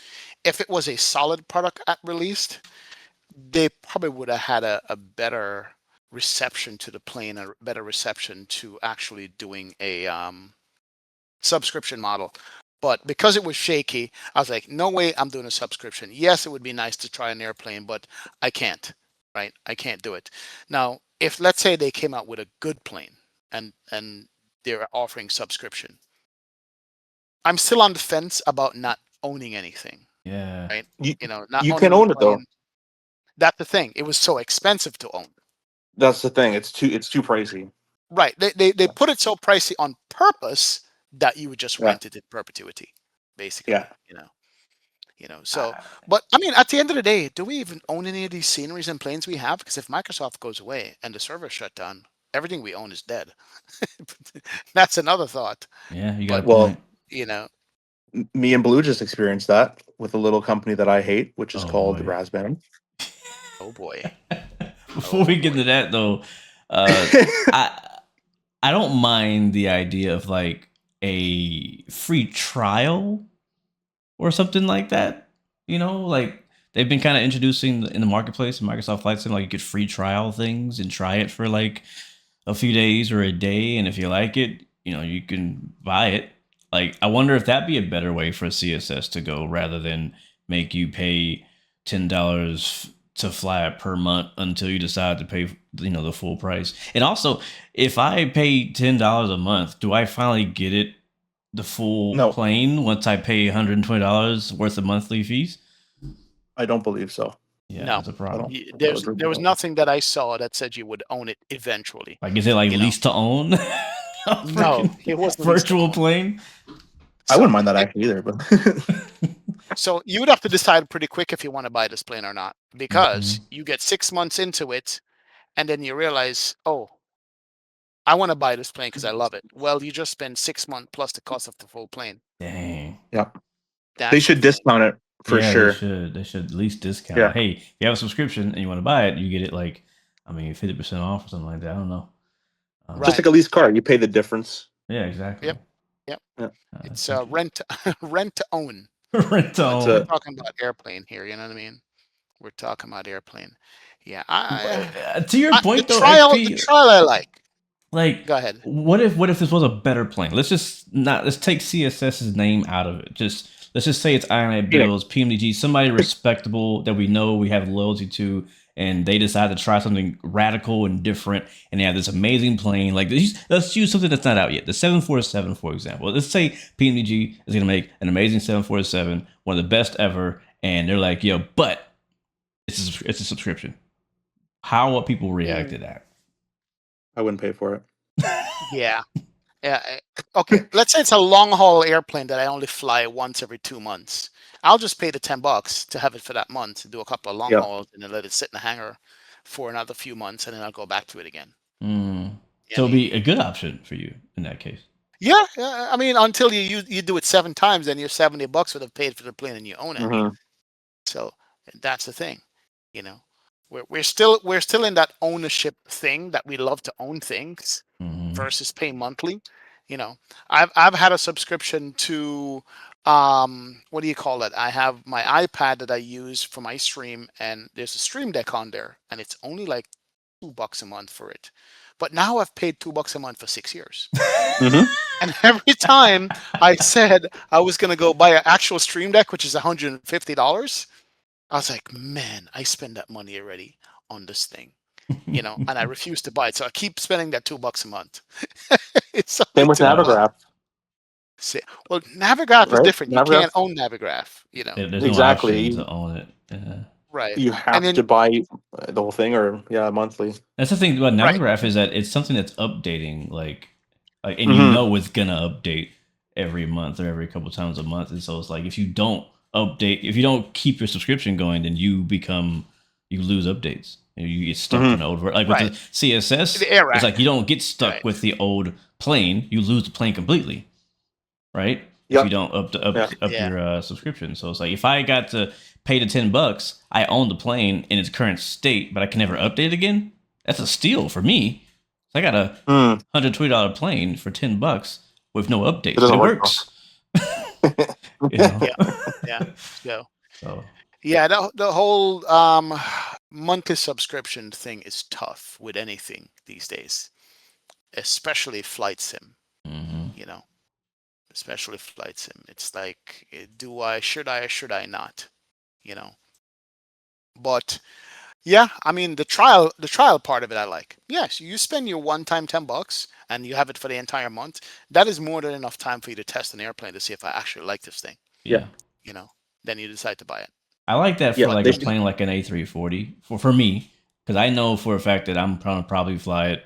if it was a solid product at released, they probably would have had a better reception to the plane, a better reception to actually doing a subscription model. But because it was shaky, I was like, no way I'm doing a subscription. Yes, it would be nice to try an airplane, but I can't, right? I can't do it. Now, if let's say they came out with a good plane and they're offering subscription, I'm still on the fence about not owning anything,
Yeah.
right?
You
Not
you
owning
can
the
own it though.
plane. That's the thing. It was so expensive to own.
That's the thing. It's too pricey.
Right. They put it so pricey on purpose that you would just
Yeah.
rent it in perpetuity, basically.
Yeah.
So, but I mean, at the end of the day, do we even own any of these sceneries and planes we have? Because if Microsoft goes away and the server shut down, everything we own is dead. That's another thought.
Yeah, you got a
But
point.
Me and Blue just experienced that with a little company that I hate, which is
Oh,
called
boy.
Raspberry.
Oh boy.
Before we get into that, though, I don't mind the idea of like a free trial or something like that. Like they've been kind of introducing in the marketplace in Microsoft Flight Sim, like you could free trial things and try it for like a few days or a day, and if you like it, you can buy it. Like, I wonder if that'd be a better way for CSS to go rather than make you pay $10 to fly it per month until you decide to pay, the full price. And also, if I pay $10 a month, do I finally get it the full
No.
plane once I pay $120 worth of monthly fees?
I don't believe so.
Yeah,
No.
that's a problem.
There was nothing that I saw that said you would own it eventually.
Like, is it like lease to own?
No, it wasn't
virtual plane.
I wouldn't mind that actually either, but
So you would have to decide pretty quick if you want to buy this plane or not, because you get 6 months into it and then you realize, oh, I want to buy this plane because I love it. Well, you just spend 6 months plus the cost of the full plane.
Dang.
yeah,
That's
they should discount it for sure.
They should at least discount.
Yeah.
Hey, if you have a subscription and you want to buy it, you get it like, 50% off or something like that. I don't know.
Just like a lease car, you pay the difference.
Yeah, exactly.
Yep.
Yeah.
It's rent to own.
Rent
That's
We're
it.
home.
talking about airplane here. You know what I mean? We're talking about airplane. Yeah,
To your
the
point though,
trial, the
XP,
trial I like.
like
Go ahead.
what if this was a better plane? Let's take CSS's name out of it. Let's just say it's Iron
Phoenix.
Bills, PMDG, somebody respectable that we know we have loyalty to, and they decide to try something radical and different, and they have this amazing plane. Like let's use something that's not out yet. The 747, for example. Let's say PMDG is going to make an amazing 747, one of the best ever, and they're like, yo, but it's a subscription. How will people react
Mm,
to that?
I wouldn't pay for it.
yeah. Yeah. Okay. Let's say it's a long haul airplane that I only fly once every 2 months. I'll just pay the $10 to have it for that month, do a couple of long
Yeah.
hauls, and then let it sit in the hangar for another few months, and then I'll go back to it again.
Mm.
Yeah,
So
I
it'd
mean,
be a good option for you in that case.
yeah. I mean, until you do it 7 times, then you're $70 would have paid for the plane and you own it.
Hmm.
So that's the thing, you know. We're still in that ownership thing that we love to own things
Mm-hmm.
versus pay monthly. You know, I've had a subscription to what do you call it? I have my iPad that I use for my stream, and there's a stream deck on there, and it's only like $2 a month for it. But now I've paid $2 a month for 6 years.
Hmm.
And every time I said I was gonna go buy an actual stream deck, which is $150, I was like, man, I spend that money already on this thing, and I refuse to buy it. So I keep spending that $2 a month. It's
Same
only
with
two
Wow.
bucks.
Navigraph,
Well, Navigraph is
right?
different. You
Navigraph,
can't own Navigraph.
There's no
exactly.
option to own it. Yeah.
Right.
You
And
have
then
to buy the whole thing, or yeah, monthly.
That's the thing about
right,
Navigraph is that it's something that's updating, and you
Hmm.
know it's gonna update every month or every couple times a month. And so it's like if you don't update, if you don't keep your subscription going, then you lose updates. You get stuck in
Hmm.
the old. Like with
right.
the CSS,
The air
it's
rack.
like you don't get stuck
Right.
with the old plane. You lose the plane completely, right? If you
Yep.
don't
Yeah.
up
Yeah.
your subscription. So it's like if I got to pay the $10, I own the plane in its current state, but I can never update it again. That's a steal for me. So I got a
Mm.
$120 plane for $10 with no
It
updates, but
doesn't
it
work though.
works. You know.
Yeah. Yeah. So
So
yeah, the whole monthly subscription thing is tough with anything these days, especially flight sim.
mhm.
You know, especially flight sim. It's like, do I, should I, or should I not? You know, but yeah, I mean the trial part of it I like. Yes, you spend your one time $10 and you have it for the entire month. That is more than enough time for you to test an airplane to see if I actually like this thing.
Yeah.
Yeah.
You know, then you decide to buy it.
I like that
Yeah.
for like
They
a
should.
plane like an A340 for me because I know for a fact that I'm probably fly it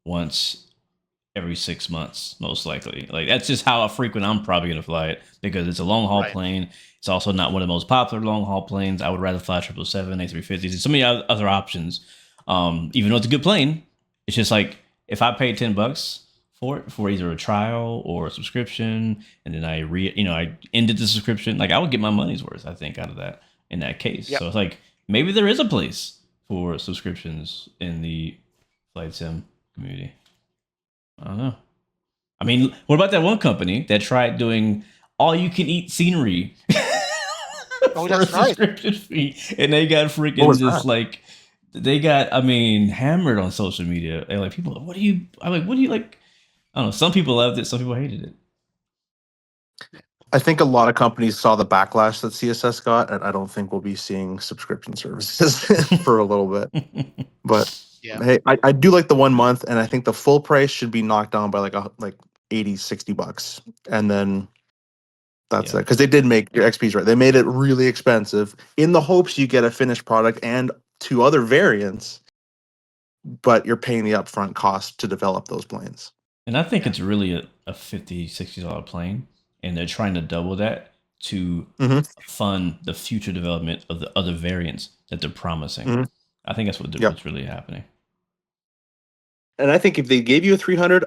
once every 6 months, most likely. Like that's just how frequent I'm probably gonna fly it because it's a long haul
Right.
plane. It's also not one of the most popular long haul planes. I would rather fly 777, A350s, and so many other options. Even though it's a good plane, it's just like if I paid $10 for it for either a trial or a subscription, and then I ended the subscription, like I would get my money's worth. I think out of that in that case.
Yep.
So it's like maybe there is a place for subscriptions in the flight sim community. I don't know. I mean, what about that one company that tried doing all you can eat scenery
Oh,
for a
that's right.
subscription fee? And they got
What
freaking
was
just
that?
like, I mean, hammered on social media. And like, people, what do you like? I don't know. Some people loved it, some people hated
I think a lot of companies saw the backlash that CSS got, and I don't think we'll be seeing subscription services for a little bit.
it.
But
Yeah.
hey, I do like the 1 month, and I think the full price should be knocked down by like 80, $60, and then that's it.
Yeah.
Because they did make your XP's right. They made it really expensive in the hopes you get a finished product and two other variants, but you're paying the upfront cost to develop those planes.
And I think
Yeah.
it's really a $50, $60 plane. And they're trying to double that to
Hmm.
fund the future development of the other variants that they're promising.
Hmm.
I think that's
Yep.
what's really happening.
And I think if they gave you a 300,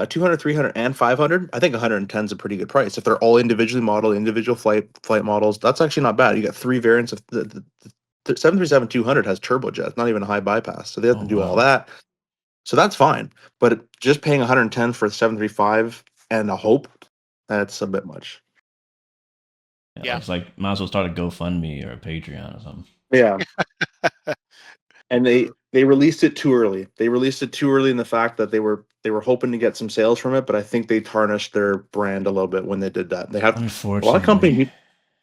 200, 300, and 500, I think 110 is a pretty good price. If they're all individually modeled, individual flight models, that's actually not bad. You got three variants of the 737-200 has turbojet, it's not even a high bypass, so they have
Oh
to do all
wow.
that. So that's fine. But just paying 110 for the 735 and a hope, that's a bit much.
Yeah,
Yeah.
it's like might as well start a GoFundMe or a Patreon or something.
Yeah, and
Mm.
they released it too early. They released it too early in the fact that they were hoping to get some sales from it, but I think they tarnished their brand a little bit when they did that. They have a lot of
Unfortunately.
companies.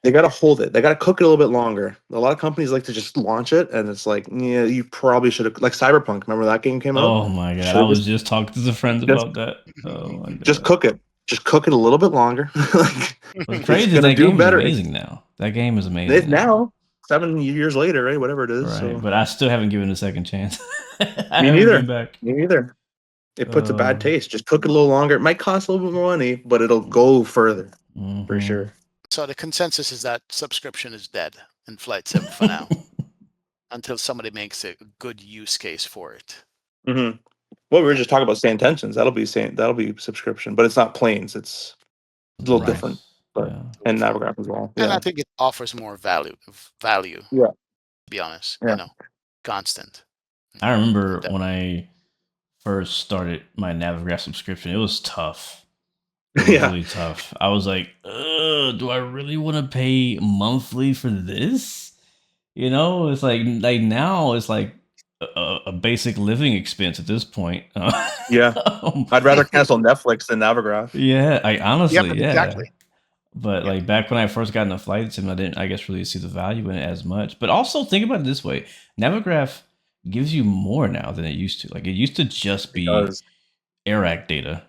They got to hold it. They got to cook it a little bit longer. A lot of companies like to just launch it, and it's like, yeah, you probably should have, like Cyberpunk. Remember that game came out?
Oh my god,
Should
I
have
was just talking to some friends
just
about that. Oh my
just
god.
cook it. Just cook it a little bit longer. Like,
What's
it's
crazy is
gonna
that
do
game is
better.
amazing now. That game is
It's
amazing now.
now 7 years later, right? Whatever it is.
Right.
So
But I still haven't given it a second chance. I
me
haven't been
neither.
back.
Me neither. It puts a bad
Uh,
taste. Just cook it a little longer. It might cost a little bit more money, but it'll go further for
mm-hmm.
sure.
So the consensus is that subscription is dead in Flight Sim for now, until somebody makes a good use case for it.
Hmm. Well, we were
Yeah.
just talking about Sand Tensions. That'll be subscription, but it's not planes. It's a little
Right.
different, but
Yeah.
and Navigraph as well.
And I
Yeah.
think it offers more value,
Yeah.
to be honest,
Yeah.
constant.
I
No
remember
doubt.
when I first started my Navigraph subscription, it was tough. It was
Yeah.
really tough. I was like, do I really want to pay monthly for this? You know, it's like now it's like a basic living expense at this point.
Yeah. I'd rather cancel Netflix than Navigraph.
Yeah, I
Yep,
honestly, yeah.
exactly.
But
Yep.
like back when I first got into flight sim, I didn't, I guess, really see the value in it as much. But also think about it this way: Navigraph gives you more now than it used to. Like it used to just be
Because
AirAct data,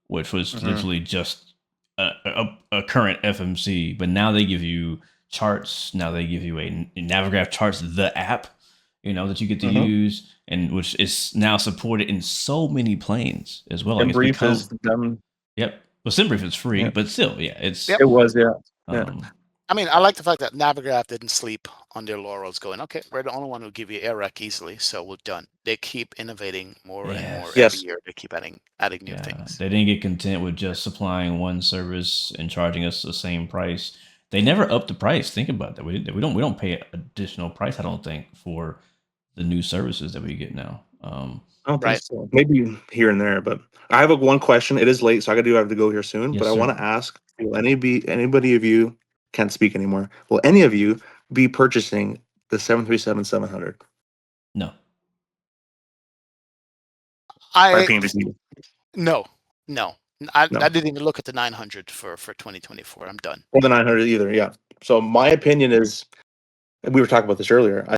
which was
Mhm.
literally just a current FMC. But now they give you charts. Now they give you a Navigraph charts, the app, you know, that you get to
Mhm.
use, and which is now supported in so many planes as well. Like
And
it's
Brief is
become,
them.
yep. Well, SimBrief is free,
Yeah.
but still, yeah, it's
Yep.
It was, yeah. Yeah.
um,
I mean, I like the fact that Navigraph didn't sleep on their laurels, going, "Okay, we're the only one who give you AirRec easily, so we're done." They keep innovating more and more every
yes.
Yes.
year. They keep adding new
Yeah,
things.
they didn't get content with just supplying one service and charging us the same price. They never upped the price. Think about that. We don't pay additional price. I don't think for the new services that we get now.
I don't think
Right.
so. Maybe here and there, but I have one question. It is late, so I have to go here soon. But
Yes,
I want
sir.
to ask: will anybody of you can't speak anymore? Will any of you be purchasing the 737-700
No.
by
I
PMDG?
No, no. I
No,
didn't even look at the 900 for 2024. I'm done.
or the 900 either. Yeah. So my opinion is, and we were talking about this earlier. I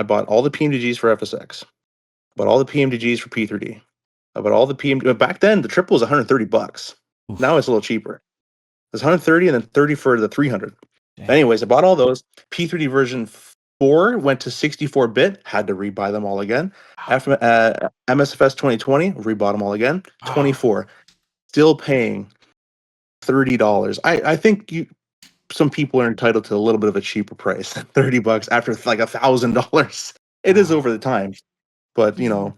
bought all the PMDGs for FSX, bought all the PMDGs for P3D. I bought all the PMD. Back then, the triple was $130. Now
Oof.
it's a little cheaper. It's 130 and then 30 for the 300.
Dang.
Anyways, I bought all those. P3D version 4 went to 64-bit. Had to rebuy them all again. After MSFS 2020, rebought them all again.
Oh,
24, still paying $30. I think some people are entitled to a little bit of a cheaper price than $30 after like $1,000. It is over
oh.
the time, but
Mhm.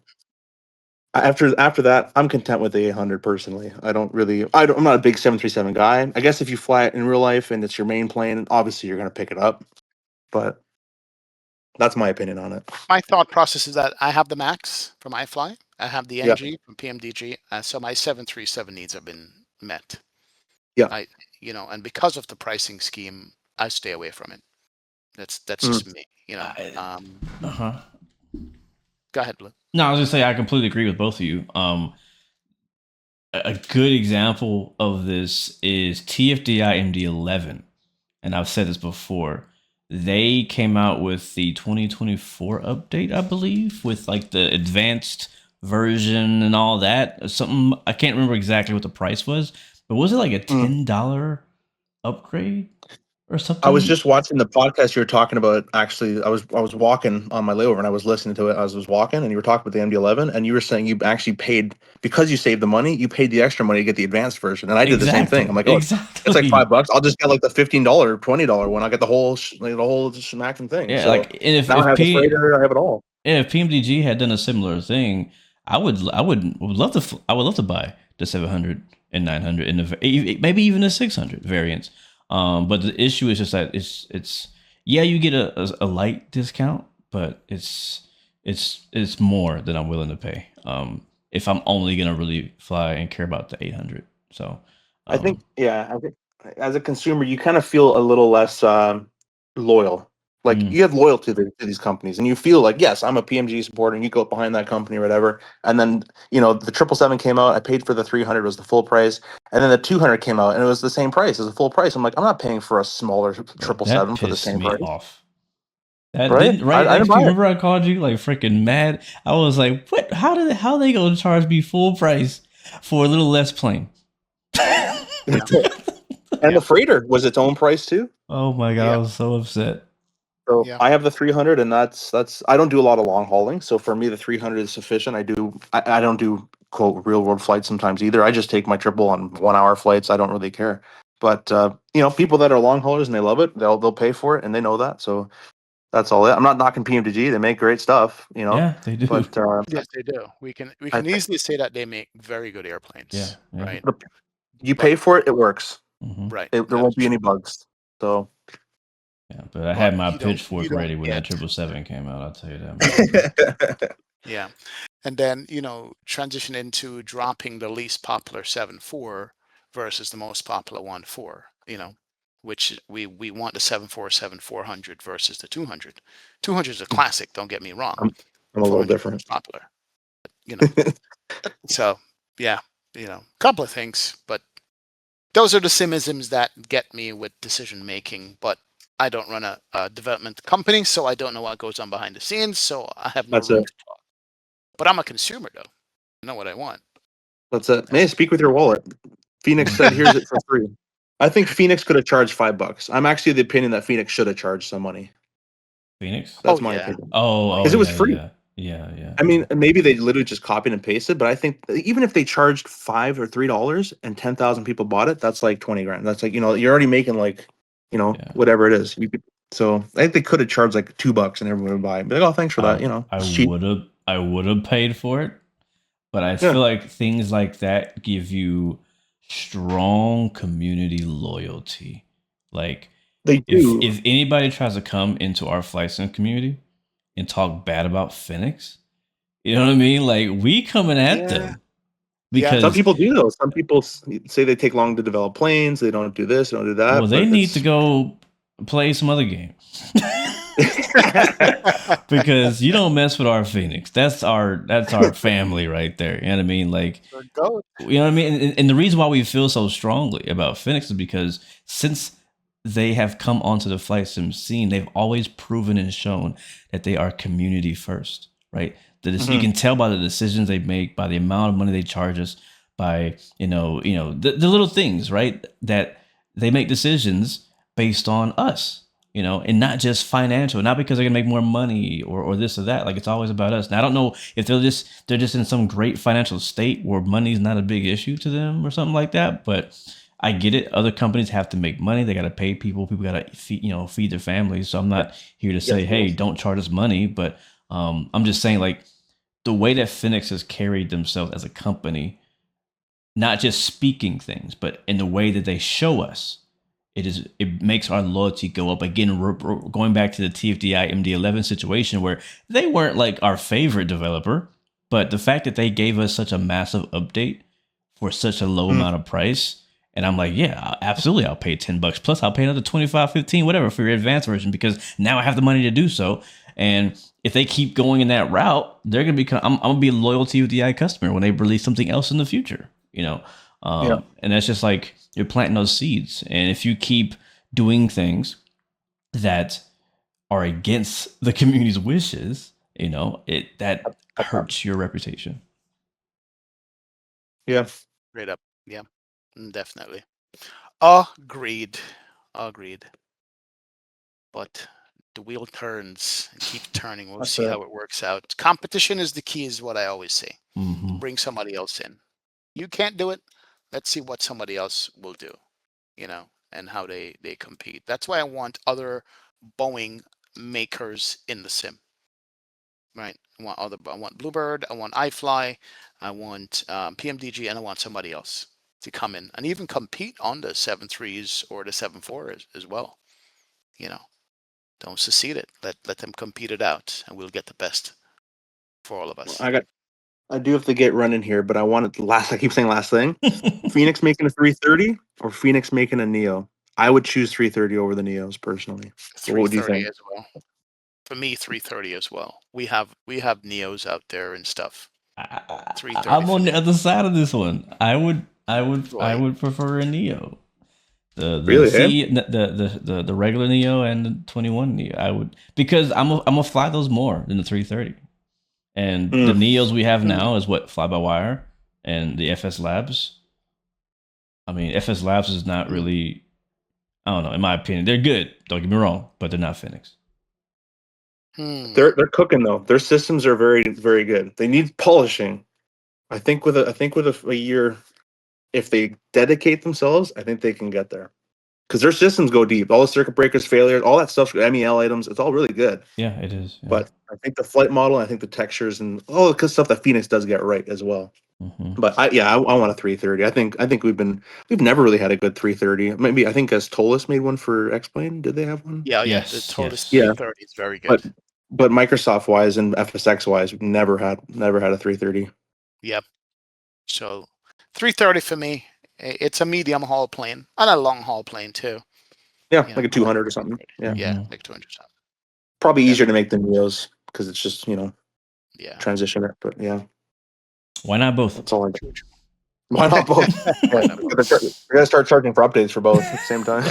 after that, I'm content with the 800 personally. I'm not a big 737 guy. I guess if you fly it in real life and it's your main plane, obviously you're gonna pick it up. But that's my opinion on it.
My thought process is that I have the Max from iFly. I have the
Yeah,
NG from PMDG, so my 737 needs have been met.
yeah.
I, and because of the pricing scheme, I stay away from it. That's
Mm.
just me.
Uh-huh.
Go ahead, Blue.
No, I was gonna say I completely agree with both of you. A good example of this is TFDI MD11, and I've said this before. They came out with the 2024 update, I believe, with like the advanced version and all that. Something I can't remember exactly what the price was, but was it like a
Mm.
$10 upgrade or
I was
something?
just watching the podcast you were talking about. Actually, I was walking on my layover and I was listening to it as I was walking, and you were talking about the MD11, and you were saying you actually paid because you saved the money. You paid the extra money to get the advanced version, and I did the same thing. I'm
Exactly,
like, oh, it's like
exactly.
$5. I'll just get like the $15, $20 one. I'll get the whole the whole smacking thing.
Yeah,
So
like and if
now I
if
have the
P
freighter. I have it all.
and if PMDG had done a similar thing, I would love to buy the 700 and 900 and maybe even the 600 variants. But the issue is just that it's yeah, you get a light discount, but it's more than I'm willing to pay. If I'm only gonna really fly and care about the 800. So
I think,
um
yeah, as a consumer, you kind of feel a little less loyal. Like
Mm,
you have loyalty to these companies, and you feel like, yes, I'm a PMG supporter, and you go behind that company or whatever. And then the 777 came out. I paid for the 300 was the full price, and then the 200 came out, and it was the same price as the full price. I'm like, I'm not paying for a smaller
bro, that
777 for the
pissed
same
me
price,
off. That
right?
didn't
I
right
didn't
XP.
buy
Remember I called you like freaking mad. I was like, what? How they gonna charge me full price for a little less plane?
Yeah.
it. And
Yeah.
the freighter was its own price too.
Oh my god, I
Yeah.
was so upset.
So
Yeah.
I have the 300, and that's I don't do a lot of long hauling. So for me, the 300 is sufficient. I don't do quote real world flights sometimes either. I just take my triple on 1 hour flights. I don't really care. But people that are long haulers and they love it, they'll pay for it, and they know that. So that's all. I'm not knocking PMDG. They make great stuff,
Yeah, they do.
But
Yes, they do. We
I
can easily say that they make very good
Yeah,
airplanes,
yeah.
right?
you
But
pay for it, it works.
Hmm.
right,
There
that is
won't be
true.
any bugs. So
Yeah, but I
But
had my
you
pitchfork
don't
ready when that
get
777 came out. I'll tell you that much.
yeah. And then, transition into dropping the least popular 7.4 versus the most popular 1.4, which we want the 747-400 versus the 200. 200 is a classic, don't get me wrong.
I'm a little
400 is
different.
most popular, you know. So, yeah, couple of things, but those are the simisms that get me with decision making. But I don't run a development company, so I don't know what goes on behind the scenes. So I have no
That's
room
it.
to talk. But I'm a consumer, though. I know what I want.
That's it.
That's
May speak with your wallet. Phoenix said,
Mhm.
"Here's it for free." I think Phoenix could have charged $5. I'm actually of the opinion that Phoenix should have charged some money.
Phoenix?
Oh
That's my
yeah,
opinion
Oh,
oh
oh
because it
yeah,
was
yeah,
free.
yeah, yeah, yeah,
I
yeah.
mean, maybe they literally just copied and pasted, but I think even if they charged $5 or $3 and 10,000 people bought it, that's like 20 grand. That's like you're already making like
Yeah.
whatever it is. You could. So I think they could have charged like $2 and everyone would buy it. Be like, oh, thanks for that.
I
It's cheap.
would have paid for it, but I
Yeah,
feel like things like that give you strong community loyalty. Like
they do.
if anybody tries to come into our flight sim community and talk bad about Fenix, you know what I mean? Like we coming at
yeah,
them
yeah.
Some
because
people do though. Some people say they take long to develop planes. They don't do this, they don't do
well
that.
they
But
need to
it's
go play some other game. Because you don't mess with our Phoenix. That's our family right there. You know what I mean? Like
The goat.
you know what I mean? And the reason why we feel so strongly about Phoenix is because since they have come onto the flight sim scene, they've always proven and shown that they are community first, right? You
Mhm.
can tell by the decisions they make, by the amount of money they charge us, by the little things, right? That they make decisions based on us, and not just financial, not because they're gonna make more money or this or that. Like it's always about us. Now I don't know if they're just in some great financial state where money's not a big issue to them or something like that. But I get it. Other companies have to make money. They got to pay people. People got to feed their families. So I'm
Yeah.
not here to say,
Yes,
hey,
yes.
don't charge us money. But I'm just saying, like the way that Phoenix has carried themselves as a company, not just speaking things, but in the way that they show us, it makes our loyalty go up. Again, going back to the TFDI MD11 situation where they weren't like our favorite developer, but the fact that they gave us such a massive update for such a low
Mm.
amount of price, and I'm like, yeah, absolutely, I'll pay $10 plus. I'll pay another 25, 15, whatever for your advanced version because now I have the money to do so. And if they keep going in that route, they're gonna become. I'm gonna be a loyal TFDI customer when they release something else in the future.
Yeah.
And that's just like you're planting those seeds. And if you keep doing things that are against the community's wishes, that hurts your reputation.
Yeah.
Straight up. Yeah, definitely. Agreed. Agreed. But the wheel turns and keeps turning. We'll
That's
see
it.
how it works out. Competition is the key, is what I always say.
Hmm.
Bring somebody else in. You can't do it. Let's see what somebody else will do, and how they compete. That's why I want other Boeing makers in the sim, right? I want Bluebird, I want iFly, I want PMDG, and I want somebody else to come in and even compete on the 7.3s or the 7.4s as well. You know, don't secede it. Let them compete it out, and we'll get the best for all of us.
I got I do have to get running here, but I wanted the last. I keep saying last thing. Phoenix making a 330 or Phoenix making a Neo. I would choose 330 over the Neos personally. But what would you
330
think?
as well. For me, 330 as well. We have Neos out there and stuff. 330
I'm
for
on
me.
the other side of this one. I would
Right.
prefer a Neo. The
Really,
the regular Neo and the 21 Neo. I would, because I'm gonna fly those more than the 330. And the Neos we have now is what, fly by wire, and the FS Labs. I mean, FS Labs is not really. I don't know. In my opinion, they're good. Don't get me wrong, but they're not Fenix.
They're cooking though. Their systems are very very good. They need polishing. I think with a year, if they dedicate themselves, I think they can get there. Because their systems go deep. All the circuit breakers, failures, all that stuff, MEL items, it's all really good.
Yeah, it is. Yeah.
But I think the flight model, I think the textures and all the good stuff that Phoenix does get right as well. But I want a 330. I think we've never really had a good 330. Maybe I think as Tolis made one for X-Plane. Did they have one?
Yeah.
Yes,
The Totus
yes.
330 is very good.
But Microsoft wise and FSX wise, we've never had a 330.
Yep. So 330 for me. It's a medium haul plane and a long haul plane too.
Yeah, like a 200 or something.
Yeah, like 200 something.
Probably easier to make than Neos because it's just transition it. But yeah,
why not both?
that's all I do. Why not both? We're gonna start charging for updates for both at the same time.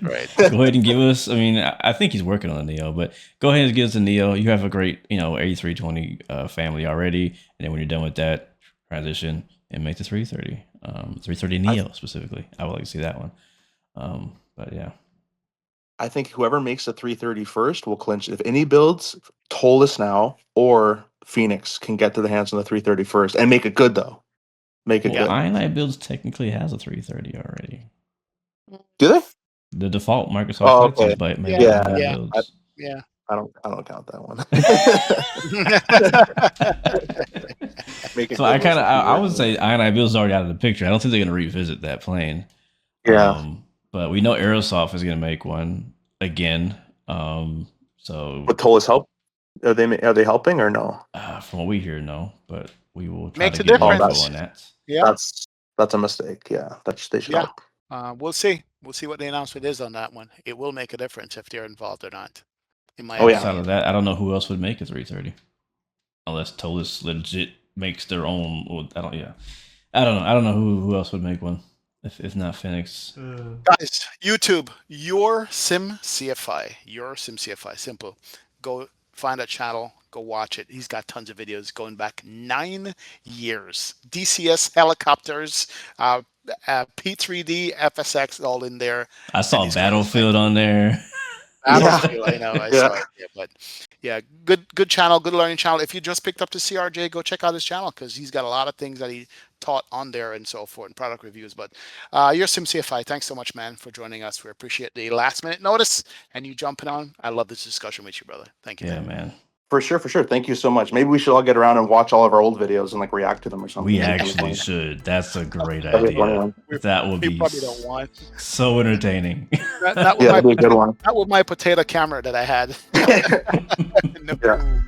Right.
Go ahead and give us. I mean, I think he's working on a Neo, but go ahead and give us a Neo. You have a great, A320 family already, and then when you're done with that, transition and make the 330, 330 Neo specifically. I would like to see that one. But yeah,
I think whoever makes the 330 first will clinch. If any builds, Tolis now or Phoenix can get to the hands on the 330 first and make it good though. Make it good.
Airline builds technically has a 330 already.
Do they?
The default Microsoft flight
okay.
builds.
Yeah.
I don't count that one.
So I would say Airline builds already out of the picture. I don't think they're gonna revisit that plane.
Yeah.
But we know Aerosoft is gonna make one again. So
with Tolis help, are they helping or no?
From what we hear, no. But we will try
Makes
to
a
get more
difference.
info on that.
Yeah.
That's a mistake. Yeah, they should help.
We'll see. We'll see what the announcement is on that one. It will make a difference if they're involved or not. In my opinion.
Outside of that, I don't know who else would make a 330, unless Tolis legit makes their own. Well, I don't know. I don't know who else would make one if not Fenix.
Guys, YouTube, your Sim CFI. Simple. Go find that channel. Go watch it. He's got tons of videos going back 9 years. DCS helicopters, P3D, FSX, all in there.
I saw Battlefield on there.
Battlefield, I know. I saw it. Yeah, but yeah, good channel, good learning channel. If you just picked up the CRJ, go check out his channel because he's got a lot of things that he taught on there and so forth, and product reviews. But your SimCFI, thanks so much, man, for joining us. We appreciate the last minute notice and you jumping on. I love this discussion with you, brother. Thank you.
Yeah, man.
For sure. Thank you so much. Maybe we should all get around and watch all of our old videos and like react to them or something.
We actually should. That's a great idea. That would be so entertaining.
That'd be a good one. Not with my potato camera that I had.
Yeah.